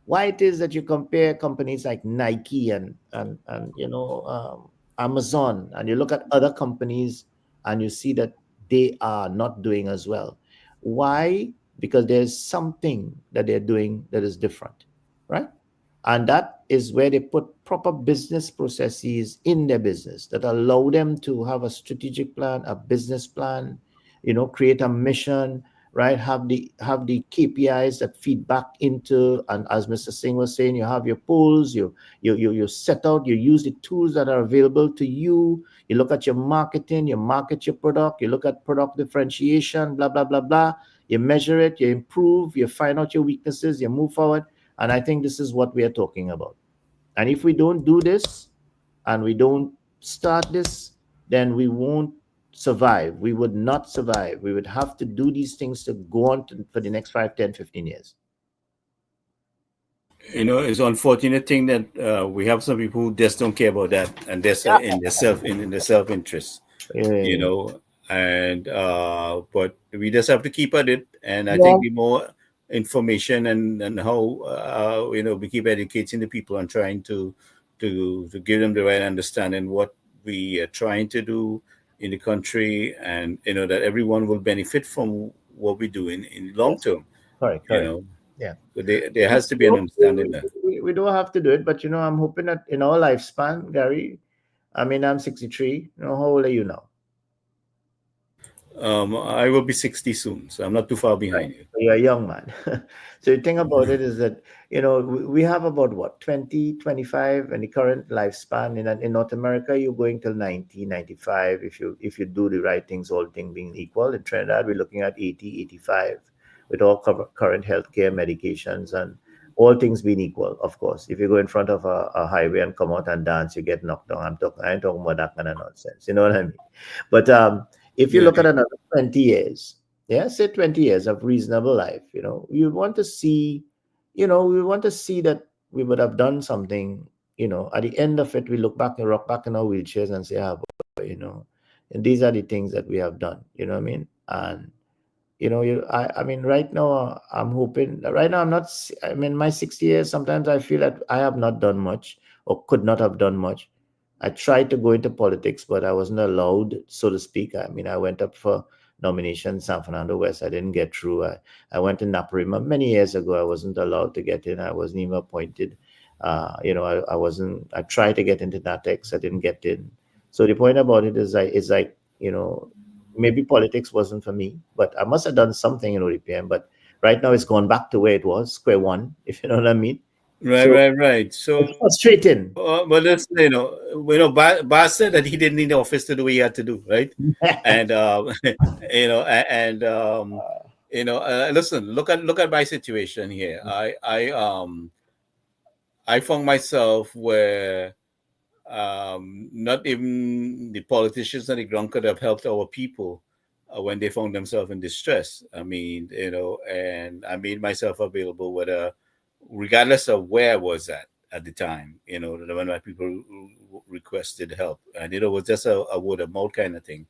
Why it is that you compare companies like Nike and Amazon, and you look at other companies and you see that they are not doing as well. Why? Because there's something that they're doing that is different, right? And that is where they put proper business processes in their business that allow them to have a strategic plan, a business plan, create a mission, right? Have the KPIs that feed back into, and as Mr. Singh was saying, you have your polls, you set out, you use the tools that are available to you. You look at your marketing, you market your product, you look at product differentiation, blah blah blah blah. You measure it, you improve, you find out your weaknesses, you move forward. And I think this is what we are talking about. And if we don't do this and we don't start this, then we won't survive. We would not survive. We would have to do these things to go on for the next 5, 10, 15 years. It's unfortunate thing that we have some people who just don't care about that, and they're in their self interest, you Yeah. know. And but we just have to keep at it. And I Yeah. think the more information and how we keep educating the people and trying to give them the right understanding what we are trying to do in the country, and that everyone will benefit from what we do in long Yes. term. Correct. You Correct. know, Yeah. so there has to be an understanding there. We don't have to do it, but I'm hoping that in our lifespan, Gary. I mean, I'm 63. How old are you now? I will be 60 soon, so I'm not too far behind you. You're a young man. So the thing about it is that, we have about what, 20, 25 in the current lifespan. In North America, you're going till 90, 95. If you do the right things, all things being equal. In Trinidad, we're looking at 80, 85 with all current healthcare medications and all things being equal, of course. If you go in front of a highway and come out and dance, you get knocked down. I ain't talking about that kind of nonsense. You know what I mean? But if you Yeah, look at another 20 years, yeah, say 20 years of reasonable life, you want to see, we want to see that we would have done something. At the end of it, we look back and rock back in our wheelchairs and say, boy, and these are the things that we have done. You know what I mean? And I mean, right now, I'm hoping. Right now, I'm not. I mean, my 60 years. Sometimes I feel that I have not done much, or could not have done much. I tried to go into politics, but I wasn't allowed, so to speak. I mean, I went up for nomination in San Fernando West. I didn't get through. I went to Naparima many years ago. I wasn't allowed to get in. I wasn't even appointed. I wasn't. I tried to get into NATEX. I didn't get in. So the point about it is like, maybe politics wasn't for me, but I must have done something in ODPM. But right now, it's gone back to where it was, square one, if you know what I mean. right, So right, right. it's So, frustrating. but let's Bas said that he didn't need the office to do what he had to do, right? And and listen, look at my situation here. I found myself where not even the politicians on the ground could have helped our people when they found themselves in distress. I mean, and I made myself available, whether regardless of where I was at the time, when my people requested help, and it was just a word of mouth kind of thing.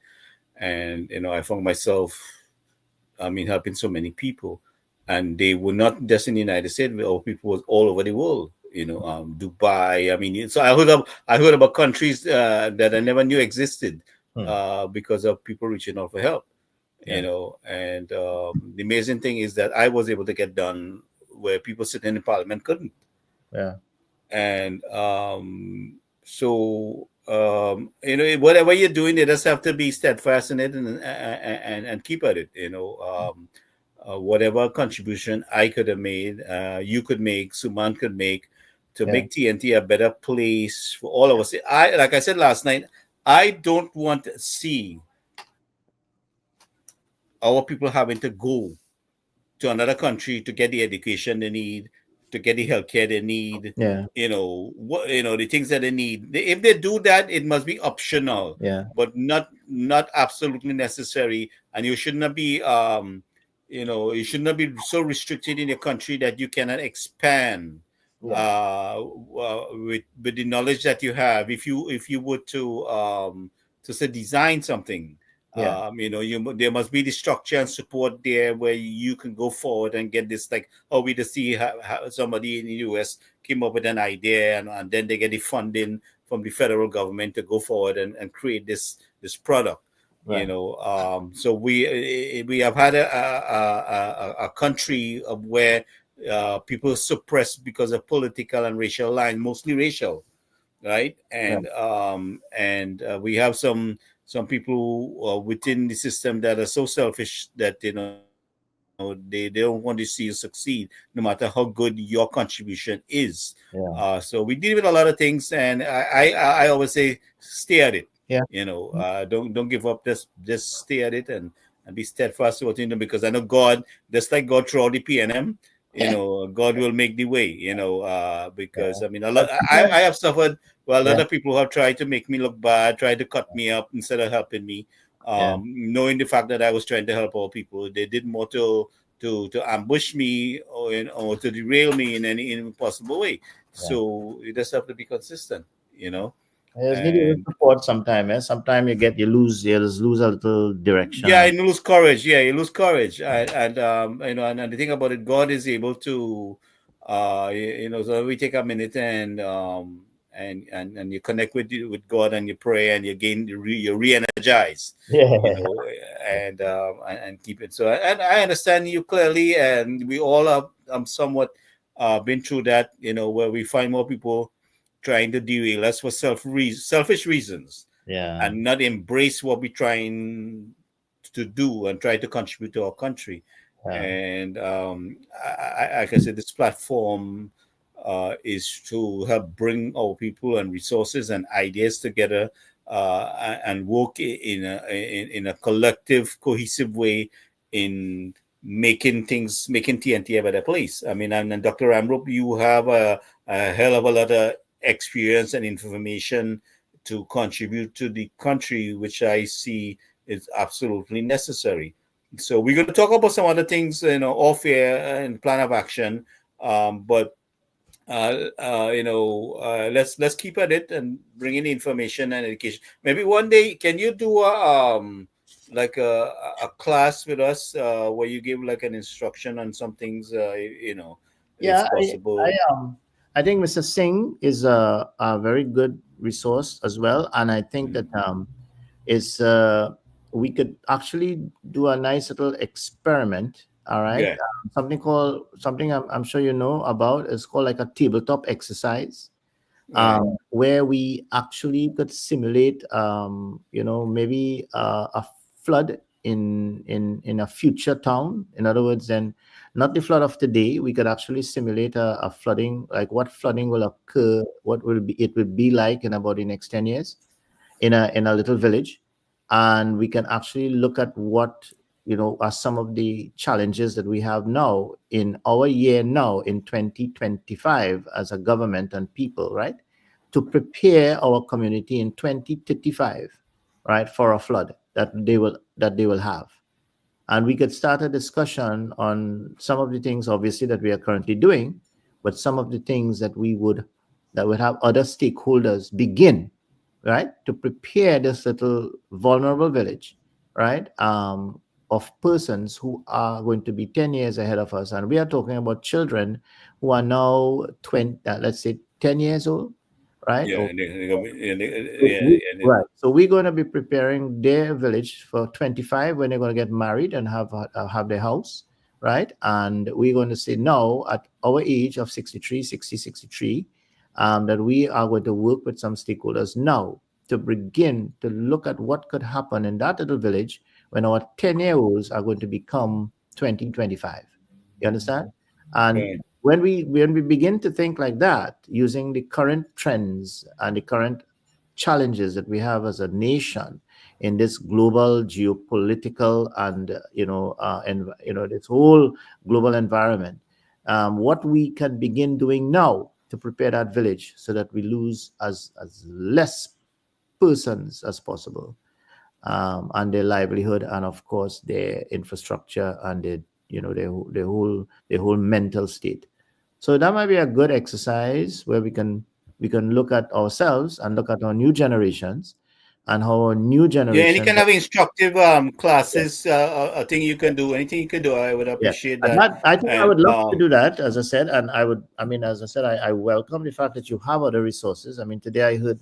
And I found myself, I mean, helping so many people, and they were not just in the United States. Our people was all over the world. Dubai. I mean, so I heard about countries that I never knew existed Hmm. because of people reaching out for help. Yeah, And the amazing thing is that I was able to get done where people sitting in Parliament couldn't. yeah, And whatever you're doing, you just have to be steadfast in it and keep at it. Whatever contribution I could have made, you could make, Suman could make, to yeah, make TNT a better place for all of us. Like I said last night, I don't want to see our people having to go to another country to get the education they need, to get the healthcare they need. yeah, The things that they need. If they do that, it must be optional, yeah, but not absolutely necessary. And you should not be so restricted in your country that you cannot expand yeah, with the knowledge that you have. If you were to say design something, yeah, there must be the structure and support there where you can go forward and get this, like how we just see how somebody in the US came up with an idea, and then they get the funding from the federal government to go forward and create this product. right, So we have had a country of where people suppressed because of political and racial lines, mostly racial, right? right, And we have some people within the system that are so selfish that they don't want to see you succeed, no matter how good your contribution is. yeah, So we deal with a lot of things, and I always say stay at it. yeah, Don't give up. Just stay at it and be steadfast to what you do, because I know God, just like God throughout the PNM, God will make the way. Because yeah. I mean, a lot. But you know, I have suffered. Well, a lot yeah, of people have tried to make me look bad, tried to cut me up instead of helping me. yeah, Knowing the fact that I was trying to help all people, they did more to ambush me, or to derail me in any possible way. yeah. So you just have to be consistent, I just need a little and support sometime. Sometimes you just lose a little yeah, direction. you lose courage. Yeah, you lose courage, and the thing about it, God is able to, So we take a minute and you connect with God, and you pray, and you gain, you re-energize, Yeah, you know, and keep it. So, and I understand you clearly, and we all have somewhat been through that. Where we find more people trying to derail us for selfish reasons, Yeah. and not embrace what we're trying to do and try to contribute to our country. Yeah. And like I said, this platform is to help bring our people and resources and ideas together, and work in a collective, cohesive way in making TNT a better place. I mean, and Dr. Ramrup, you have a hell of a lot of experience and information to contribute to the country, which I see is absolutely necessary. So we're going to talk about some other things, off air and plan of action. But let's keep at it and bring in information and education. Maybe one day, can you do like a class with us, where you give like an instruction on some things, Yeah, if possible. I think Mr. Singh is a very good resource as well, and I think that is we could actually do a nice little experiment. All right, Yeah, something I'm sure you know about is called like a tabletop exercise, right. where we actually could simulate, maybe a flood in a future town. In other words, then not the flood of today. We could actually simulate a flooding, like what flooding will occur, what will be it will be like in about the next 10 years in a little village, and we can actually look at what are some of the challenges that we have now in our year now in 2025 as a government and people, right, to prepare our community in 2035, right, for a flood that they will have. And we could start a discussion on some of the things obviously that we are currently doing, but some of the things that would have other stakeholders begin, right, to prepare this little vulnerable village, right, of persons who are going to be 10 years ahead of us. And we are talking about children who are now 20, let's say 10 years old, right, Yeah, or and right. So we're going to be preparing their village for 25 when they're going to get married and have their house, right? And we're going to say now at our age of 63, 60, 63, that we are going to work with some stakeholders now to begin to look at what could happen in that little village when our 10-year-olds are going to become 20, 25. You understand? And right. when we begin to think like that, using the current trends and the current challenges that we have as a nation in this global geopolitical and this whole global environment, what we can begin doing now to prepare that village so that we lose as less persons as possible, and their livelihood, and of course their infrastructure, and their whole mental state. So that might be a good exercise where we can look at ourselves and look at our new generations and how our new Yeah, any generations. kind of instructive Yeah, classes, a thing you can do, anything you can do, I would yeah. appreciate And that. that I think I And would love to do that, as I said, and as I said, I welcome the fact that you have other resources. I mean, today I heard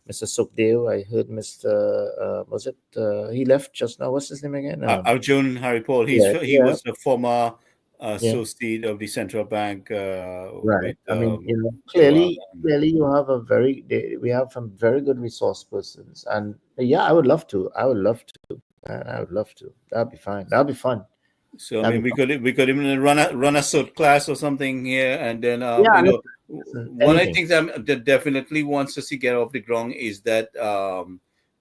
Mr. Sukdev, I heard Mr. Was it he left just now? What's his name again? Arjun Harry Paul, Yeah, he yeah, was the former yeah. associate of the central bank, Right. with I mean, Joel. clearly, you have we have some very good resource persons, and yeah, I would love to. I would love to. I would love to. That'd be fine. That'd be fun. So I That'd mean, be fun. we could even run a sort class or something here, and then Yeah, listen, one of the anything. things that definitely wants to see get off the ground is that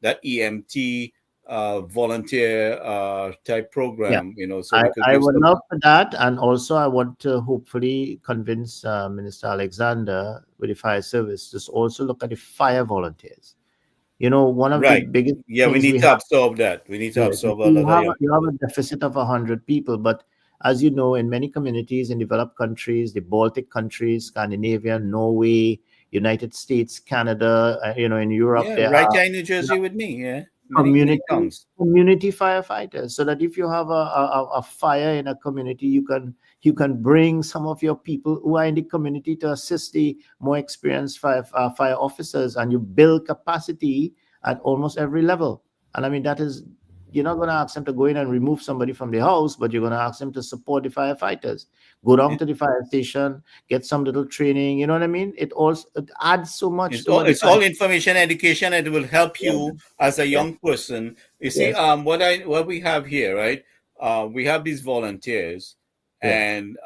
EMT volunteer type Yeah, program. So I we could I give would some. love for that, and also I want to hopefully convince Minister Alexander with the fire service to also look at the fire volunteers. One of the Right. biggest Yeah, we things need we to have. absorb that. We need to Yes, you absorb a see, lot of young you have people. a deficit of 100 people, but as you know, in many communities in developed countries, the Baltic countries, Scandinavia, Norway, United States, Canada, in Europe, Yeah, there right are here in New Jersey with me. Yeah, many community towns. community firefighters, so that if you have a fire in a community, you can bring some of your people who are in the community to assist the more experienced fire officers, and you build capacity at almost every level. And I mean, you're not going to ask them to go in and remove somebody from the house, but you're going to ask them to support the firefighters. Go down to the fire station, get some little training. You know what I mean? It also it adds so much to what the It's all fire. information education, and it will help Yeah, you as a yeah, young person. You see, yes, what we have here, right? We have these volunteers, yeah, and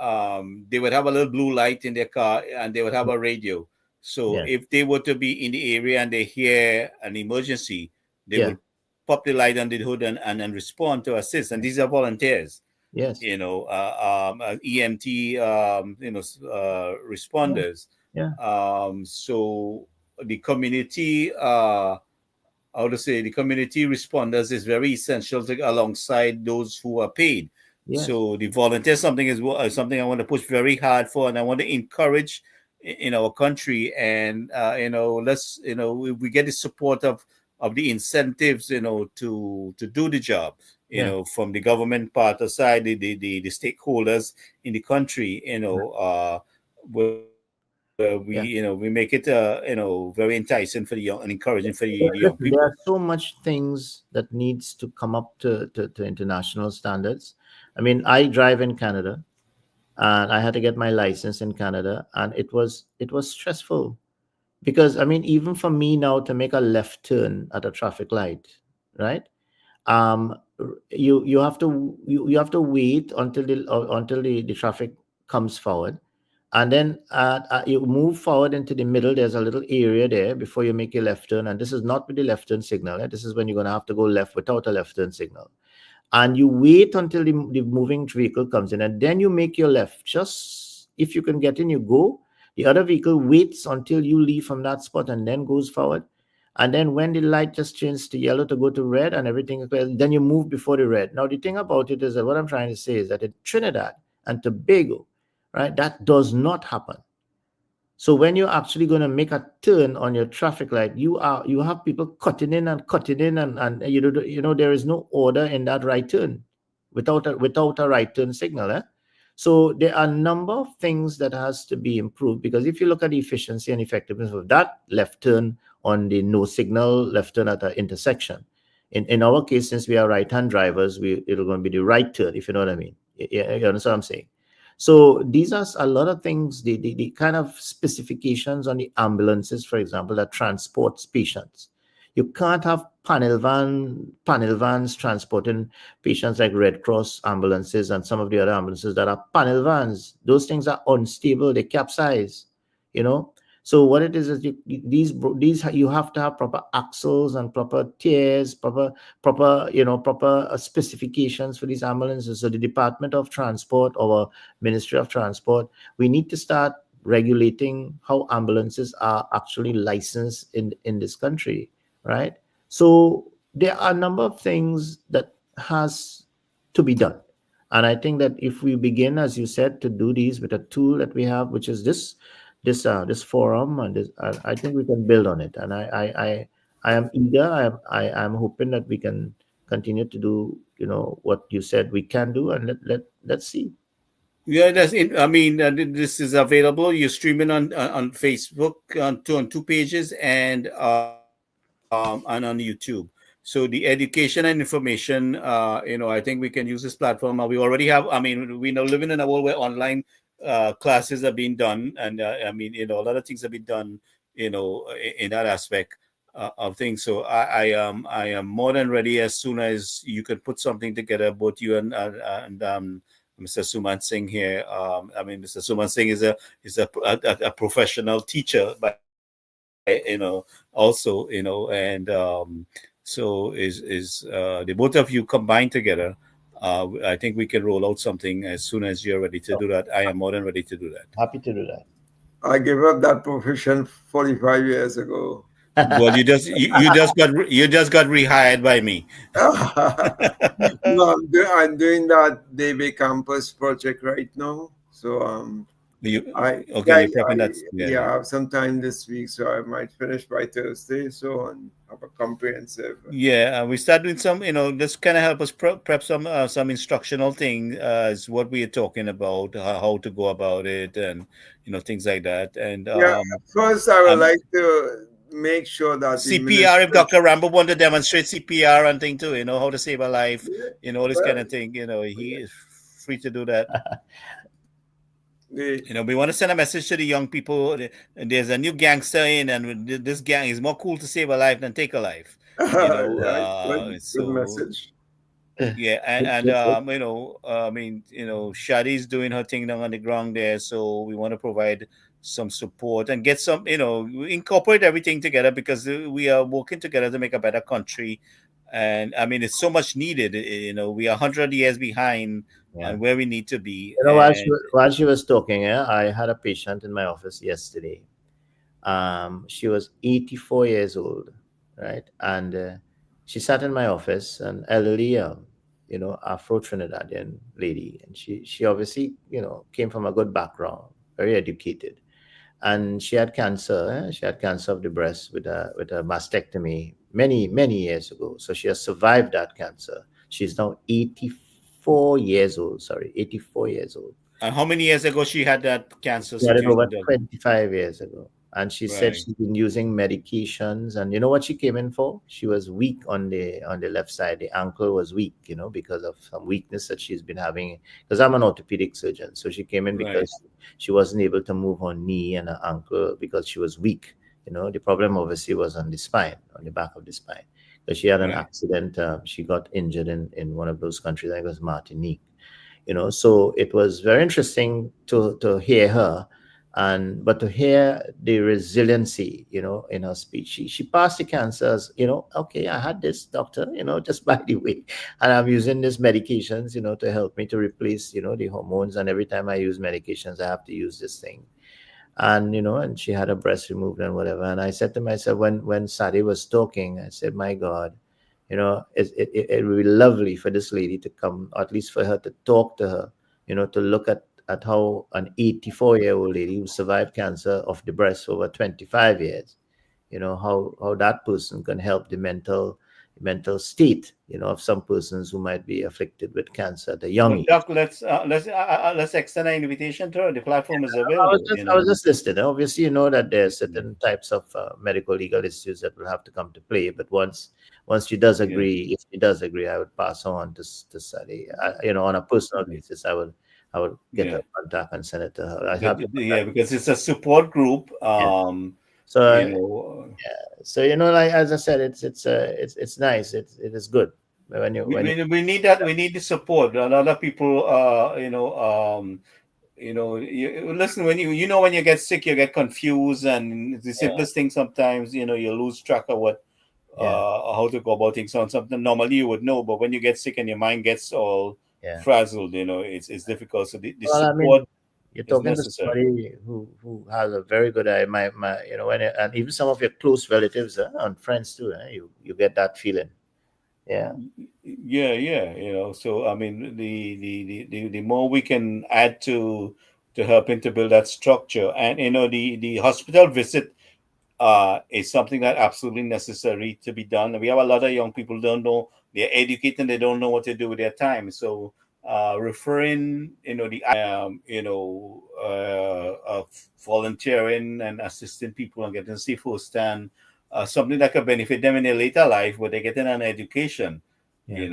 they would have a little blue light in their car, and they would have a radio. So yeah, if they were to be in the area and they hear an emergency, they yeah, will pop the light on the hood and respond to assist. And these are volunteers, yes, EMT, yeah, responders. yeah, So the community, how to say, the community responders is very essential to, alongside those who are paid. yes, So the volunteer something is something I want to push very hard for, and I want to encourage in our country. And let's we get the support of the incentives, to do the job, yeah. from the government part aside, the stakeholders in the country, where we Yeah. make it very enticing for the young and encouraging for the young Listen, there people. are so much things that needs to come up to international standards. I mean, I drive in Canada, and I had to get my license in Canada, and it was stressful because I mean, even for me now to make a left turn at a traffic light, right? You have to you have to wait until the traffic comes forward, and then you move forward into the middle. There's a little area there before you make your left turn, and this is not with the left turn signal. This is when you're going to have to go left without a left turn signal, and you wait until the moving vehicle comes in, and then you make your left. Just if you can get in, you go. The other vehicle waits until you leave from that spot and then goes forward. And then when the light just changes to yellow to go to red and everything is clear, then you move before the red. Now the thing about it is that what I'm trying to say is that in Trinidad and Tobago, right, that does not happen. So when you're actually going to make a turn on your traffic light, you have people cutting in, and there is no order in that right turn without a right turn signal. So there are a number of things that has to be improved, because if you look at the efficiency and effectiveness of that left turn on the no signal left turn at an intersection, in our case, since we are right hand drivers, it'll going to be the right turn, if you know what I mean. You understand what I'm saying? So these are a lot of things, the kind of specifications on the ambulances, for example, that transports patients. You can't have panel vans transporting patients like Red Cross ambulances and some of the other ambulances that are panel vans. Those things are unstable, they capsize, you know. So what it is these you have to have proper axles and proper tiers, proper specifications for these ambulances. So the Department of Transport or Ministry of Transport, we need to start regulating how ambulances are actually licensed in this country, right? So there are a number of things that has to be done. And I think that if we begin, as you said, to do these with a tool that we have, which is this forum, and I think we can build on it. And I am eager. I am hoping that we can continue to do what you said we can do, and let's see. Yeah, that's it. I mean, this is available. You stream it on Facebook on two pages, and on YouTube. So the education and information, I think we can use this platform. We already have. I mean, we now living in a world where online classes are being done, and I mean, a lot of things have been done, in that aspect of things. So I am more than ready as soon as you could put something together, both you and Mr. Suman Singh here. I mean, Mr. Suman Singh is a professional teacher, also, so is the both of you combined together. I think we can roll out something as soon as you're ready to So do that. I am more than ready to do happy to do I gave up that profession 45 years ago. that. Well, that. you just got rehired by me. No, I'm doing that DB campus project right now. So You I okay? yeah, You're prepping that. yeah, Yeah. I have some time this week, so I might finish by Thursday. So and have a comprehensive. Yeah, we start doing some, this kind of help us prep some instructional thing, is what we are talking about, how to go about it, and things like that. And Yeah, first I would um, like to make sure that the CPR, if minister, Dr. Rambo want to demonstrate CPR and thing too, how to save a life, all this kind well, of thing, he is free to do that. the, We want to send a message to the young people. There's a new gangster in, and this gang is more cool to save a life than take a life. right, good So message. yeah, and I mean, Shadi's doing her thing down on the ground there, so we want to provide some support and get some, incorporate everything together because we are working together to make a better country. And I mean, it's so much needed. We are 100 years behind Yeah. on where we need to be, While and while she was talking, I had a patient in my office yesterday. She was 84 years old, right? And she sat in my office, an elderly, Afro Trinidadian lady, and she obviously, came from a good background, very educated, and she had cancer. She had cancer of the breast with a mastectomy many years ago. So she has survived that cancer. She's now 84 years old. Sorry, 84 years old. how many years ago she had that cancer She had it over situation done? 25 years ago. And she said Right, she's been using medications. And you know what she came in for? She was weak on the left side. The ankle was weak, because of some weakness that she's been having. Because I'm an orthopedic surgeon. So she came in right, because she wasn't able to move her knee and her ankle because she was weak. The problem obviously was on the spine, on the back of the spine. Because she had an right. accident. She got injured in one of those countries. I think it was Martinique. So it was very interesting to hear her, but to hear the resiliency in her speech. She passed the cancers. Okay, I had this, doctor, just by the way, and I'm using these medications to help me to replace the hormones, and every time I use medications I have to use this thing. And she had her breast removed and whatever. And I said to myself, when Sadi was talking, I said, my God, it would be lovely for this lady to come, or at least for her to talk to her, to look at how an 84-year-old lady who survived cancer of the breast for over 25 years, how that person can help the mental state, of some persons who might be afflicted with cancer at a young Well, age. Doc, let's extend an invitation to her. The platform is I was available. just I was just listed. Obviously, that there are certain types of medical legal issues that will have to come to play. But once she does Yeah. agree, if she does agree, I would pass on to Sally. On a personal basis, I would get Yeah. her contact and send it to her. I have your Yeah, contact. because it's a support group. Yeah. You So know, like as I said, it's nice. It is good when you we, when you. we, we need that. We need the support. A lot of people, listen, when you get sick, you get confused, and the Yeah, simplest thing sometimes, you lose track of what, yeah, how to go about things. On something normally you would know, but when you get sick and your mind gets all yeah. frazzled, it's difficult. So the Well, I mean, support you're is talking to necessary. somebody who has a very good eye. And even some of your close relatives and friends too. You get that feeling. Yeah, Yeah. So I mean, the more we can add to helping to build that structure, and the hospital visit is something that absolutely necessary to be done. We have a lot of young people don't know, they're educated, they don't know what to do with their time. So referring, volunteering and assisting people and getting to see firsthand something that could benefit them in their later life, where they're getting an education. yeah,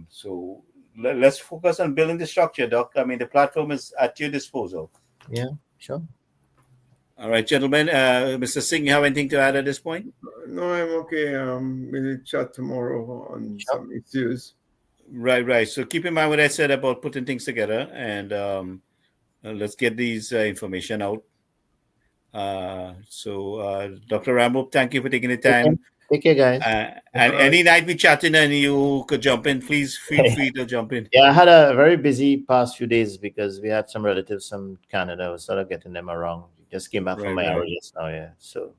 So let's focus on building the structure, Doc. I mean, the platform is at your disposal. yeah, sure. All right, gentlemen. Mr. Singh, you have anything to add at this point? No, I'm okay. We'll chat tomorrow on Sure. some issues. Right. So keep in mind what I said about putting things together, and let's get these information out. Dr. Rambo, thank you for taking the Take care, time. take care, guys. And All right. any night we chatting and you could jump in, please feel free to jump in. Yeah, I had a very busy past few days because we had some relatives from Canada. I was sort of getting them around. Just came back from Right, my right, hour just now. Yeah, so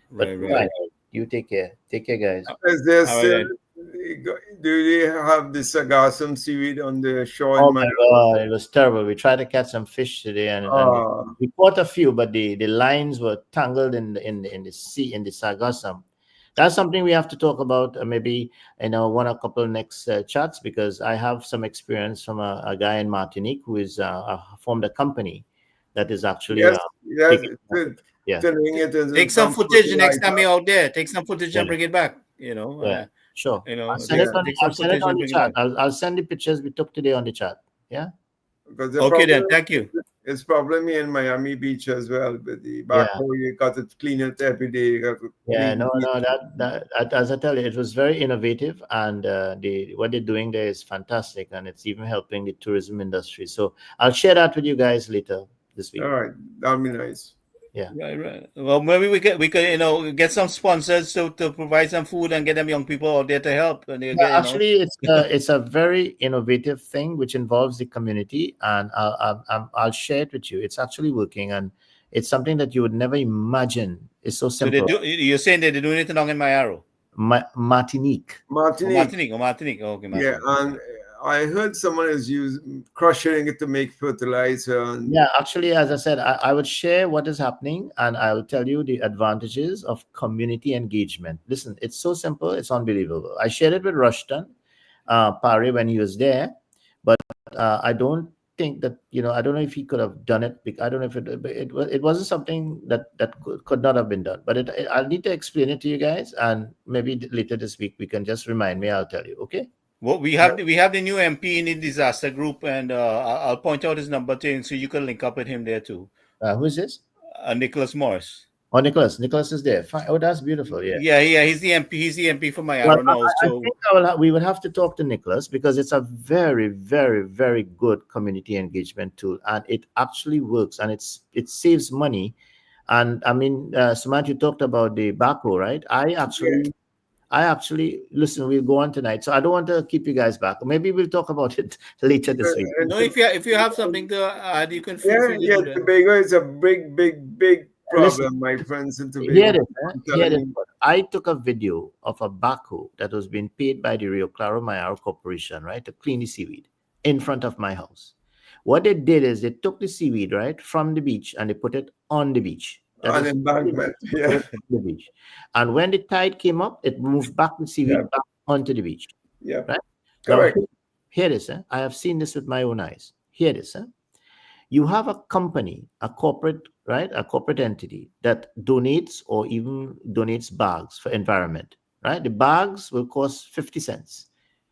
but right. fine. You take care. Take care, guys. Is there All right, still, then. do they have the sargassum seaweed on the shore in Oh my Manila? God, it was terrible. We tried to catch some fish today, and Ah, we caught a few, but the lines were tangled in the sea, in the sargassum. That's something we have to talk about, maybe one a couple next chats, because I have some experience from a guy in Martinique who is formed a company that is actually yes, yes. taking. Yeah, turning it into Take some some footage next time fertilizer. you're out there. Take some footage yeah, and bring it back. yeah. Sure. I'll send it Yeah, on. Take I'll some send it footage on and the bring it chat. back. I'll send the pictures we took today on the chat. Yeah. because the Okay, problem then. Thank you. is problem in Miami Beach as well. With the Yeah. backhoe, you got to clean it every day. You got to Yeah, clean no, it. no, as I tell you, it was very innovative, and what they're doing there is fantastic, and it's even helping the tourism industry. So I'll share that with you guys later this All week. right, that'll be nice. Yeah, Right, right. Well, maybe we could get some sponsors to provide some food and get them young people out there to help, and they yeah. get. Actually, it's a very innovative thing which involves the community, and I'll share it with you. It's actually working, and it's something that you would never imagine. It's so So they simple. do. You're saying that they're doing it along in Mayaro, Martinique. Martinique, Martinique. Oh, okay, yeah, Martinique. and Okay. I heard someone is crushing it to make fertilizer. And Yeah, actually, as I said, I would share what is happening and I will tell you the advantages of community engagement. Listen, it's so simple, it's unbelievable. I shared it with Rushton Pare when he was there, but I don't think that, I don't know if he could have done it. I don't know if it wasn't something that could not have been done. But I'll need to explain it to you guys, and maybe later this week we can just remind me. I'll tell you, okay? Well, we have the new MP in the disaster group, and I'll point out his number to you, so you can link up with him there too. Who is this? Nicholas Morris. Oh, Nicholas. Nicholas is there. Fine. Oh, that's beautiful. Yeah. Yeah. He's the MP. He's the MP for Well, Mayaro now. I So think we would have to talk to Nicholas because it's a very, very, very good community engagement tool, and it actually works, and it saves money. And I mean, Sumant, you talked about the backhoe, right? I actually listen. We'll go on tonight, so I don't want to keep you guys back. Maybe we'll talk about it later this week. no, if you have something to add, you can feel free to yeah, do that. Tobago is a big, big, big Listen, problem, my friends in Here Tobago. it is. I'm Here it telling is. you. I took a video of a backhoe that was being paid by the Rio Claro Mayaro Corporation, right, to clean the seaweed in front of my house. What they did is they took the seaweed, right, from the beach and they put it on the beach. That An is, embankment, put yeah, it on the beach. And when the tide came up, it moved back the seaweed yeah, back onto the beach, yeah, right? Now, correct. here it is. I have seen this with my own eyes. Here it is. You have a company, a corporate, right? A corporate entity that donates or even donates bags for environment, right? The bags will cost 50 cents,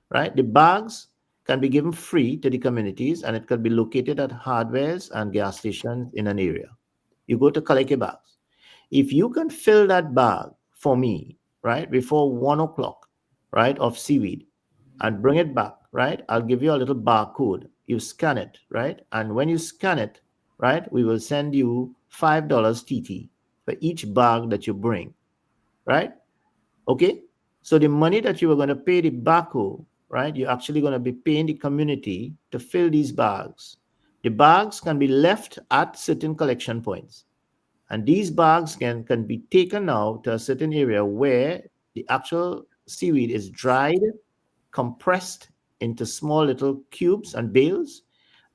right? The bags can be given free to the communities and it can be located at hardwares and gas stations in an area. You go to collect your bags. If you can fill that bag for me, right, before 1 o'clock, right, of seaweed, and bring it back, right? I'll give you a little barcode. You scan it, right? And when you scan it, right, we will send you $5 TT for each bag that you bring, right? Okay. So the money that you were going to pay the backhoe, right, you're actually going to be paying the community to fill these bags. The bags can be left at certain collection points. And these bags can be taken now to a certain area where the actual seaweed is dried, compressed into small little cubes and bales.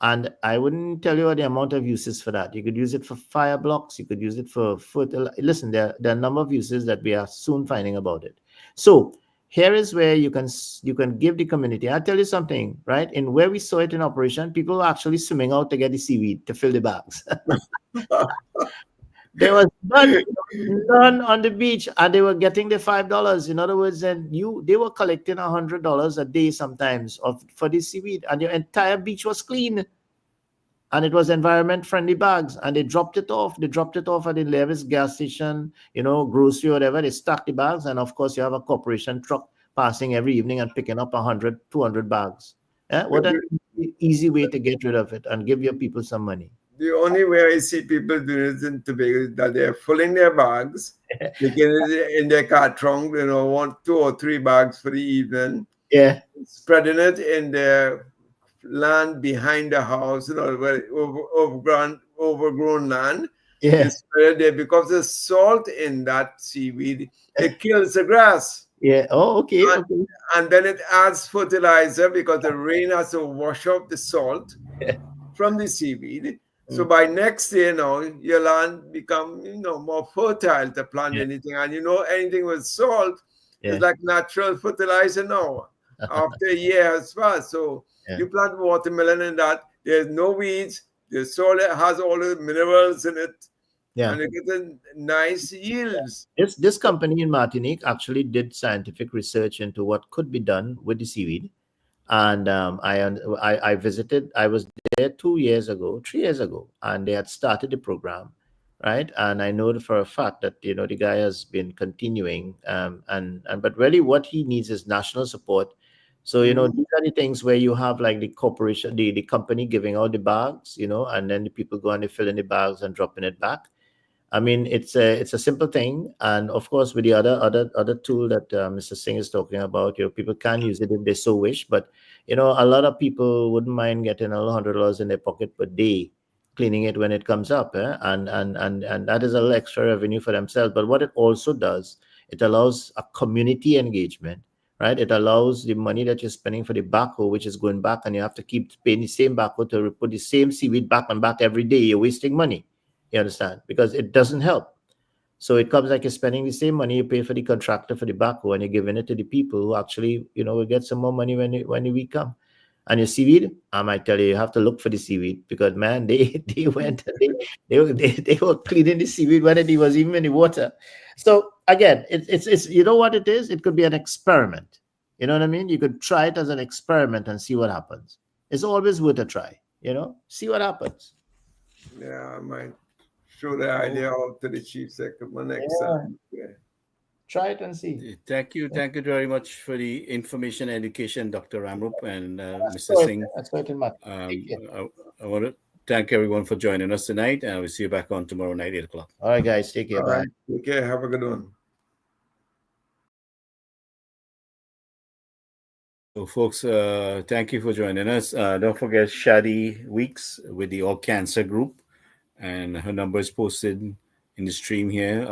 And I wouldn't tell you the amount of uses for that. You could use it for fire blocks. You could use it for fertilizer. Listen, there are a number of uses that we are soon finding about it. So here is where you can give the community. I'll tell you something, right? In where we saw it in operation, people were actually swimming out to get the seaweed to fill the bags. There was none on the beach, and they were getting the $5. In other words, then they were collecting $100 a day sometimes for the seaweed, and your entire beach was clean, and it was environment friendly bags, and they dropped it off. They dropped it off at the Levis gas station, grocery, whatever. They stacked the bags, and of course, you have a corporation truck passing every evening and picking up 100, 200 bags. What an easy way to get rid of it and give your people some money. The only way I see people doing it in Tobago is that they're filling their bags, taking it in their car trunk, 2 or 3 bags for the evening, Yeah, spreading it in their land behind the house, where overgrown land. yeah, They spread it there because the salt in that seaweed, it kills the grass. yeah. Oh, okay, And, okay. and then it adds fertilizer because the rain has to wash off the salt from the seaweed. So by next day now, your land become more fertile to plant anything. And anything with salt is like natural fertilizer now. After a year has passed. So you plant watermelon in that, there's no weeds, the soil has all the minerals in it. Yeah. and they get a nice yields. This company in Martinique actually did scientific research into what could be done with the seaweed, and I visited. I was there 2 years ago, 3 years ago, and they had started the program, right? And I know for a fact that the guy has been continuing, and but really what he needs is national support. So Mhm. these are the things where you have like the corporation, the company giving out the bags, and then the people go and they fill in the bags and dropping it back. I mean, it's a simple thing, and of course, with the other tool that Mr. Singh is talking about, people can use it if they so wish. But a lot of people wouldn't mind getting $100 in their pocket per day, cleaning it when it comes up, and that is a little extra revenue for themselves. But what it also does, it allows a community engagement, right? It allows the money that you're spending for the backhoe, which is going back, and you have to keep paying the same backhoe to put the same seaweed back and back every day. You're wasting money. You understand? Because it doesn't help. So it comes like you're spending the same money you pay for the contractor for the backhoe, and you're giving it to the people who actually, will get some more money when the week come. And your seaweed, I might tell you, you have to look for the seaweed because man, they went and they were cleaning the seaweed when it was even in the water. So again, it's you know what it is? It could be an experiment. You know what I mean? You could try it as an experiment and see what happens. It's always worth a try. See what happens. Yeah, I might show the idea out to the chief secretary next Yeah. time. Yeah. Try it and see. Thank you very much for the information and education, Dr. Ramrup and Mr. So it, Singh. so it in my take Um, care. I want to thank everyone for joining us tonight, and we'll see you back on tomorrow night, 8 o'clock. All right, guys. Take care. All Bye. right. Take care. Have a good one. So, folks, thank you for joining us. Don't forget Shadi Weeks with the All Cancer Group, and her number is posted in the stream here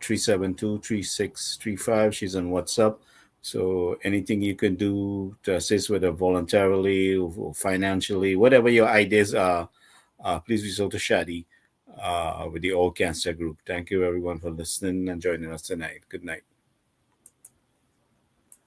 372-3635. She's on WhatsApp. So, anything you can do to assist with her voluntarily or financially, whatever your ideas are, please reach out to Shadi with the All Cancer Group. Thank you, everyone, for listening and joining us tonight. Good night.